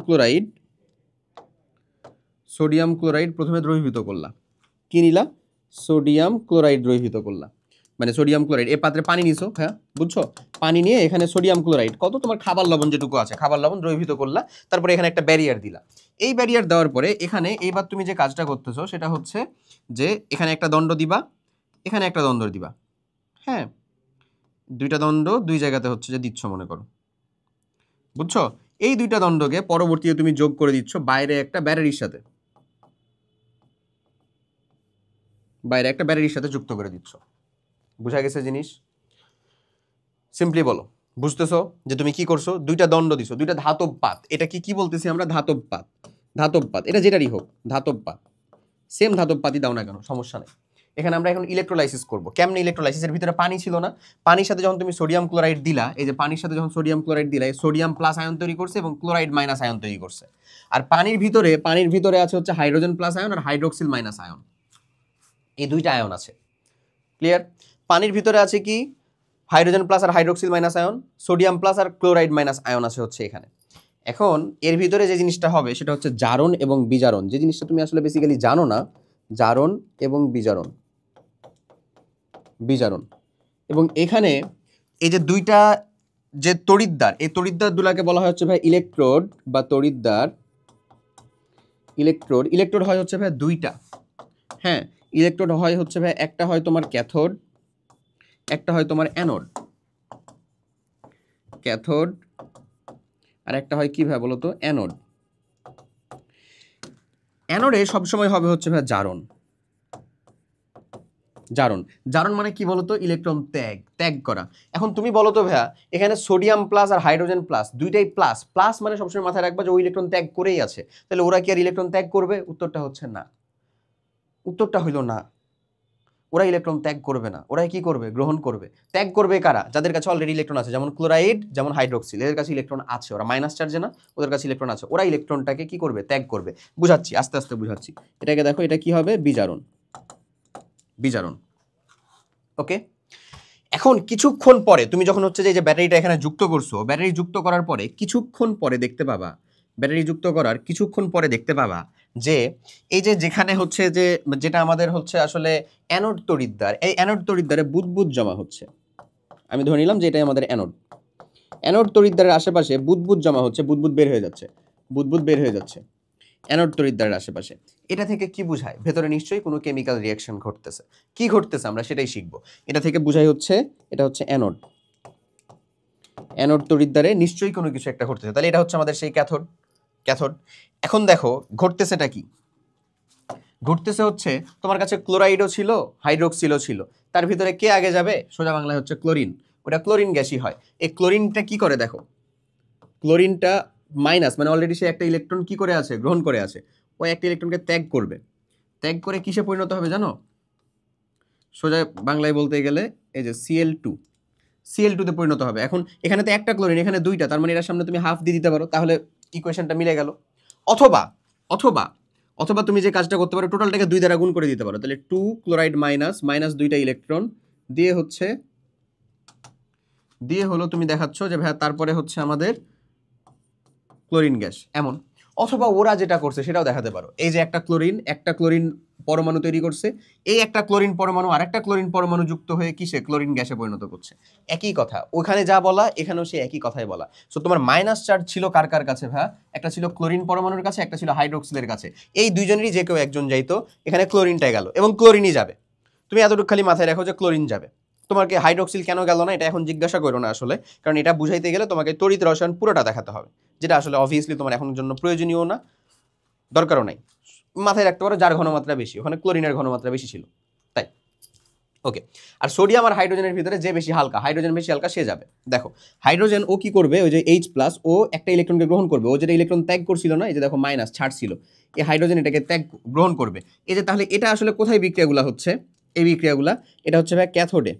ক্লোরাইড প্রথমে দ্রবীভূত করলা। কি নিলা? সোডিয়াম ক্লোরাইড দ্রবীভূত করলা, মানে সোডিয়াম ক্লোরাইড। এই পাত্রে পানি নিছো, হ্যাঁ বুঝছো, পানি নিয়ে এখানে সোডিয়াম ক্লোরাইড কত তোমার খাবার লবণ যেটুকু আছে, খাবার লবণ দ্রবীভূত করলা, তারপরে এখানে একটা ব্যারিয়ার দিলা। এই ব্যারিয়ার দেওয়ার পরে এখানে এইবার তুমি যে কাজটা করতেছো সেটা হচ্ছে যে এখানে একটা দণ্ড দিবা, এখানে একটা দণ্ড দিবা, হ্যাঁ দুইটা দণ্ড দুই জায়গাতে হচ্ছে যে দিচ্ছ মনে করো, বুঝছো? এই দুইটা দণ্ডকে পরবর্তীতে তুমি যোগ করে দিচ্ছ বাইরে একটা ব্যাটারির সাথে, যুক্ত করে দিচ্ছ। বুঝা গেছে জিনিস? সিম্পলি বলো, বুঝতেছো যে তুমি কি করছো? দুইটা দণ্ড দিছো, দুইটা ধাতব পাত। এটা কি বলতেছি আমরা? ধাতব পাত। এটা যেটারই হোক ধাতব পাত, সেম ধাতব পাতই দাও না কেন, সমস্যা নেই। এখানে আমরা এখন ইলেকট্রোলাইসিস করব। কেমনে ইলেকট্রোলাইসিসের ভিতরে পানি ছিল না, পানির সাথে যখন তুমি সোডিয়াম ক্লোরাইড দিলা, এই যে পানির সাথে যখন সোডিয়াম ক্লোরাইড দিলা, সোডিয়াম প্লাস আয়ন তৈরি করছে এবং ক্লোরাইড মাইনাস আয়ন তৈরি করছে। আর পানির ভিতরে আছে হচ্ছে হাইড্রোজেন প্লাস আয়ন আর হাইড্রোক্সিল মাইনাস আয়ন, এই দুইটা আয়ন আছে। ক্লিয়ার? পানির ভিতরে আছে কি হাইড্রোজেন প্লাস আর hydroxyl minus ion, sodium plus আর ক্লোরাইড মাইনাস আয়ন আছে হচ্ছে এখানে। এখন এর ভিতরে যে জিনিসটা হবে সেটা হচ্ছে জারণ এবং বিজারণ, যে জিনিসটা তুমি আসলে বেসিক্যালি জানো না, জারণ এবং বিজারণ, বিজারণ। এবং এখানে এই যে দুইটা যে তড়িৎদ্বার, এই তড়িৎদ্বার দুলাকে বলা হয় হচ্ছে ভাই ইলেকট্রোড বা তড়িৎদ্বার। ইলেকট্রোড হয় হচ্ছে ভাই দুইটা, হ্যাঁ ইলেকট্রোড হয় হচ্ছে ভাই একটা হয় তোমার ক্যাথোড, একটা হয় তোমার অ্যানোড। ক্যাথোড আর একটা হয় কি ভাই বলো তো, অ্যানোড। অ্যানোডে সবসময় হবে হচ্ছে ভাই জারণ। জারণ, জারণ মানে কি বলতো, ইলেকট্রন ত্যাগ করা। এখন তুমি বলো তো ভাইয়া, এখানে সোডিয়াম প্লাস আর হাইড্রোজেন প্লাস দুইটাই প্লাস, প্লাস মানে সবসময় মাথায় রাখবা যে ওই ইলেকট্রন ত্যাগ করেই আছে, তাহলে ওরা কি আর ইলেকট্রন ত্যাগ করবে? উত্তরটা হচ্ছে না, উত্তরটা হইল না, ওরা ইলেকট্রন ত্যাগ করবে না। ওরা কি করবে? গ্রহণ করবে। ত্যাগ করবে কারা? যাদের কাছে অলরেডি ইলেকট্রন আছে, যেমন ক্লোরাইড, যেমন হাইড্রোক্সিল, এদের কাছে ইলেকট্রন আছে, ওরা মাইনাস চার্জে না, ওদের কাছে ইলেকট্রন আছে, ওরা ইলেকট্রনটাকে কি করবে? ত্যাগ করবে। বুঝাচ্ছি, আস্তে আস্তে বুঝাচ্ছি। এটাকে দেখো, এটা কি হবে? বিজারণ। বিজারণ, ওকে। এখন কিছুক্ষণ পরে তুমি যখন হচ্ছে যে ব্যাটারিটা এখানে যুক্ত করছো, ব্যাটারি যুক্ত করার পরে কিছুক্ষণ পরে দেখতে পাবা, ব্যাটারি যুক্ত করার কিছুক্ষণ পরে দেখতে পাবা যে এই যে যেখানে হচ্ছে যে যেটা আমাদের হচ্ছে আসলে অ্যানোড তড়িৎদ্বার, এই অ্যানোড তড়িৎদ্বারে বুদবুদ জমা হচ্ছে। আমি ধরে নিলাম যে এটাই আমাদের অ্যানোড। অ্যানোড তড়িৎদ্বারের আশেপাশে বুদবুদ জমা হচ্ছে, বুদবুদ বের হয়ে যাচ্ছে, বুদবুদ বের হয়ে যাচ্ছে অ্যানোড তড়িৎদ্বারের আশেপাশে। এটা থেকে কি বোঝায়? ভেতরে নিশ্চয়ই কোনো কেমিক্যাল রিঅ্যাকশন ঘটতেছে। কি ঘটতেছে আমরা সেটাই শিখবো। এটা থেকে বোঝাই হচ্ছে এটা হচ্ছে অ্যানোড। অ্যানোড তড়িৎদ্বারে নিশ্চয়ই কোনো কিছু একটা ঘটতেছে, তাহলে এটা হচ্ছে আমাদের সেই ক্যাথোড। ক্যাথোড। এখন দেখো ঘটতেছেটা কি? ঘটতেছে হচ্ছে তোমার কাছে ক্লোরাইডও ছিল, হাইড্রোক্সিলও ছিল, তার ভিতরে কে আগে যাবে? সোজা বাংলায় হচ্ছে ক্লোরিন। ওটা ক্লোরিন গ্যাসই হয়। এই ক্লোরিনটা কি করে দেখো, ক্লোরিনটা মাইনাস মানে অলরেডি সে একটা ইলেকট্রন কি করে আছে? গ্রহণ করে আছে। ওই একটা ইলেকট্রনকে ত্যাগ করবে, ত্যাগ করে কিসে পরিণত হবে জানো? সোজা বাংলায় বলতে গেলে এই যে Cl2 তে পরিণত হবে। এখন এখানে তো একটা ক্লোরিন, এখানে দুইটা, তার মানে এর সামনে তুমি হাফ দিয়ে দিতে পারো, তাহলে ইকুয়েশনটা মিলে গেল। অথবা অথবা অথবা তুমি যে কাজটা করতে পারো, টোটালটাকে 2 দ্বারা গুণ করে দিতে পারো, তাহলে 2 ক্লোরাইড মাইনাস মাইনাস দুইটা ইলেকট্রন দিয়ে হলো তুমি দেখাচ্ছ যে ভাই তারপরে হচ্ছে আমাদের ক্লোরিন গ্যাস, এমন। অথবা ওরা যেটা করছে সেটাও দেখাতে পারো, এই যে একটা ক্লোরিন পরমাণু তৈরি করছে, এই একটা ক্লোরিন পরমাণু আর একটা ক্লোরিন পরমাণু যুক্ত হয়ে কিসে? ক্লোরিন গ্যাসে পরিণত করছে। একই কথা, ওখানে যা বলা এখানেও সে একই কথাই বলা। সো তোমার মাইনাস চার্জ ছিল কার কার কাছে ভাই? একটা ছিল ক্লোরিন পরমাণুর কাছে, একটা ছিল হাইড্রোক্সিলের কাছে। এই দুইজনেরই যে কেউ একজন যাইতো, এখানে ক্লোরিনটাই গেল এবং ক্লোরিনই যাবে। তুমি এতটুকু খালি মাথায় রাখো যে ক্লোরিন যাবে। তোমাকে হাইড্রোক্সিল কেন গেল না এটা এখন জিজ্ঞাসা করো না আসলে, কারণ এটা বুঝাইতে গেলে তোমাকে তড়িৎ রসায়ন পুরোটা দেখাতে হবে, যেটা আসলে অবভিয়াসলি তোমার এখন জন্য প্রয়োজনীয় না, দরকারও নাই। মাথায় রাখতে পারো যার ঘনমাত্রা বেশি, ওখানে ক্লোরিনের ঘনমাত্রা বেশি ছিল, তাই। ওকে। আর সোডিয়াম আর হাইড্রোজেনের ভিতরে যে বেশি হালকা, হাইড্রোজেন বেশি হালকা, সে যাবে। দেখো হাইড্রোজেন ও কি করবে? ওই যে H+, ও একটা ইলেকট্রনকে গ্রহণ করবে, ও যেটা ইলেকট্রন ত্যাগ করছিল না, এই যে দেখো মাইনাস ছাড়ছিল, এই হাইড্রোজেন এটাকে গ্রহণ করবে। এই যে তাহলে এটা আসলে কোথায় বিক্রিয়াগুলো হচ্ছে? এই বিক্রিয়াগুলা এটা হচ্ছে ভাই ক্যাথোডে।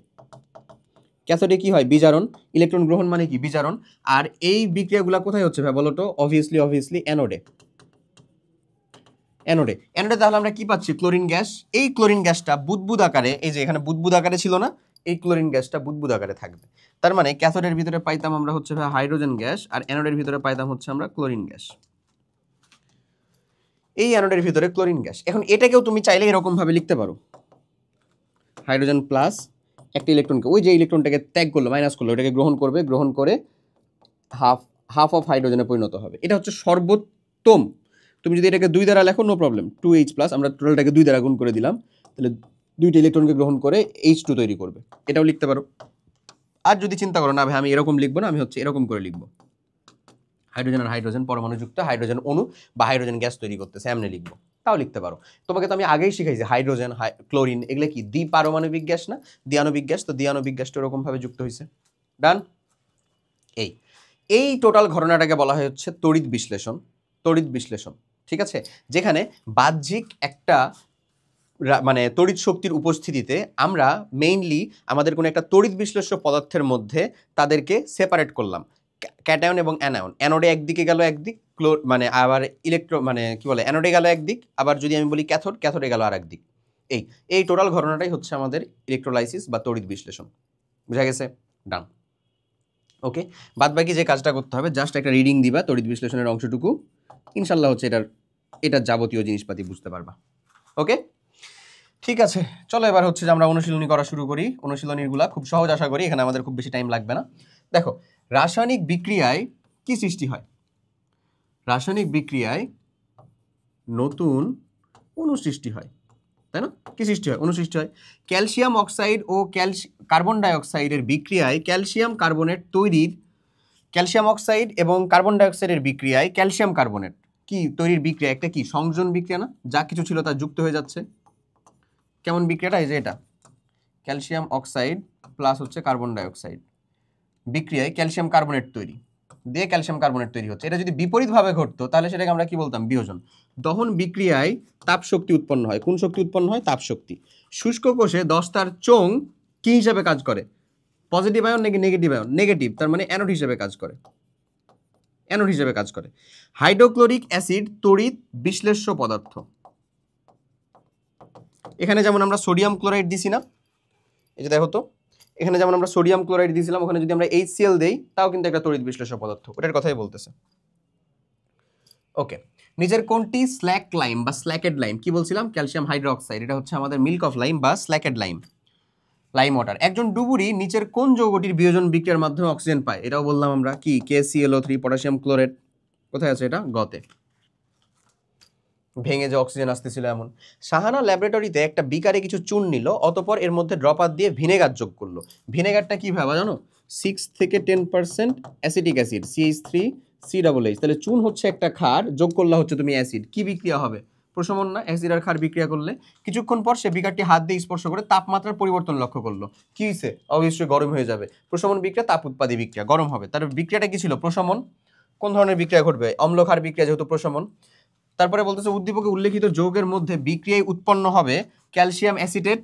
ক্যাথোডে কি হয়? বিজারণ। ইলেকট্রন গ্রহণ মানে কি? বিজারণ। আর এই বিক্রিয়াগুলো কোথায় হচ্ছে ভাই বলো তো? অবভিয়াসলি অ্যানোডে। অ্যানোডে তাহলে আমরা কি পাচ্ছি? Chlorine gas. এই ক্লোরিন গ্যাসটা বুদবুদ আকারে, এই যে এখানে বুদবুদ আকারে ছিল না, এই ক্লোরিন গ্যাসটা বুদবুদ আকারে থাকবে। তার মানে ক্যাথোডের ভিতরে পাইতাম আমরা হচ্ছে ভাই হাইড্রোজেন গ্যাস, আর অ্যানোডের ভিতরে পাইতাম হচ্ছে আমরা ক্লোরিন গ্যাস। এই অ্যানোডের ভিতরে ক্লোরিন গ্যাস। এখন এটাকেও তুমি চাইলে এরকম ভাবে লিখতে পারো, হাইড্রোজেন প্লাস একটা ইলেকট্রনকে, ওই যে ইলেকট্রনটাকে ত্যাগ করলো, মাইনাস করলো, ওটাকে গ্রহণ করবে, গ্রহণ করে হাফ অফ হাইড্রোজেনে পরিণত হবে। এটা হচ্ছে সর্বোত্তম। তুমি যদি এটাকে 2 দ্বারা লেখো নো প্রবলেম, 2H+, আমরা টোটালটাকে 2 দ্বারা গুণ করে দিলাম, তাহলে দুইটা ইলেকট্রনকে গ্রহণ করে H2 তৈরি করবে, এটাও লিখতে পারো। আর যদি চিন্তা করো না ভাই আমি এরকম লিখবো না, আমি হচ্ছে এরকম করে লিখবো, হাইড্রোজেন আর হাইড্রোজেন পরমাণু যুক্ত হাইড্রোজেন অণু বা হাইড্রোজেন গ্যাস তৈরি করতেছে, এমনি লিখবো, তাও লিখতে পারো। তোমাকে তো আমি আগেই শিখাইছি হাইড্রোজেন ক্লোরিন এগুলো কি দ্বিপারমাণবিক গ্যাস না, দ্বিআণবিক গ্যাস, তো দ্বিআণবিক গ্যাসটা এরকম ভাবে যুক্ত হয়েছে। ডান। এই টোটাল ঘটনাটাকে বলা হয় হচ্ছে তড়িৎ বিশ্লেষণ। ঠিক আছে, যেখানে বাহ্যিক একটা মানে তড়িৎ শক্তির উপস্থিতিতে আমরা মেইনলি আমাদের কোনো একটা তড়িৎ বিশ্লেষ্য পদার্থের মধ্যে তাদেরকে সেপারেট করলাম, ক্যাটায়ন এবং অ্যানায়ন। অ্যানোডে একদিকে গেল একদিক, মানে আবার মানে কি বলে, অ্যানোডে গেল একদিক, আবার যদি আমি বলি ক্যাথোড, ক্যাথোডে গেল আর একদিক। এই টোটাল ঘটনাটাই হচ্ছে আমাদের ইলেকট্রোলাইসিস বা তড়িৎ বিশ্লেষণ। বুঝা গেছে? ডান। ওকে, বাদ বাকি যে কাজটা করতে হবে, জাস্ট একটা রিডিং দিবা তড়িৎ বিশ্লেষণের অংশটুকু, ইনশাল্লাহ হচ্ছে এটার যাবতীয় জিনিসপাতি বুঝতে পারবা। ওকে, ঠিক আছে, চলো এবার হচ্ছে যে আমরা অনুশীলনী করা শুরু করি। অনুশীলনীগুলা খুব সহজ আশা করি, এখানে আমাদের খুব বেশি টাইম লাগবে না। দেখো, রাসায়নিক বিক্রিয়ায় কি সৃষ্টি হয়? রাসায়নিক বিক্রিয়ায় নতুন অণু সৃষ্টি হয়, তাই না? কি সৃষ্টি হয়? অণু সৃষ্টি হয়। ক্যালসিয়াম অক্সাইড ও কার্বন ডাইঅক্সাইডের বিক্রিয়ায় ক্যালসিয়াম কার্বনেট তৈরির, ক্যালসিয়াম অক্সাইড এবং কার্বন ডাইঅক্সাইডের বিক্রিয়ায় ক্যালসিয়াম কার্বনেট কি তৈরির বিক্রিয়া, একটা কি সংযোজন বিক্রিয়া না? যা কিছু ছিল তা যুক্ত হয়ে যাচ্ছে। কেমন বিক্রিয়াটা? এই যে এটা ক্যালসিয়াম অক্সাইড প্লাস হচ্ছে কার্বন ডাইঅক্সাইড বিক্রিয়ায় ক্যালসিয়াম কার্বনেট তৈরি, দিয়ে ক্যালসিয়াম কার্বনেট তৈরি হচ্ছে। এটা যদি বিপরীতভাবে ঘটতো তাহলে সেটাকে আমরা কি বলতাম? বিয়োজন। দহন বিক্রিয়ায় তাপ শক্তি উৎপন্ন হয়। কোন শক্তি উৎপন্ন হয়? তাপ শক্তি। শুষ্ক কোষে দস্তার চোঙ কি হিসাবে কাজ করে? পজিটিভ আয়ন নাকি নেগেটিভ আয়ন? নেগেটিভ, তার মানে অ্যানোড হিসেবে কাজ করে, অ্যানোড হিসেবে কাজ করে। হাইড্রোক্লোরিক অ্যাসিড তড়িৎ বিশ্লেষ্য পদার্থ। এখানে যেমন আমরা সোডিয়াম ক্লোরাইড দিছি না, এই যে দেখো তো, এখানে যেমন আমরা সোডিয়াম ক্লোরাইড দিয়েছিলাম, ওখানে যদি আমরা HCl দেই তাও কিন্তু একটা তড়িৎ বিশ্লেষ্য পদার্থ, ওটার কথাই বলতেছে। ওকে, নিচের কোনটি স্ল্যাক লাইম বা স্ল্যাকেড লাইম? কি বলছিলাম? ক্যালসিয়াম হাইড্রোক্সাইড, এটা হচ্ছে আমাদের মিল্ক অফ লাইম বা স্ল্যাকেড লাইম, লাইম ওয়াটার। একজন ডুবুরি নিচের কোন যৌগটির বিয়োজন বিক্রিয়ার মাধ্যমে অক্সিজেন পায়? এটাও বললাম আমরা, কি? KClO3, potassium chlorate. কোথায় আছে এটা? গতে। ভেঙে যে অক্সিজেন আসতেছিল এমন। সাহানা ল্যাবরেটরিতে একটা বিকারে কিছু চুন নিল, অতঃপর এর মধ্যে ড্রপার দিয়ে ভিনেগার যোগ করলো। ভিনেগারটা কি ভাবা জানো? 6 থেকে 10% অ্যাসিটিক অ্যাসিড, CH3CH। তাহলে চুন হচ্ছে একটা ক্ষার, যোগ করলা হচ্ছে তুমি অ্যাসিড। কি বিক্রিয়া হবে? প্রশমন না? অ্যাসিড আর ক্ষার বিক্রিয়া করলে কিছুক্ষণ পর সে বিকারটি হাত দিয়ে স্পর্শ করে তাপমাত্রার পরিবর্তন লক্ষ্য করলো। কি হয়েছে? অবশ্যই গরম হয়ে যাবে। প্রশমন বিক্রিয়া, তাপ উৎপাদী বিক্রিয়া, গরম হবে। তার বিক্রিয়াটা কি ছিল? প্রশমন। কোন ধরনের বিক্রিয়া ঘটবে? অম্ল ক্ষার বিক্রিয়া, যেহেতু প্রশমন। তারপরে বলতেছে উদ্দীপকে উল্লেখিত যৌগের মধ্যে বিক্রিয়ায় উৎপন্ন হবে ক্যালসিয়াম অ্যাসিটেট।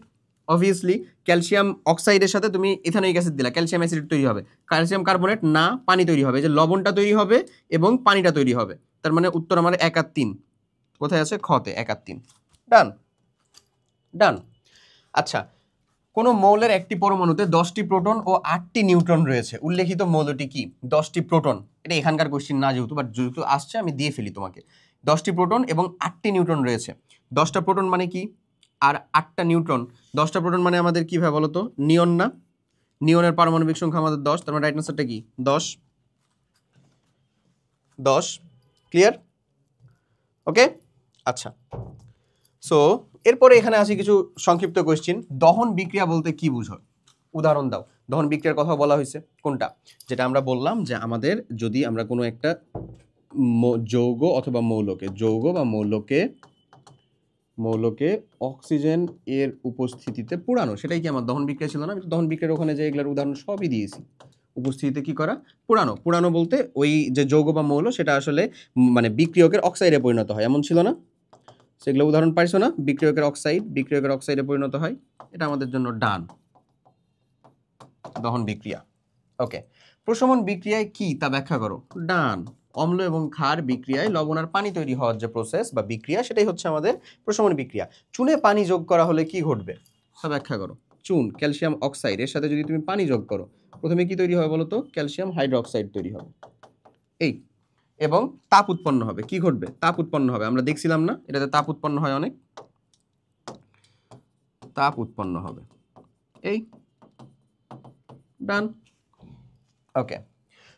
অবভিয়াসলি ক্যালসিয়াম অক্সাইডের সাথে তুমি ইথানোয়িক অ্যাসিড দিলা, ক্যালসিয়াম অ্যাসিড তৈরি হবে। ক্যালসিয়াম কার্বনেট না, পানি তৈরি হবে। যে লবণটা তৈরি হবে এবং পানিটা তৈরি হবে। তার মানে উত্তর আমার 1 আর 3 কোথায় আছে? খতে 1 আর 3। ডান, ডান। আচ্ছা, কোন মৌলের একটি পরমাণুতে 10টি প্রোটন ও 8টি নিউট্রন রয়েছে। উল্লেখিত মৌলটি কি? 10টি প্রোটন, এটা এখানকার কোশ্চেন না যেহেতু, বাট যেহেতু আসছে আমি দিয়ে ফেলি তোমাকে। 10টি প্রোটন এবং 8টি নিউট্রন রয়েছে। 10টা প্রোটন মানে কি? আর 8টা নিউট্রন। 10টা প্রোটন মানে আমাদের কি ভাবে বলো তো? নিয়ন না? নিয়নের পারমাণবিক সংখ্যা আমাদের 10, তার মানে রাইট আনসারটা কি? 10। 10 ক্লিয়ার? ওকে, আচ্ছা। সো এরপরে এখানে আছে কিছু সংক্ষিপ্ত কোশ্চেন। দহন বিক্রিয়া বলতে কি বুঝো? উদাহরণ দাও। দহন বিক্রিয়ার কথা বলা হয়েছে কোনটা? যেটা আমরা বললাম যে আমাদের যদি আমরা কোনো একটা যৌগ অথবা মৌলকে, যৌগ বা মৌলকে অক্সিজেন এর উপস্থিতিতে পোড়ানো, সেটাই কি আমার দহন বিক্রিয়া ছিল না? দহন বিক্রিয়ার ওখানে যে এগুলোর উদাহরণ সবই দিয়েছি। উপস্থিতিতে কি করা? পোড়ানো। পোড়ানো বলতে ওই যে যৌগ বা মৌল সেটা আসলে মানে বিক্রিয়কের অক্সাইডে পরিণত হয়, এমন ছিল না? সেগুলো উদাহরণ পাইছো না? বিক্রিয়কের অক্সাইডে পরিণত হয়। এটা আমাদের জন্য ডান, দহন বিক্রিয়া। ওকে, প্রশমন বিক্রিয়ায় কি তা ব্যাখ্যা করো। ডান, অম্ল এবং ক্ষার বিক্রিয়ায় লবণ আর পানি তৈরি হওয়ার যে প্রসেস বা বিক্রিয়া, সেটাই হচ্ছে আমাদের প্রশমন বিক্রিয়া। চুনে পানি যোগ করা হলে কি ঘটবে তা ব্যাখ্যা করো। চুন, ক্যালসিয়াম অক্সাইড, এর সাথে যদি তুমি পানি যোগ করো, প্রথমে কি তৈরি হবে বলো তো? ক্যালসিয়াম হাইড্রোক্সাইড তৈরি হবে। এই এবং তাপ উৎপন্ন হবে। কি ঘটবে? তাপ উৎপন্ন হবে। আমরা দেখছিলাম না এটাতে তাপ উৎপন্ন হয়, অনেক তাপ উৎপন্ন হবে। এই ডান। ওকে,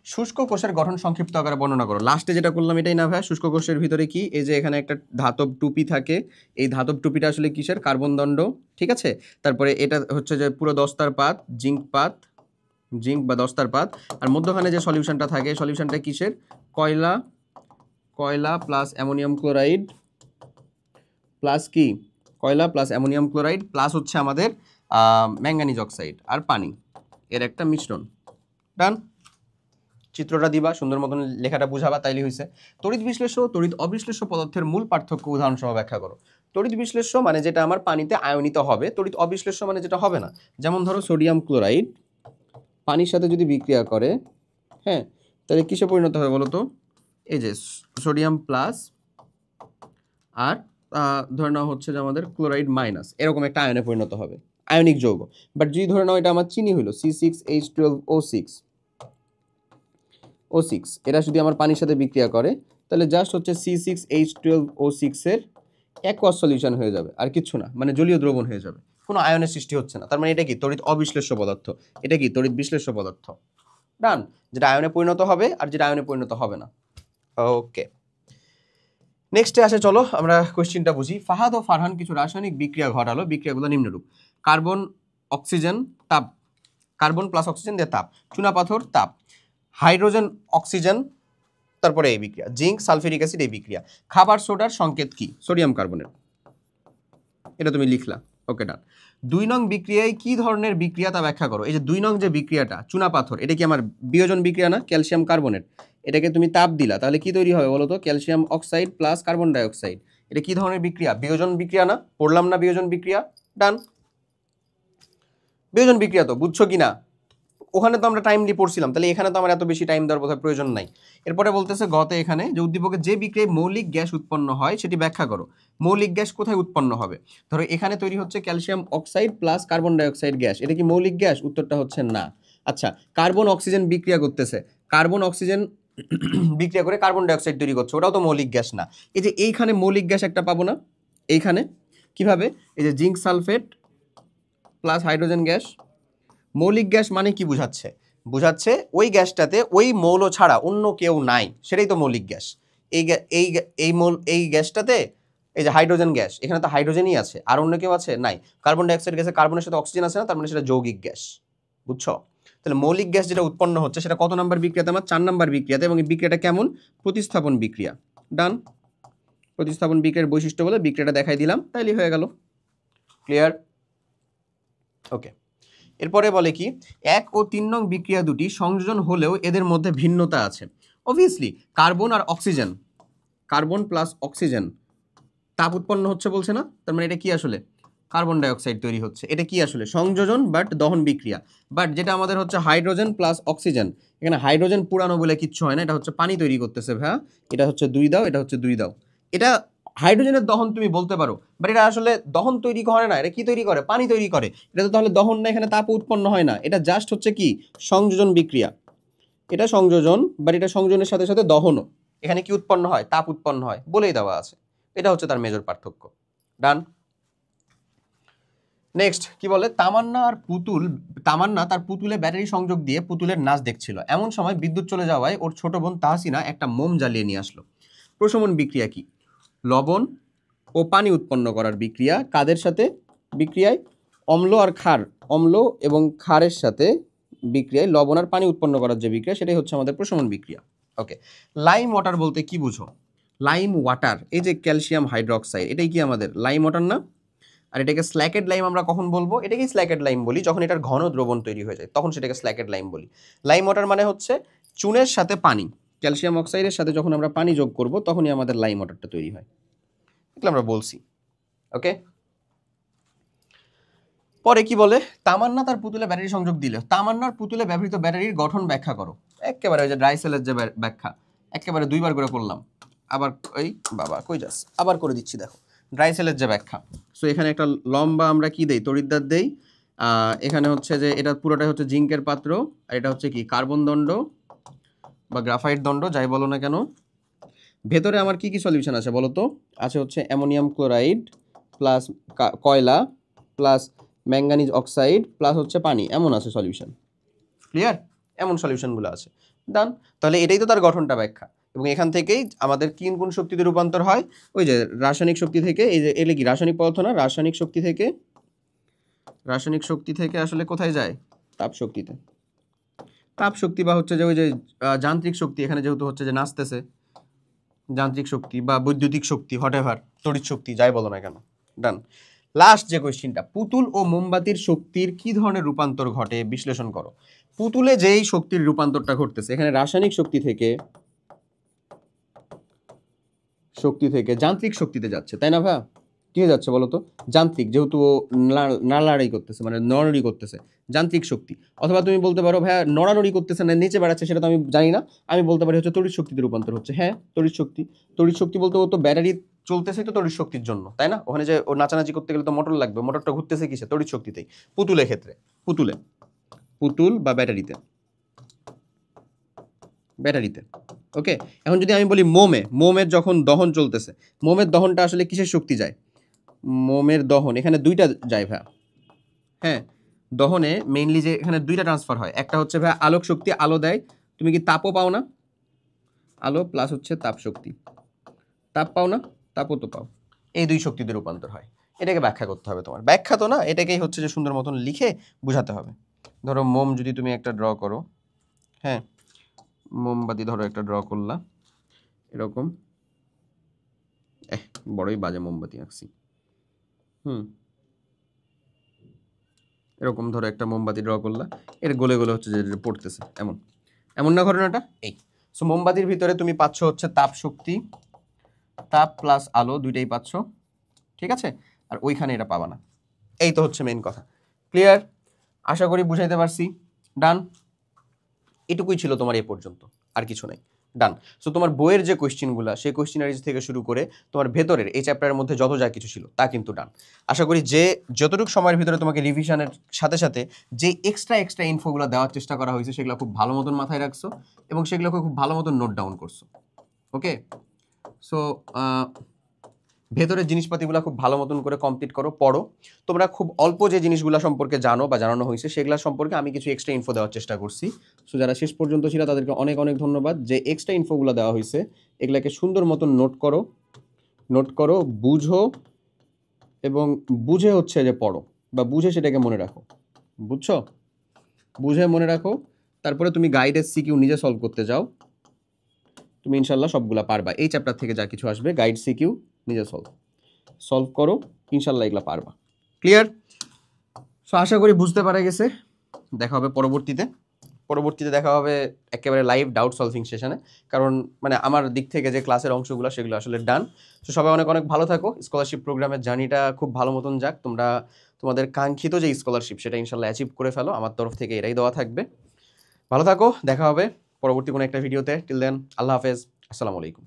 শুষ্ক কোষের গঠন সংক্ষিপ্ত আকারে বর্ণনা করো। লাস্টে যেটা করলাম এটাই না ভাই? শুষ্ক কোষের ভিতরে কি? এই যে এখানে একটা ধাতব টুপি থাকে, এই ধাতব টুপিটা আসলে কিসের? কার্বন দণ্ড, ঠিক আছে? তারপরে এটা হচ্ছে যে পুরো দস্তার পাত, জিঙ্ক বা দস্তার পাত। আর মধ্যখানে যে সলিউশনটা থাকে, সলিউশনটা কিসের? কয়লা প্লাস অ্যামোনিয়াম ক্লোরাইড প্লাস কি? কয়লা প্লাস অ্যামোনিয়াম ক্লোরাইড প্লাস হচ্ছে আমাদের ম্যাঙ্গানিজ অক্সাইড আর পানি, এর একটা মিশ্রণ। ডান। চিত্রটা দিবা, সুন্দর মতন লেখাটা বুঝাবা, তাইলে হয়েছে। তড়িৎ বিশ্লেষ্য তড়িৎ অবিশ্লেষ্য পদার্থের মূল পার্থক্য উদাহরণ সহ ব্যাখ্যা করো। তড়িৎ বিশ্লেষ্য মানে যেটা আমার পানিতে আয়নিত হবে, তড়িৎ অবিশ্লেষ্য মানে যেটা হবে না। যেমন ধরো সোডিয়াম ক্লোরাইড পানির সাথে যদি বিক্রিয়া করে, হ্যাঁ, তাহলে কিসে পরিণত হবে বলো তো? এই যে সোডিয়াম প্লাস আর ধরে নেওয়া হচ্ছে যে আমাদের ক্লোরাইড মাইনাস, এরকম একটা আয়নে পরিণত হবে, আয়নিক যৌগ। বাট যদি ধরে নাও এটা আমার চিনি হলো C6H12O6, এটা যদি আমার পানির সাথে বিক্রিয়া করে তাহলে জাস্ট হচ্ছে C6H12O6 এর অ্যাকোয়াস সলিউশন হয়ে যাবে, আর কিছু না, মানে জলীয় দ্রবণ হয়ে যাবে, কোনো আয়নের সৃষ্টি হচ্ছে না। তার মানে এটা কি তড়িৎ অবিশ্লেষ্য পদার্থ, এটা কি তড়িৎ বিশ্লেষ্য পদার্থ। ডান, যেটা আয়নে পরিণত হবে আর যেটা আয়নে পরিণত হবে না। ওকে, নেক্সটে আসে, চলো আমরা কোশ্চেনটা বুঝি। ফাহাদ ও ফারহান কিছু রাসায়নিক বিক্রিয়া ঘটালো, বিক্রিয়াগুলো নিম্নরূপ: কার্বন অক্সিজেন তাপ, কার্বন প্লাস অক্সিজেন দিয়ে তাপ, চুনাপাথর তাপ, হাইড্রোজেন অক্সিজেন, তারপরে এই বিক্রিয়া, জিঙ্ক সালফিউরিক অ্যাসিড এই বিক্রিয়া। খাবার সোডার সংকেত কি? সোডিয়াম কার্বনেট, এটা তুমি লিখলা। ওকে, ডান। 2 নং বিক্রিয়ায় কি ধরনের বিক্রিয়া তা ব্যাখ্যা করো। এই যে 2 নং যে বিক্রিয়াটা চুনাপাথর, এটা কি আমার বিয়োজন বিক্রিয়া না? ক্যালসিয়াম কার্বনেট, এটাকে তুমি তাপ দিলা, তাহলে কি তৈরি হবে বলো তো? Calcium oxide plus carbon dioxide. এটা কি ধরনের বিক্রিয়া? বিয়োজন বিক্রিয়া না? পড়লাম না বিয়োজন বিক্রিয়া? ডান, বিয়োজন বিক্রিয়া তো বুঝছো কি না? ওখানে তো আমরা টাইমলি পড়ছিলাম, তাহলে এখানে তো আমার এত বেশি টাইম দেওয়ার বোধহয় প্রয়োজন নাই। এরপরে বলতেছে গতে এখানে যে উদ্দীপকের যে বিক্রিয়ায় মৌলিক গ্যাস উৎপন্ন হয় সেটি ব্যাখ্যা করো। মৌলিক গ্যাস কোথায় উৎপন্ন হবে? ধরো এখানে তৈরি হচ্ছে calcium oxide plus carbon dioxide gas, এটা কি মৌলিক গ্যাস? উত্তরটা হচ্ছে না। আচ্ছা, কার্বন অক্সিজেন বিক্রিয়া করতেছে, কার্বন অক্সিজেন বিক্রিয়া করে কার্বন ডাইঅক্সাইড তৈরি করছে, ওটাও তো মৌলিক গ্যাস না। এই যে এইখানে মৌলিক গ্যাস একটা পাবো না এইখানে, কিভাবে? এই যে zinc sulphate plus hydrogen gas. মৌলিক গ্যাস মানে কি বুঝাচ্ছে? বুঝাচ্ছে ওই গ্যাসটাতে ওই মৌল ছাড়া অন্য কেউ নাই, সেটাই তো মৌলিক গ্যাস। এই গ্যাসটাতে এই যে হাইড্রোজেন গ্যাস, এখানে তো হাইড্রোজেনই আছে, আর অন্য কেউ আছে? নাই। কার্বন ডাইঅক্সাইড গ্যাসে কার্বনের সাথে অক্সিজেন আছে না, তার মানে সেটা যৌগিক গ্যাস। বুঝছো? তাহলে মৌলিক গ্যাস যেটা উৎপন্ন হচ্ছে সেটা কত নাম্বার বিক্রিয়াতে? আমার 4 নাম্বার বিক্রিয়াতে। এবং এই বিক্রিয়াটা কেমন? প্রতিস্থাপন বিক্রিয়া। ডান, প্রতিস্থাপন বিক্রিয়ার বৈশিষ্ট্য বলে বিক্রিয়াটা দেখাই দিলাম, তাইলে হয়ে গেল। ক্লিয়ার? ওকে, এরপরে বলে কি 1 ও 3 নং বিক্রিয়া দুটি সংযোজন হলেও এদের মধ্যে ভিন্নতা আছে। অবভিয়াসলি কার্বন আর অক্সিজেন, কার্বন প্লাস অক্সিজেন তাপ উৎপন্ন হচ্ছে বলছে না, তার মানে এটা কি আসলে? কার্বন ডাইঅক্সাইড তৈরি হচ্ছে। এটা কি আসলে? সংযোজন বাট দহন বিক্রিয়া। বাট যেটা আমাদের হচ্ছে হাইড্রোজেন প্লাস অক্সিজেন, এখানে হাইড্রোজেন পুরানো বলে কিচ্ছু হয় না, এটা হচ্ছে পানি তৈরি করতেছে ভাইয়া। এটা হচ্ছে 2 দাও, এটা হচ্ছে 2 দাও। এটা হাইড্রোজেনের দহন তুমি বলতে পারো, বাট এটা আসলে দহন তৈরি করে না, এটা কি তৈরি করে? পানি তৈরি করে। এটা তো তাহলে দহন না, এখানে তাপ উৎপন্ন হয় না, এটা জাস্ট হচ্ছে কি সংযোজন বিক্রিয়া। এটা সংযোজন, বাট এটা সংযোজনের সাথে সাথে দহনও। এখানে কি উৎপন্ন হয়? তাপ উৎপন্ন হয়, বলেই দেওয়া আছে। এটা হচ্ছে তার মেজর পার্থক্য। ডান। নেক্সট কি বলে? তামান্না তার পুতুলে ব্যাটারি সংযোগ দিয়ে পুতুলের নাচ দেখছিল, এমন সময় বিদ্যুৎ চলে যাওয়ায় ওর ছোট বোন তাহসিনা একটা মোম জ্বালিয়ে নিয়ে আসলো। প্রশমন বিক্রিয়া কি? লবণ ও পানি উৎপন্ন করার বিক্রিয়া। কাদের সাথে বিক্রিয়ায়? অম্ল আর ক্ষার, অম্ল এবং ক্ষারের সাথে বিক্রিয়ায় লবণ আর পানি উৎপন্ন করার যে বিক্রিয়া, সেটাই হচ্ছে আমাদের প্রশমন বিক্রিয়া। ওকে, লাইম ওয়াটার বলতে কি বুঝো? লাইম ওয়াটার, এই যে ক্যালসিয়াম হাইড্রোক্সাইড, এটাই কি আমাদের লাইম ওয়াটার না? আর এটাকে স্ল্যাকেড লাইম আমরা কখন বলবো? এটাকেই স্ল্যাকেড লাইম বলি যখন এটার ঘন দ্রবণ তৈরি হয়ে যায়, তখন সেটাকে স্ল্যাকেড লাইম বলি। লাইম ওয়াটার মানে হচ্ছে চুনের সাথে পানি, ক্যালসিয়াম অক্সাইডের সাথে যখন আমরা পানি যোগ করব তখনই আমাদের লাইম ওয়াটারটা তৈরি হয়, এগুলো আমরা বলছি। ওকে, পরে কি বলে? তামান্না তার পুতুলে ব্যাটারি সংযোগ দিল, তামান্নার পুতুলে ব্যবহৃত ব্যাটারির গঠন ব্যাখ্যা করো। একেবারে ওই যে ড্রাই সেলের যে ব্যাখ্যা, একেবারে 2 বার করে করলাম। আবার এই বাবা কই যাস, আবার করে দিচ্ছি, দেখো ড্রাই সেলের যে ব্যাখ্যা। সো এখানে একটা লম্বা আমরা কি দেই? তড়িৎদ্বার দেই। এখানে হচ্ছে যে এটা পুরোটাই হচ্ছে জিঙ্কের পাত্র, আর এটা হচ্ছে কি কার্বন দণ্ড বা গ্রাফাইট দণ্ড, যাই বলো না কেন। ভেতরে আমার কি কি সলিউশন আছে বলো তো? আছে হচ্ছে অ্যামোনিয়াম ক্লোরাইড প্লাস কয়লা প্লাস ম্যাঙ্গানিজ অক্সাইড প্লাস হচ্ছে পানি, এমন আছে সলিউশন। ক্লিয়ার? এমন সলিউশনগুলো আছে। ডান, তাহলে এটাই তো তার গঠনটা ব্যাখ্যা। এবং এখান থেকেই আমাদের কোন শক্তিতে রূপান্তর হয়? ওই যে রাসায়নিক শক্তি থেকে, এই যে এলে কি রাসায়নিক পদার্থ না, রাসায়নিক শক্তি থেকে আসলে কোথায় যায়? তাপ শক্তিতে। তাপ শক্তি বা হচ্ছে যে ওই যে যান্ত্রিক শক্তি, এখানে যেহেতু হচ্ছে যে নাচতেছে, যান্ত্রিক শক্তি বা বৈদ্যুতিক শক্তি, হোয়াটএভার, তড়িৎ শক্তি, যাই বলো না কেন। ডান। লাস্ট যে কোয়েশ্চেনটা, পুতুল ও মোমবাতির শক্তির কি ধরনের রূপান্তর ঘটে বিশ্লেষণ করো। পুতুলে যেই শক্তির রূপান্তরটা ঘটতেছে, এখানে রাসায়নিক শক্তি থেকে যান্ত্রিক শক্তিতে যাচ্ছে, তাই না ভাই? কি হয়ে যাচ্ছে বলো তো? যান্ত্রিক, যেহেতু ও নাড়ানাড়ি করতেছে, মানে নড়ানড়ি করতেছে, যান্ত্রিক শক্তি। অথবা তুমি বলতে পারো ভাইয়া নড়ানড়ি করতেছে না নিচে বেড়াচ্ছে, সেটা তো আমি জানি না, আমি বলতে পারি হচ্ছে তড়িৎ শক্তিতে রূপান্তর হচ্ছে। হ্যাঁ, তড়িৎ শক্তি। তড়িৎ শক্তি বলতে ও তো ব্যাটারি চলতেছে তো তড়িৎ শক্তির জন্য, তাই না? ওখানে যে ও নাচানাচি করতে গেলে তো মোটর লাগবে, মোটরটা ঘুরতেছে কিসে? তড়িৎ শক্তিতেই। পুতুলের ক্ষেত্রে, পুতুল বা ব্যাটারিতে, ওকে। এখন যদি আমি বলি মোমের যখন দহন চলতেছে, মোমের দহনটা আসলে কিসের শক্তি যায়? মোমের দহন এখানে দুইটা যায় ভাইয়া। হ্যাঁ, দহনে মেইনলি যে এখানে দুইটা ট্রান্সফার হয়, একটা হচ্ছে ভাইয়া আলোক শক্তি, আলো দেয়, তুমি কি তাপও পাও না? আলো প্লাস হচ্ছে তাপ শক্তি, তাপ পাও না, তাপও তো পাও। এই দুই শক্তিতে রূপান্তর হয়। এটাকে ব্যাখ্যা করতে হবে তোমার, ব্যাখ্যা তো না, এটাকেই হচ্ছে যে সুন্দর মতন লিখে বোঝাতে হবে। ধরো মোম যদি তুমি একটা ড্র করো, হ্যাঁ, মোমবাতি ধরো একটা ড্র করলা এরকম, বড়ই বাজে মোমবাতি আঁকছি। এরকম ধরো একটা মোমবাতি ড্র করলা, এর গোলে গোলে হচ্ছে যে পড়তেছে, এমন না ঘটনাটা? এই সো মোমবাতির ভিতরে তুমি পাচ্ছ হচ্ছে তাপ শক্তি, তাপ প্লাস আলো দুইটাই পাচ্ছ, ঠিক আছে? আর ওইখানে এটা পাবা না। এই তো হচ্ছে মেইন কথা। ক্লিয়ার? আশা করি বুঝাইতে পারছি। ডান? এটুকুই ছিল তোমার এই পর্যন্ত, আর কিছু নাই। ডান। সো তোমার বইয়ের যে কোয়েশ্চেনগুলো, সেই কোয়েশ্চেনারিজ থেকে শুরু করে তোমার ভেতরের এই চ্যাপ্টারের মধ্যে যত যা কিছু ছিল তা কিন্তু ডান। আশা করি যে যতটুকু সময়ের ভিতরে তোমাকে রিভিশনের সাথে সাথে যে এক্সট্রা ইনফোগুলো দেওয়ার চেষ্টা করা হয়েছে সেগুলো খুব ভালো মতন মাথায় রাখছো এবং সেগুলোকে খুব ভালো মতন নোট ডাউন করছো। ওকে, সো ভেতরের জিনিসপাতিগুলো খুব ভালো মতন করে কমপ্লিট করো, পড়ো। তোমরা খুব অল্প যে জিনিসগুলো সম্পর্কে জানো বা জানানো হয়েছে সেগুলো সম্পর্কে আমি কিছু এক্সট্রা ইনফো দেওয়ার চেষ্টা করছি। সো যারা শেষ পর্যন্ত ছিল তাদেরকে অনেক অনেক ধন্যবাদ। যে এক্সট্রা ইনফোগুলো দেওয়া হয়েছে এগুলাকে সুন্দর মতন নোট করো, বুঝো এবং বুঝে হচ্ছে যে পড়ো, বা বুঝে সেটাকে মনে রাখো। বুঝছো? বুঝে মনে রাখো, তারপরে তুমি গাইডের সিকিউ নিজে সলভ করতে যাও, তুমি ইনশাল্লাহ সবগুলা পারবা। এই চ্যাপ্টার থেকে যা কিছু আসবে গাইড সিকিউ নিজে সলভ করো, ইনশাল্লাহ এগুলা পারবা। ক্লিয়ার? সো আশা করি বুঝতে পারা গেছে। দেখা হবে পরবর্তীতে দেখা হবে একেবারে লাইভ ডাউট সলভিং সেশনে, কারণ মানে আমার দিক থেকে যে ক্লাসের অংশগুলো সেগুলো আসলে ডান। সো সবাই অনেক অনেক ভালো থাকো, স্কলারশিপ প্রোগ্রামের জার্নিটা খুব ভালো মতন যাক, তোমরা তোমাদের কাঙ্ক্ষিত যে স্কলারশিপ সেটা ইনশাল্লাহ অ্যাচিভ করে ফেলো, আমার তরফ থেকে এটাই দেওয়া থাকবে। ভালো থাকো, দেখা হবে পরবর্তী কোনো একটা ভিডিওতে। টিল দেন, আল্লাহ হাফেজ, আসসালামু আলাইকুম।